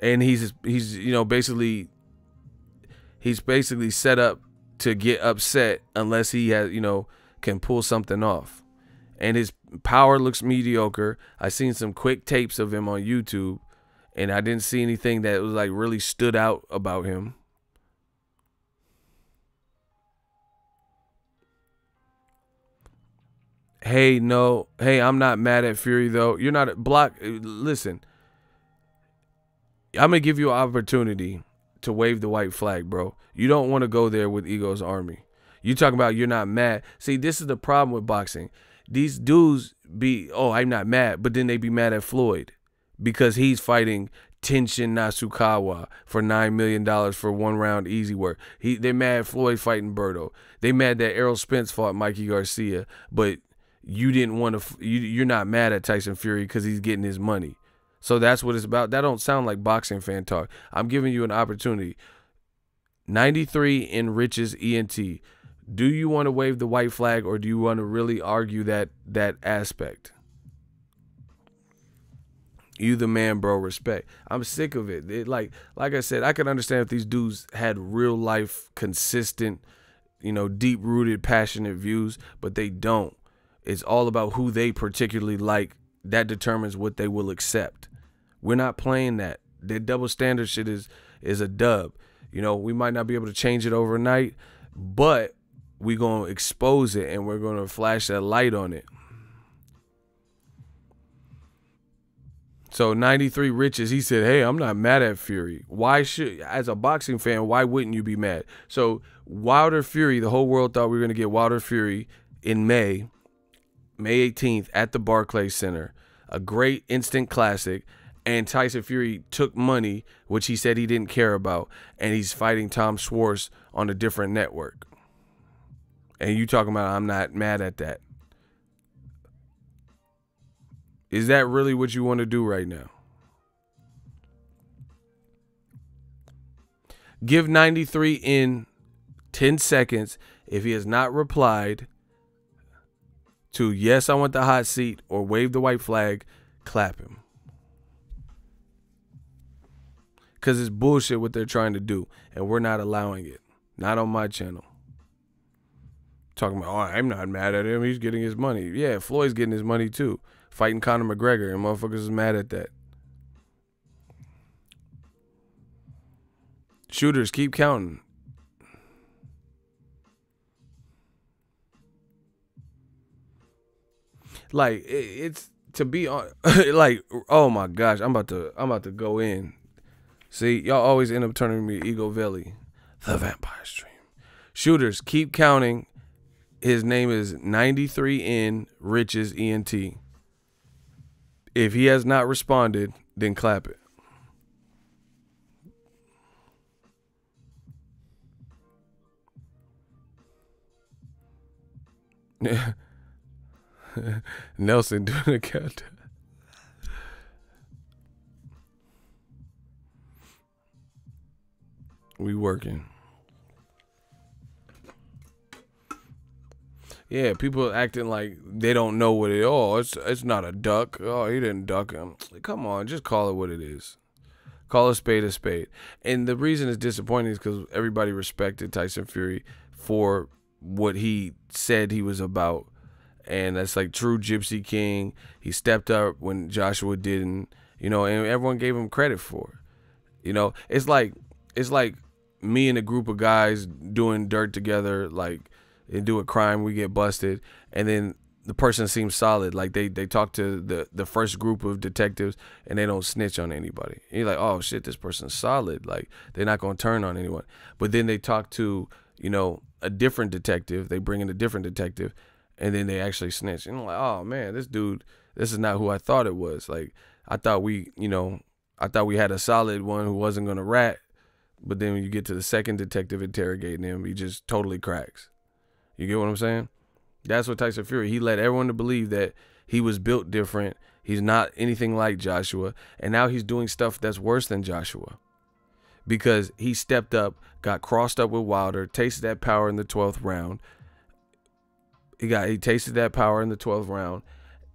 And he's you know, basically set up to get upset unless he has, you know, can pull something off. And his power looks mediocre. I seen some quick tapes of him on YouTube, and I didn't see anything that was like really stood out about him. Hey, no. Hey, I'm not mad at Fury, though. You're not block. Listen, I'm going to give you an opportunity to wave the white flag, bro. You don't want to go there with Ego's army. You talking about you're not mad. See, this is the problem with boxing. These dudes be, oh, I'm not mad, but then they be mad at Floyd because he's fighting Tenshin Nasukawa for $9 million for 1 round easy work. They're mad at Floyd fighting Berto. They mad that Errol Spence fought Mikey Garcia, but you didn't want to. You're not mad at Tyson Fury because he's getting his money. So that's what it's about. That don't sound like boxing fan talk. I'm giving you an opportunity. 93 in Rich's ENT. Do you want to wave the white flag, or do you want to really argue that aspect? You the man, bro. Respect. I'm sick of it. Like I said, I could understand if these dudes had real life, consistent, deep rooted, passionate views, but they don't. It's all about who they particularly like. That determines what they will accept. We're not playing that. The double standard shit is a dub. We might not be able to change it overnight, but we're going to expose it and we're going to flash that light on it. So 93 Riches, he said, hey, I'm not mad at Fury. As a boxing fan, why wouldn't you be mad? So Wilder Fury, the whole world thought we were going to get Wilder Fury in May 18th at the Barclays Center. A great instant classic. And Tyson Fury took money, which he said he didn't care about, and he's fighting Tom Schwarz on a different network. And you talking about I'm not mad at that. Is that really what you want to do right now? Give 93 in 10 seconds. If he has not replied to yes, I want the hot seat, or wave the white flag, clap him. Because it's bullshit what they're trying to do, and we're not allowing it. Not on my channel. Talking about, oh, I'm not mad at him. He's getting his money. Yeah, Floyd's getting his money too. Fighting Conor McGregor, and motherfuckers is mad at that. Shooters, keep counting. Like, it's to be on, like, oh my gosh, I'm about to go in. See, y'all always end up turning me Ego Valley, the vampire stream. Shooters, keep counting. His name is 93 in Rich's ENT. If he has not responded, then clap it. Nelson doing a countdown. We working. Yeah, people acting like they don't know what it. Oh, it's not a duck. Oh, he didn't duck him. Come on, just call it what it is. Call a spade a spade. And the reason it's disappointing is because everybody respected Tyson Fury for what he said he was about, and that's like true Gypsy King. He stepped up when Joshua didn't. And everyone gave him credit for it. It's like me and a group of guys doing dirt together, like they do a crime, we get busted, and then the person seems solid. Like they talk to the first group of detectives and they don't snitch on anybody. And you're like, oh shit, this person's solid. Like they're not gonna turn on anyone. But then they talk to, a different detective, they bring in a different detective, and then they actually snitch. And I'm like, oh man, this is not who I thought it was. Like I thought we had a solid one who wasn't gonna rat. But then when you get to the second detective interrogating him, he just totally cracks. You get what I'm saying? That's what Tyson Fury, he led everyone to believe that he was built different. He's not anything like Joshua. And now he's doing stuff that's worse than Joshua. Because he stepped up, got crossed up with Wilder, tasted that power in the 12th round. He tasted that power in the 12th round,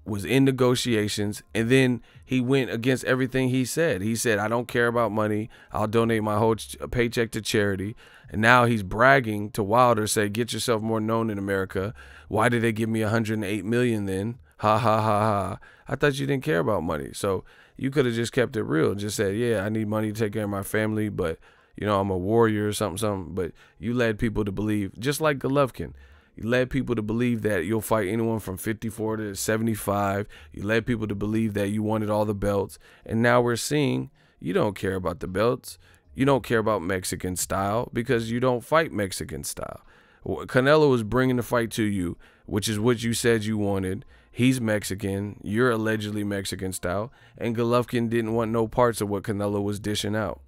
was in negotiations, and then he went against everything he said. He said, I don't care about money. I'll donate my whole paycheck to charity. And now he's bragging to Wilder, say, get yourself more known in America. Why did they give me $108 million then? Ha, ha, ha, ha. I thought you didn't care about money. So you could have just kept it real and just said, yeah, I need money to take care of my family, but, I'm a warrior or something. But you led people to believe, just like Golovkin, you led people to believe that you'll fight anyone from 54 to 75. You led people to believe that you wanted all the belts. And now we're seeing you don't care about the belts. You don't care about Mexican style because you don't fight Mexican style. Canelo is bringing the fight to you, which is what you said you wanted. He's Mexican. You're allegedly Mexican style. And Golovkin didn't want no parts of what Canelo was dishing out.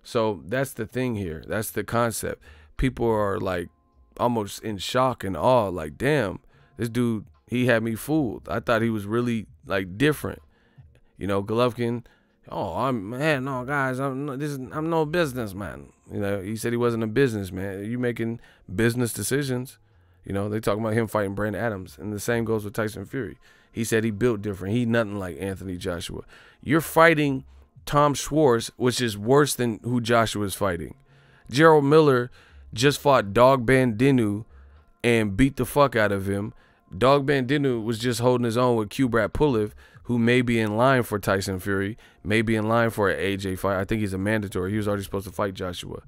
So that's the thing here. That's the concept. People are like, almost in shock and awe, like, damn, this dude, he had me fooled. I thought he was really like different. You know, Golovkin, oh, no, guys, I'm no businessman. You know, he said he wasn't a businessman. You making business decisions. You know, they talking about him fighting Brandon Adams, and the same goes with Tyson Fury. He said he built different. He nothing like Anthony Joshua. You're fighting Tom Schwarz, which is worse than who Joshua's fighting. Gerald Miller just fought Dog Bandinu and beat the fuck out of him. Dog Bandinu was just holding his own with Kubrat Pulev, who may be in line for Tyson Fury, may be in line for an AJ fight. I think he's a mandatory. He was already supposed to fight Joshua.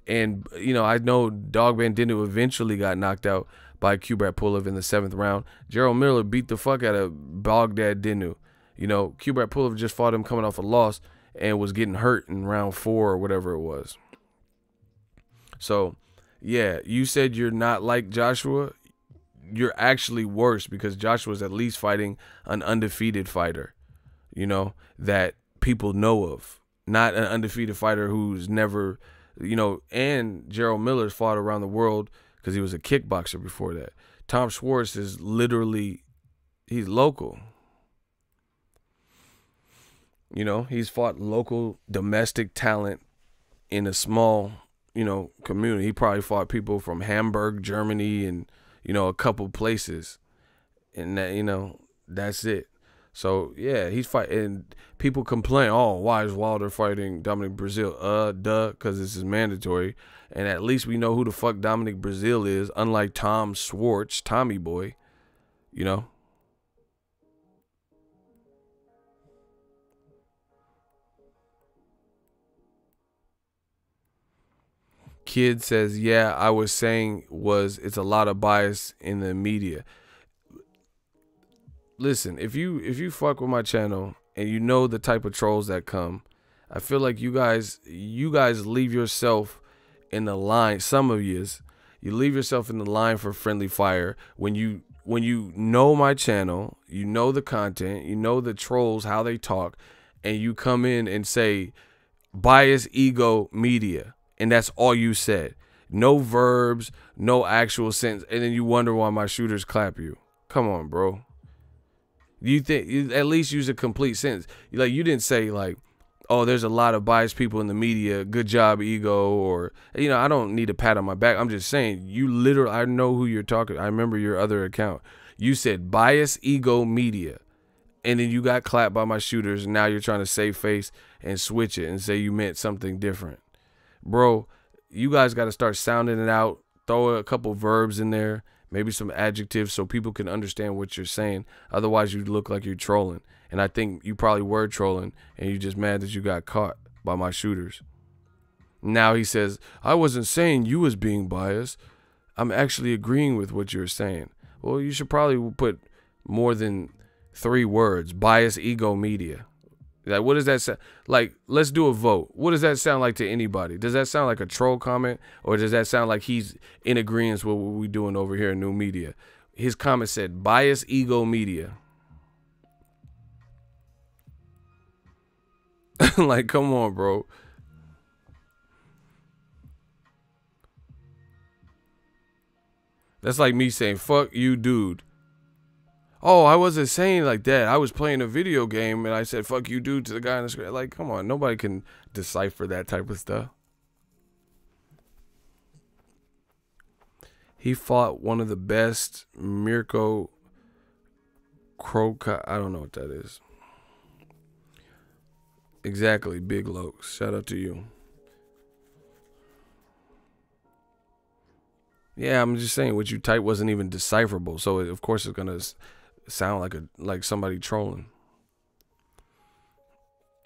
And, you know, I know Dog Bandinu eventually got knocked out by Kubrat Pulev in the 7th round. Gerald Miller beat the fuck out of Baghdad Dinu. You know, Kubrat Pulev just fought him coming off a loss and was getting hurt in round 4 or whatever it was. So, yeah, you said you're not like Joshua. You're actually worse because Joshua's at least fighting an undefeated fighter, you know, that people know of. Not an undefeated fighter who's never, you know, and Gerald Miller's fought around the world because he was a kickboxer before that. Tom Schwarz is literally, he's local. You know, he's fought local domestic talent in a small, you know, community. He probably fought people from Hamburg, Germany, and, you know, a couple places. And, that, you know, that's it. So, yeah, he's fighting. And people complain, oh, why is Wilder fighting Dominic Brazil? Duh, because this is mandatory. And at least we know who the fuck Dominic Brazil is, unlike Tom Schwarz, Tommy Boy, you know. Kid says, yeah, I was saying it's a lot of bias in the media. Listen, if you fuck with my channel and you know the type of trolls that come, I feel like you guys leave yourself in the line. Some of you leave yourself in the line for friendly fire when you know my channel, you know the content, you know the trolls, how they talk, and you come in and say bias, ego, media. And that's all you said. No verbs, no actual sentence. And then you wonder why my shooters clap you. Come on, bro. You think you at least use a complete sentence. Like, you didn't say like, oh, there's a lot of biased people in the media. Good job, ego. Or, you know, I don't need a pat on my back. I'm just saying, you literally, I know who you're talking. I remember your other account. You said bias, ego, media. And then you got clapped by my shooters. And now you're trying to save face and switch it and say you meant something different. Bro, you guys got to start sounding it out. Throw a couple verbs in there, maybe some adjectives so people can understand what you're saying. Otherwise, you look like you're trolling. And I think you probably were trolling, and you're just mad that you got caught by my shooters. Now he says, I wasn't saying you was being biased. I'm actually agreeing with what you're saying. Well, you should probably put more than 3 words. Bias, ego, media. Like, what does that sound like? Let's do a vote. What does that sound like to anybody? Does that sound like a troll comment, or does that sound like he's in agreement with what we're doing over here in New Media? His comment said bias, ego, media. Like, come on, bro. That's like me saying, fuck you, dude. Oh, I wasn't saying like that. I was playing a video game and I said, fuck you, dude, to the guy on the screen. Like, come on. Nobody can decipher that type of stuff. He fought one of the best, Mirko Kroka. I don't know what that is. Exactly, Big Lokes. Shout out to you. Yeah, I'm just saying what you typed wasn't even decipherable. So, of course, it's going to sound like somebody trolling.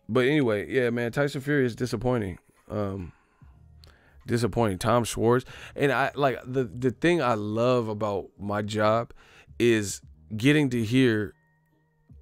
But anyway, yeah, man, Tyson Fury is disappointing. Disappointing. Tom Schwarz. And I like the thing I love about my job is getting to hear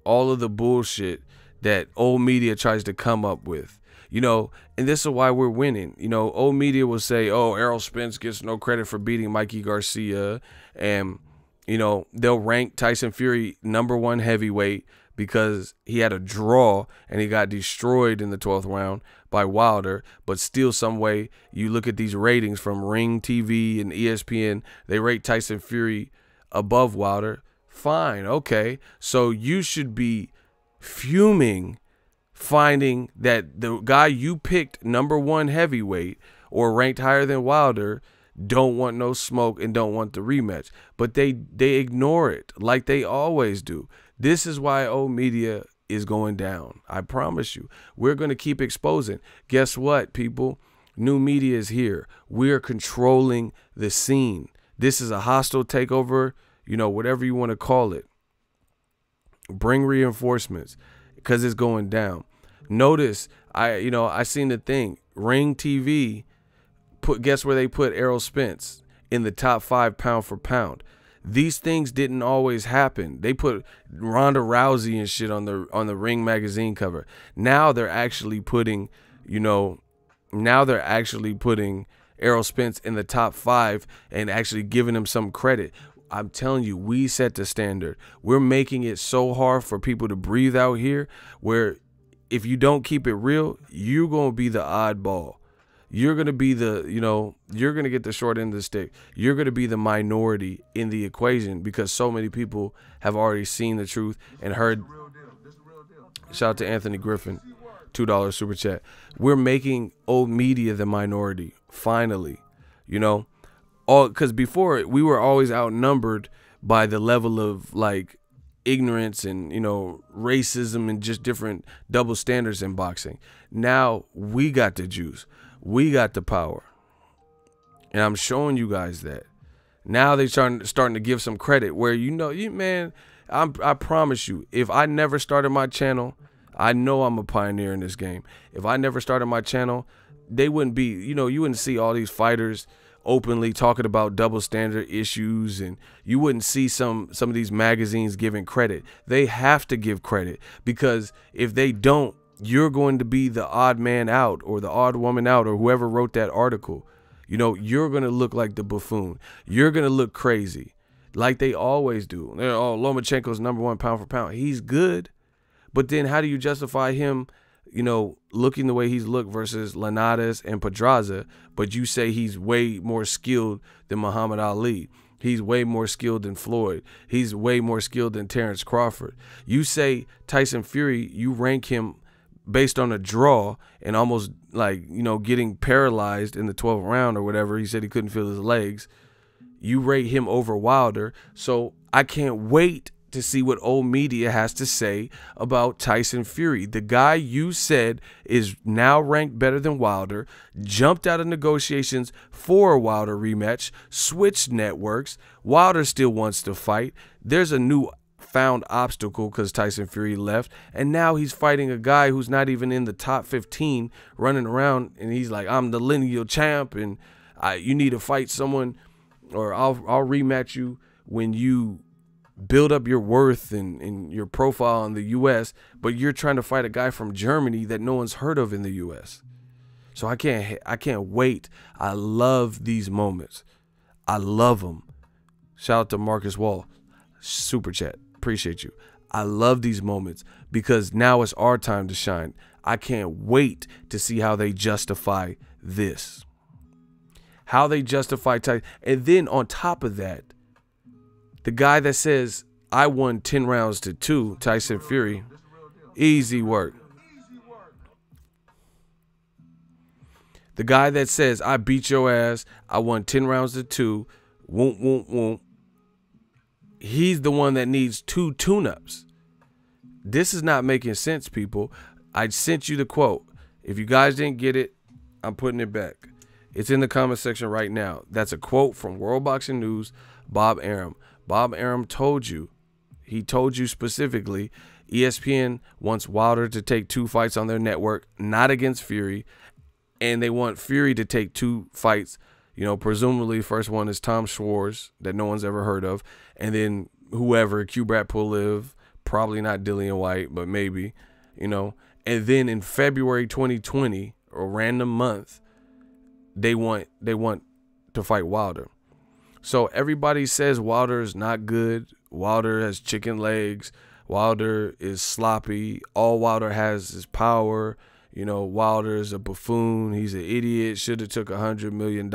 all of the bullshit that old media tries to come up with. You know, and this is why we're winning. You know, old media will say, oh, Errol Spence gets no credit for beating Mikey Garcia. And, you know, they'll rank Tyson Fury #1 heavyweight because he had a draw and he got destroyed in the 12th round by Wilder. But still, some way, you look at these ratings from Ring TV and ESPN, they rate Tyson Fury above Wilder. Fine, okay. So you should be fuming finding that the guy you picked #1 heavyweight or ranked higher than Wilder don't want no smoke and don't want the rematch. But they ignore it like they always do. This is why old media is going down. I promise you. We're going to keep exposing. Guess what, people? New media is here. We're controlling the scene. This is a hostile takeover, you know, whatever you want to call it. Bring reinforcements because it's going down. Notice, I seen the thing. Ring TV, guess where they put Errol Spence? In the top 5 pound for pound. These things didn't always happen. They put Ronda Rousey and shit on the Ring magazine cover. Now they're actually putting, Errol Spence in the top 5 and actually giving him some credit. I'm telling you, we set the standard. We're making it so hard for people to breathe out here where if you don't keep it real, you're going to be the oddball. You're going to be you're going to get the short end of the stick. You're going to be the minority in the equation because so many people have already seen the truth and heard. Shout out to Anthony Griffin, $2 super chat. We're making old media the minority, finally, because before we were always outnumbered by the level of like ignorance and racism and just different double standards in boxing. Now we got the juice. We got the power. And I'm showing you guys that. Now they're starting to give some credit where, I promise you, if I never started my channel, I know I'm a pioneer in this game. If I never started my channel, they wouldn't be, you wouldn't see all these fighters openly talking about double standard issues, and you wouldn't see some of these magazines giving credit. They have to give credit because if they don't, you're going to be the odd man out or the odd woman out or whoever wrote that article. You're going to look like the buffoon. You're going to look crazy like they always do. Oh, Lomachenko's #1 pound for pound. He's good. But then how do you justify him, looking the way he's looked versus Linares and Pedraza, but you say he's way more skilled than Muhammad Ali? He's way more skilled than Floyd. He's way more skilled than Terrence Crawford. You say Tyson Fury, you rank him based on a draw and almost getting paralyzed in the 12th round or whatever. He said he couldn't feel his legs. You rate him over Wilder. So I can't wait to see what old media has to say about Tyson Fury. The guy you said is now ranked better than Wilder, jumped out of negotiations for a Wilder rematch, switched networks. Wilder still wants to fight. There's a new found obstacle because Tyson Fury left, and now he's fighting a guy who's not even in the top 15 running around, and he's like, I'm the lineal champ, and you need to fight someone, or I'll rematch you when you build up your worth and your profile in the U.S., but you're trying to fight a guy from Germany that no one's heard of in the U.S. So I can't wait. I love these moments. I love them. Shout out to Marcus Wall, super chat. Appreciate you. I love these moments because now it's our time to shine. I can't wait to see how they justify this. How they justify Tyson. And then on top of that, the guy that says, I won 10 rounds to 2, Tyson Fury, easy work. The guy that says, I beat your ass, I won 10 rounds to 2, won't, won't, won't. He's the one that needs 2 tune-ups. This is not making sense, people. I sent you the quote. If you guys didn't get it, I'm putting it back. It's in the comment section right now. That's a quote from World Boxing News, Bob Arum. Bob Arum told you, he told you specifically, ESPN wants Wilder to take 2 fights on their network, not against Fury, and they want Fury to take 2 fights. Presumably first one is Tom Schwarz that no one's ever heard of, and then whoever, Kubrat, Pulev, probably not Dillian White, but maybe, and then in February 2020, a random month, they want to fight Wilder. So everybody says Wilder is not good. Wilder has chicken legs. Wilder is sloppy. All Wilder has is power. Wilder is a buffoon. He's an idiot. Should have took $100 million.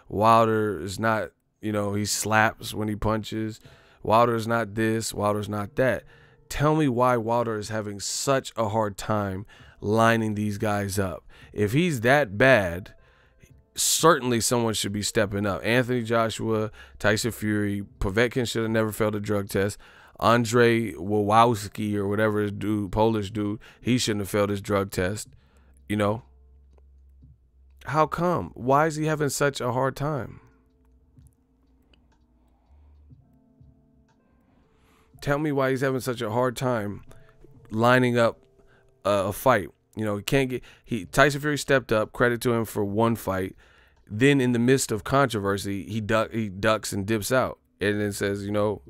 Wilder is not, he slaps when he punches. Wilder's not this. Wilder's not that. Tell me why Wilder is having such a hard time lining these guys up. If he's that bad, certainly someone should be stepping up. Anthony Joshua, Tyson Fury, Povetkin should have never failed a drug test. Andre Wawowski or whatever his dude, Polish dude, he shouldn't have failed his drug test. You know? How come? Why is he having such a hard time? Tell me why he's having such a hard time lining up a fight. You know, he can't get. Tyson Fury stepped up. Credit to him for one fight. Then, in the midst of controversy, he ducks and dips out, and then says, "You know,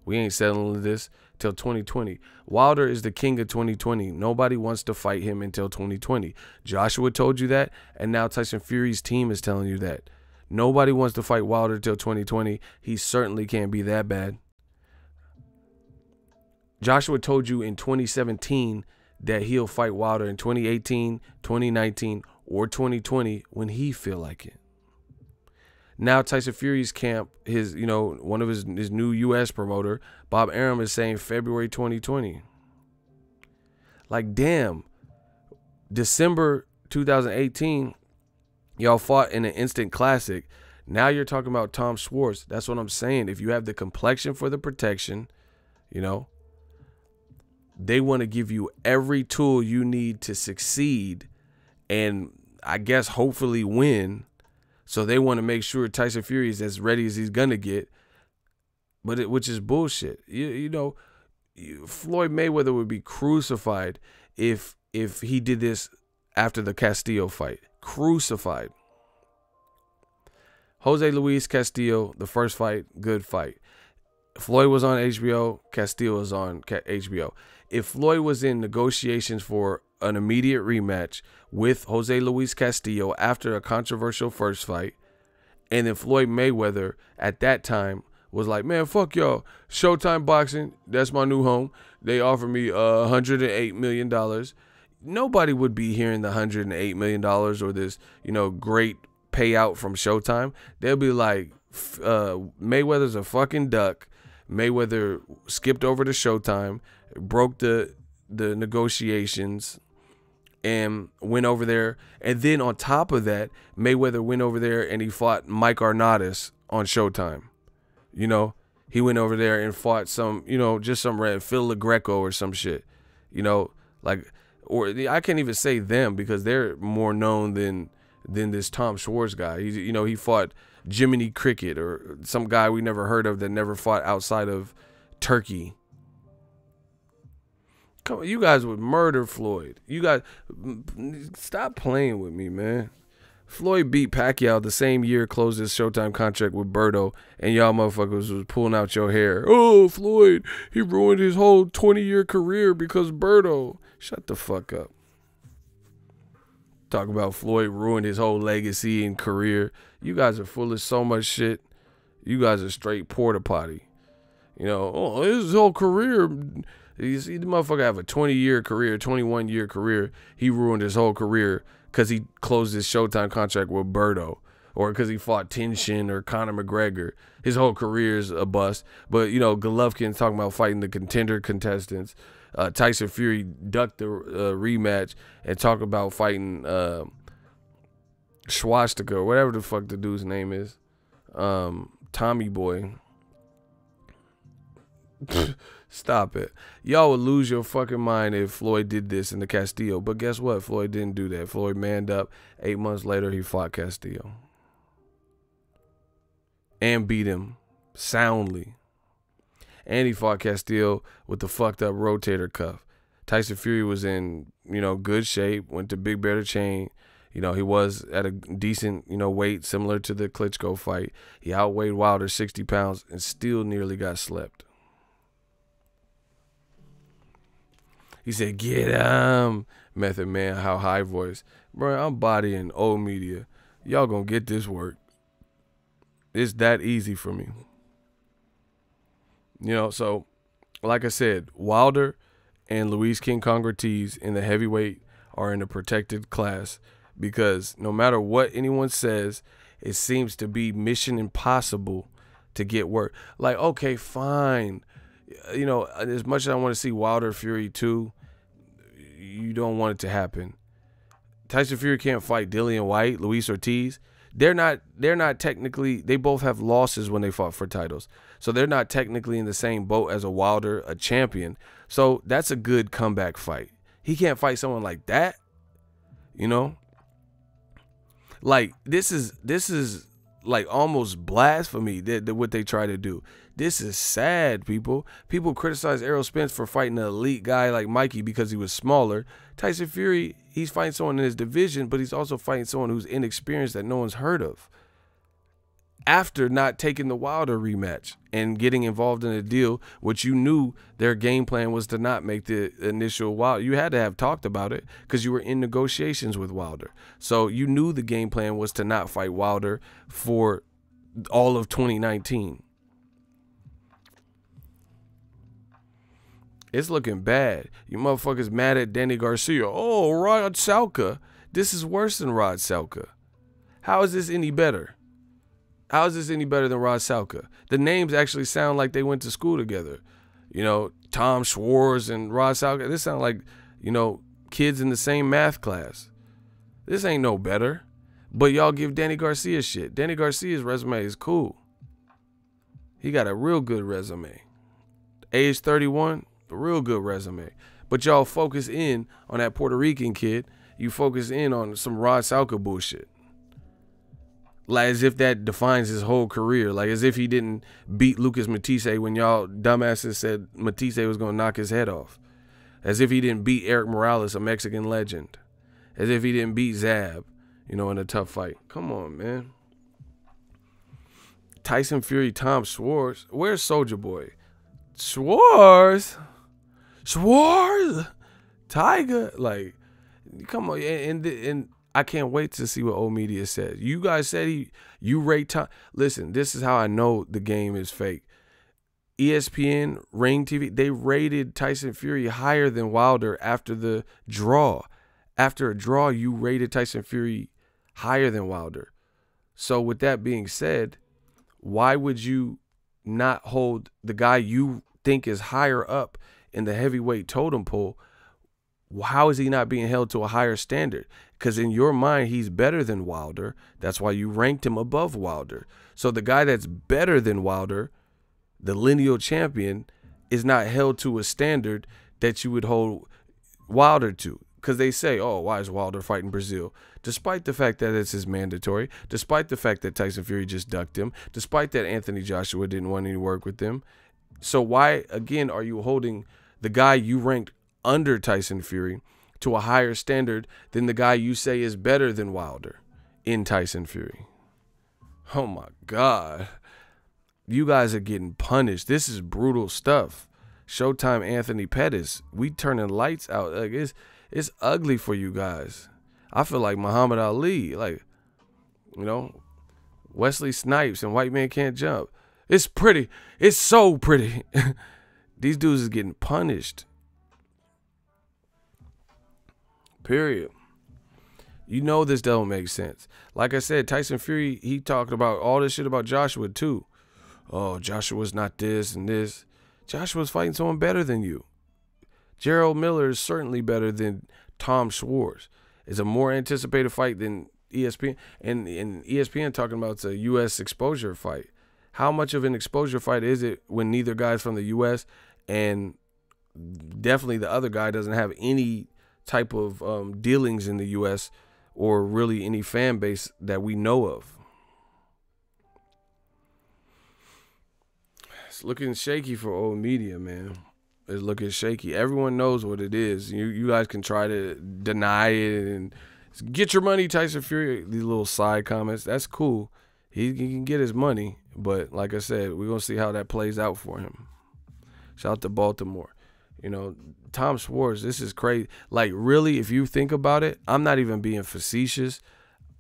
we ain't settling this till 2020." Wilder is the king of 2020. Nobody wants to fight him until 2020. Joshua told you that, and now Tyson Fury's team is telling you that. Nobody wants to fight Wilder till 2020. He certainly can't be that bad. Joshua told you in 2017 that he'll fight Wilder in 2018, 2019, or 2020 when he feel like it. Now Tyson Fury's camp, one of his new U.S. promoter, Bob Arum, is saying February 2020. Like, damn. December 2018, y'all fought in an instant classic. Now you're talking about Tom Schwartz. That's what I'm saying. If you have the complexion for the protection, you know, they want to give you every tool you need to succeed and I guess hopefully win. So they want to make sure Tyson Fury is as ready as he's going to get, which is bullshit. Floyd Mayweather would be crucified if he did this after the Castillo fight. Crucified. Jose Luis Castillo, the first fight, good fight. Floyd was on HBO, Castillo was on HBO. If Floyd was in negotiations for an immediate rematch with Jose Luis Castillo after a controversial first fight, and then Floyd Mayweather at that time was like, man, fuck y'all, Showtime Boxing, that's my new home. They offer me $108 million. Nobody would be hearing the $108 million or this, great payout from Showtime. They'll be like, Mayweather's a fucking duck. Mayweather skipped over to Showtime, broke the negotiations, and went over there. And then on top of that, Mayweather went over there and he fought Mike Arnautis on Showtime. He went over there and fought just some red Phil LaGreco or some shit. Or I can't even say them because they're more known than this Tom Schwartz guy. He fought Jiminy Cricket or some guy we never heard of that never fought outside of Turkey. Come on, you guys would murder Floyd. You guys, stop playing with me, man. Floyd beat Pacquiao the same year, closed his Showtime contract with Berto, and y'all motherfuckers was pulling out your hair. Oh, Floyd, he ruined his whole 20-year career because Berto. Shut the fuck up. Talk about Floyd ruined his whole legacy and career. You guys are full of so much shit. You guys are straight porta potty. His whole career. You see, the motherfucker have a 20-year career, 21-year career. He ruined his whole career because he closed his Showtime contract with Berto, or because he fought Tenshin or Conor McGregor. His whole career is a bust. But, Golovkin's talking about fighting the contender contestants. Tyson Fury ducked the rematch and talked about fighting Swastika or whatever the fuck the dude's name is. Tommy Boy. Stop it. Y'all would lose your fucking mind if Floyd did this in the Castillo. But guess what? Floyd didn't do that. Floyd manned up. 8 months later, he fought Castillo. And beat him soundly. And he fought Castillo with the fucked up rotator cuff. Tyson Fury was in, good shape. Went to Big Bear Chain. He was at a decent, weight similar to the Klitschko fight. He outweighed Wilder 60 pounds and still nearly got slept. He said, get him. Method Man, how high voice. Bro, I'm bodying old media. Y'all gonna get this work. It's that easy for me. So like I said, Wilder and Luis King Kong Ortiz in the heavyweight are in a protected class because no matter what anyone says, it seems to be mission impossible to get work. Like, okay, fine. you know, as much as I want to see Wilder Fury 2, you don't want it to happen. Tyson Fury can't fight Dillian White, Luis Ortiz. They're not technically, they both have losses when they fought for titles. So they're not technically in the same boat as a Wilder, a champion. So that's a good comeback fight. He can't fight someone like that. You know? Like, this is like almost blasphemy that what they try to do. This is sad, people. People criticize Errol Spence for fighting an elite guy like Mikey because he was smaller. Tyson Fury, he's fighting someone in his division, but he's also fighting someone who's inexperienced that no one's heard of. After not taking the Wilder rematch and getting involved in a deal, which you knew their game plan was to not make the initial Wilder. You had to have talked about it because you were in negotiations with Wilder. So you knew the game plan was to not fight Wilder for all of 2019. It's looking bad. You motherfuckers mad at Danny Garcia. Oh, Rod Salka. This is worse than Rod Salka. How is this any better? How is this any better than Rod Salka? The names actually sound like they went to school together. You know, Tom Schwartz and Rod Salka. This sound like, you know, kids in the same math class. This ain't no better. But y'all give Danny Garcia shit. Danny Garcia's resume is cool. He got a real good resume. Age 31. A real good resume. But y'all focus in on that Puerto Rican kid. You focus in on some Rod Salka bullshit. Like as if that defines his whole career. Like as if he didn't beat Lucas Matisse when y'all dumbasses said Matisse was going to knock his head off. As if he didn't beat Eric Morales, a Mexican legend. As if he didn't beat Zab, you know, in a tough fight. Come on, man. Tyson Fury, Tom Schwartz. Where's Soulja Boy? Schwartz? Tiger, like, come on, and I can't wait to see what old media says. You guys said you rate Tom. Listen, this is how I know the game is fake. ESPN, Ring TV, they rated Tyson Fury higher than Wilder after the draw. After a draw, you rated Tyson Fury higher than Wilder. So with that being said, why would you not hold the guy you think is higher up in the heavyweight totem pole? How is he not being held to a higher standard? Because in your mind, he's better than Wilder. That's why you ranked him above Wilder. So the guy that's better than Wilder, the lineal champion, is not held to a standard that you would hold Wilder to. Because they say, oh, why is Wilder fighting Brazil? Despite the fact that it's his mandatory, despite the fact that Tyson Fury just ducked him, despite that Anthony Joshua didn't want any work with him. So why, again, are you holding the guy you ranked under Tyson Fury to a higher standard than the guy you say is better than Wilder in Tyson Fury? Oh, my God. You guys are getting punished. This is brutal stuff. Showtime Anthony Pettis. We turning lights out. Like it's ugly for you guys. I feel like Muhammad Ali. Like, you know, Wesley Snipes and White Man Can't Jump. It's pretty. It's so pretty. These dudes is getting punished. Period. You know this don't make sense. Like I said, Tyson Fury, he talked about all this shit about Joshua too. Oh, Joshua's not this and this. Joshua's fighting someone better than you. Gerald Miller is certainly better than Tom Schwartz. It's a more anticipated fight than ESPN. And ESPN talking about it's a U.S. exposure fight. How much of an exposure fight is it when neither guy's from the U.S. and definitely the other guy doesn't have any type of dealings in the U.S. or really any fan base that we know of? It's looking shaky for old media, man. It's looking shaky. Everyone knows what it is. You guys can try to deny it and get your money, Tyson Fury. These little side comments, that's cool. He can get his money, but like I said, we're going to see how that plays out for him. Shout out to Baltimore. You know, Tom Schwartz, this is crazy. Like, really, if you think about it, I'm not even being facetious.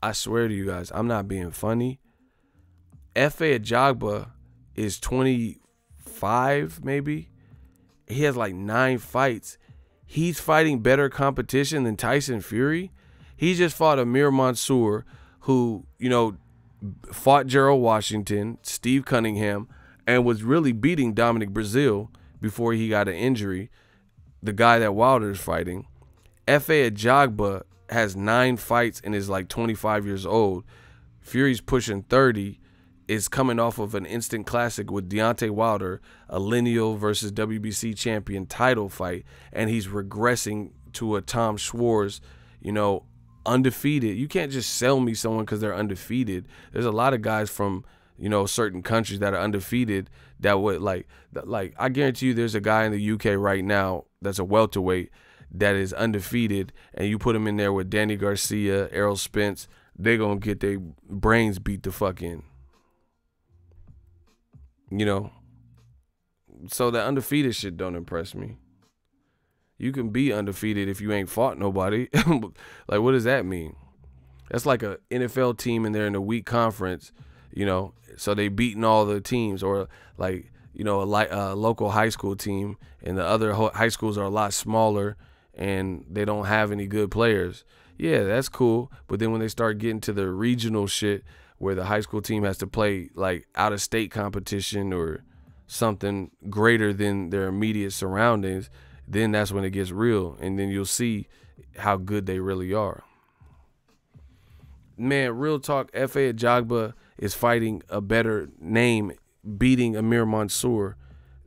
I swear to you guys, I'm not being funny. F.A. Ajagba is 25, maybe. He has like 9 fights. He's fighting better competition than Tyson Fury. He just fought Amir Mansour, who, you know, fought Gerald Washington, Steve Cunningham, and was really beating Dominic Breazeale before he got an injury, the guy that Wilder's fighting, Efe Ajagba has 9 fights and is like 25 years old. Fury's pushing 30, is coming off of an instant classic with Deontay Wilder, a lineal versus WBC champion title fight, and he's regressing to a Tom Schwarz, you know, undefeated. You can't just sell me someone because they're undefeated. There's a lot of guys from, you know, certain countries that are undefeated that would like I guarantee you there's a guy in the UK right now that's a welterweight that is undefeated, and you put him in there with Danny Garcia, Errol Spence, they're going to get their brains beat the fuck in. You know? So the undefeated shit don't impress me. You can be undefeated if you ain't fought nobody. Like, what does that mean? That's like a NFL team and they're in a weak conference, you know, so they beating all the teams, or like, you know, a local high school team, and the other high schools are a lot smaller and they don't have any good players. Yeah, that's cool. But then when they start getting to the regional shit where the high school team has to play like out of state competition or something greater than their immediate surroundings, then that's when it gets real, and then you'll see how good they really are. Man, real talk, Efe Ajagba is fighting a better name, beating Amir Mansour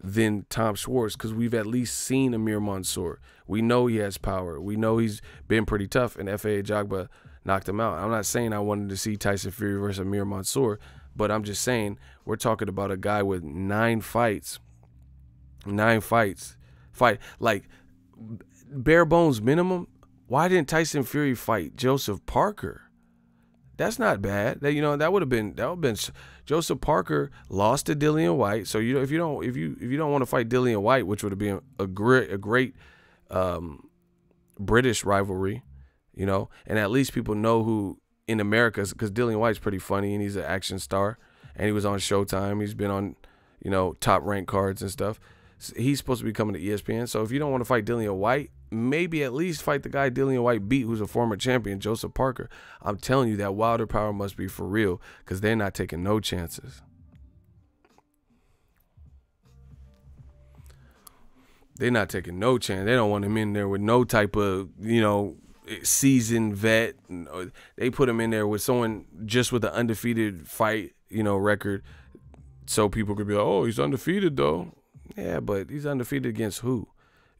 than Tom Schwarz, because we've at least seen Amir Mansour. We know he has power. We know he's been pretty tough, and Efe Ajagba knocked him out. I'm not saying I wanted to see Tyson Fury versus Amir Mansour, but I'm just saying we're talking about a guy with 9 fights. 9 fights. Like, bare bones minimum. Why didn't Tyson Fury fight Joseph Parker? That's not bad. That, you know, that would have been Joseph Parker lost to Dillian White. So you know, if you don't want to fight Dillian White, which would have been a great British rivalry, you know, and at least people know who in America, because Dillian White's pretty funny and he's an action star, and he was on Showtime. He's been on, you know, top ranked cards and stuff. He's supposed to be coming to ESPN. So if you don't want to fight Dillian White, maybe at least fight the guy Dillian White beat, who's a former champion, Joseph Parker. I'm telling you, that Wilder power must be for real, because they're not taking no chances. They're not taking no chance. They don't want him in there with no type of, you know, seasoned vet. They put him in there with someone just with an undefeated fight, you know, record, so people could be like, oh, he's undefeated though. Yeah, but he's undefeated against who?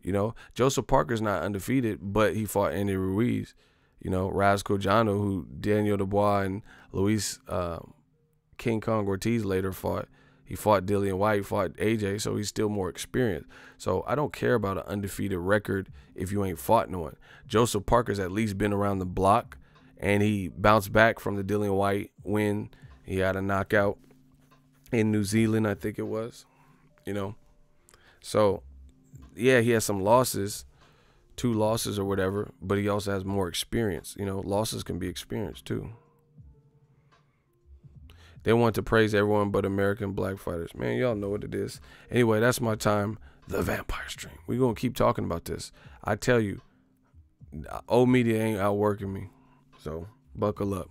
You know, Joseph Parker's not undefeated, but he fought Andy Ruiz. You know, Razko Jano, who Daniel Dubois and Luis King Kong Ortiz later fought. He fought Dillian White, fought AJ, so he's still more experienced. So I don't care about an undefeated record if you ain't fought no one. Joseph Parker's at least been around the block, and he bounced back from the Dillian White win. He had a knockout in New Zealand, I think it was, you know. So, yeah, he has some losses, 2 losses or whatever, but he also has more experience. You know, losses can be experienced too. They want to praise everyone but American black fighters. Man, y'all know what it is. Anyway, that's my time. The Vampire Stream. We're going to keep talking about this. I tell you, old media ain't outworking me. So, buckle up.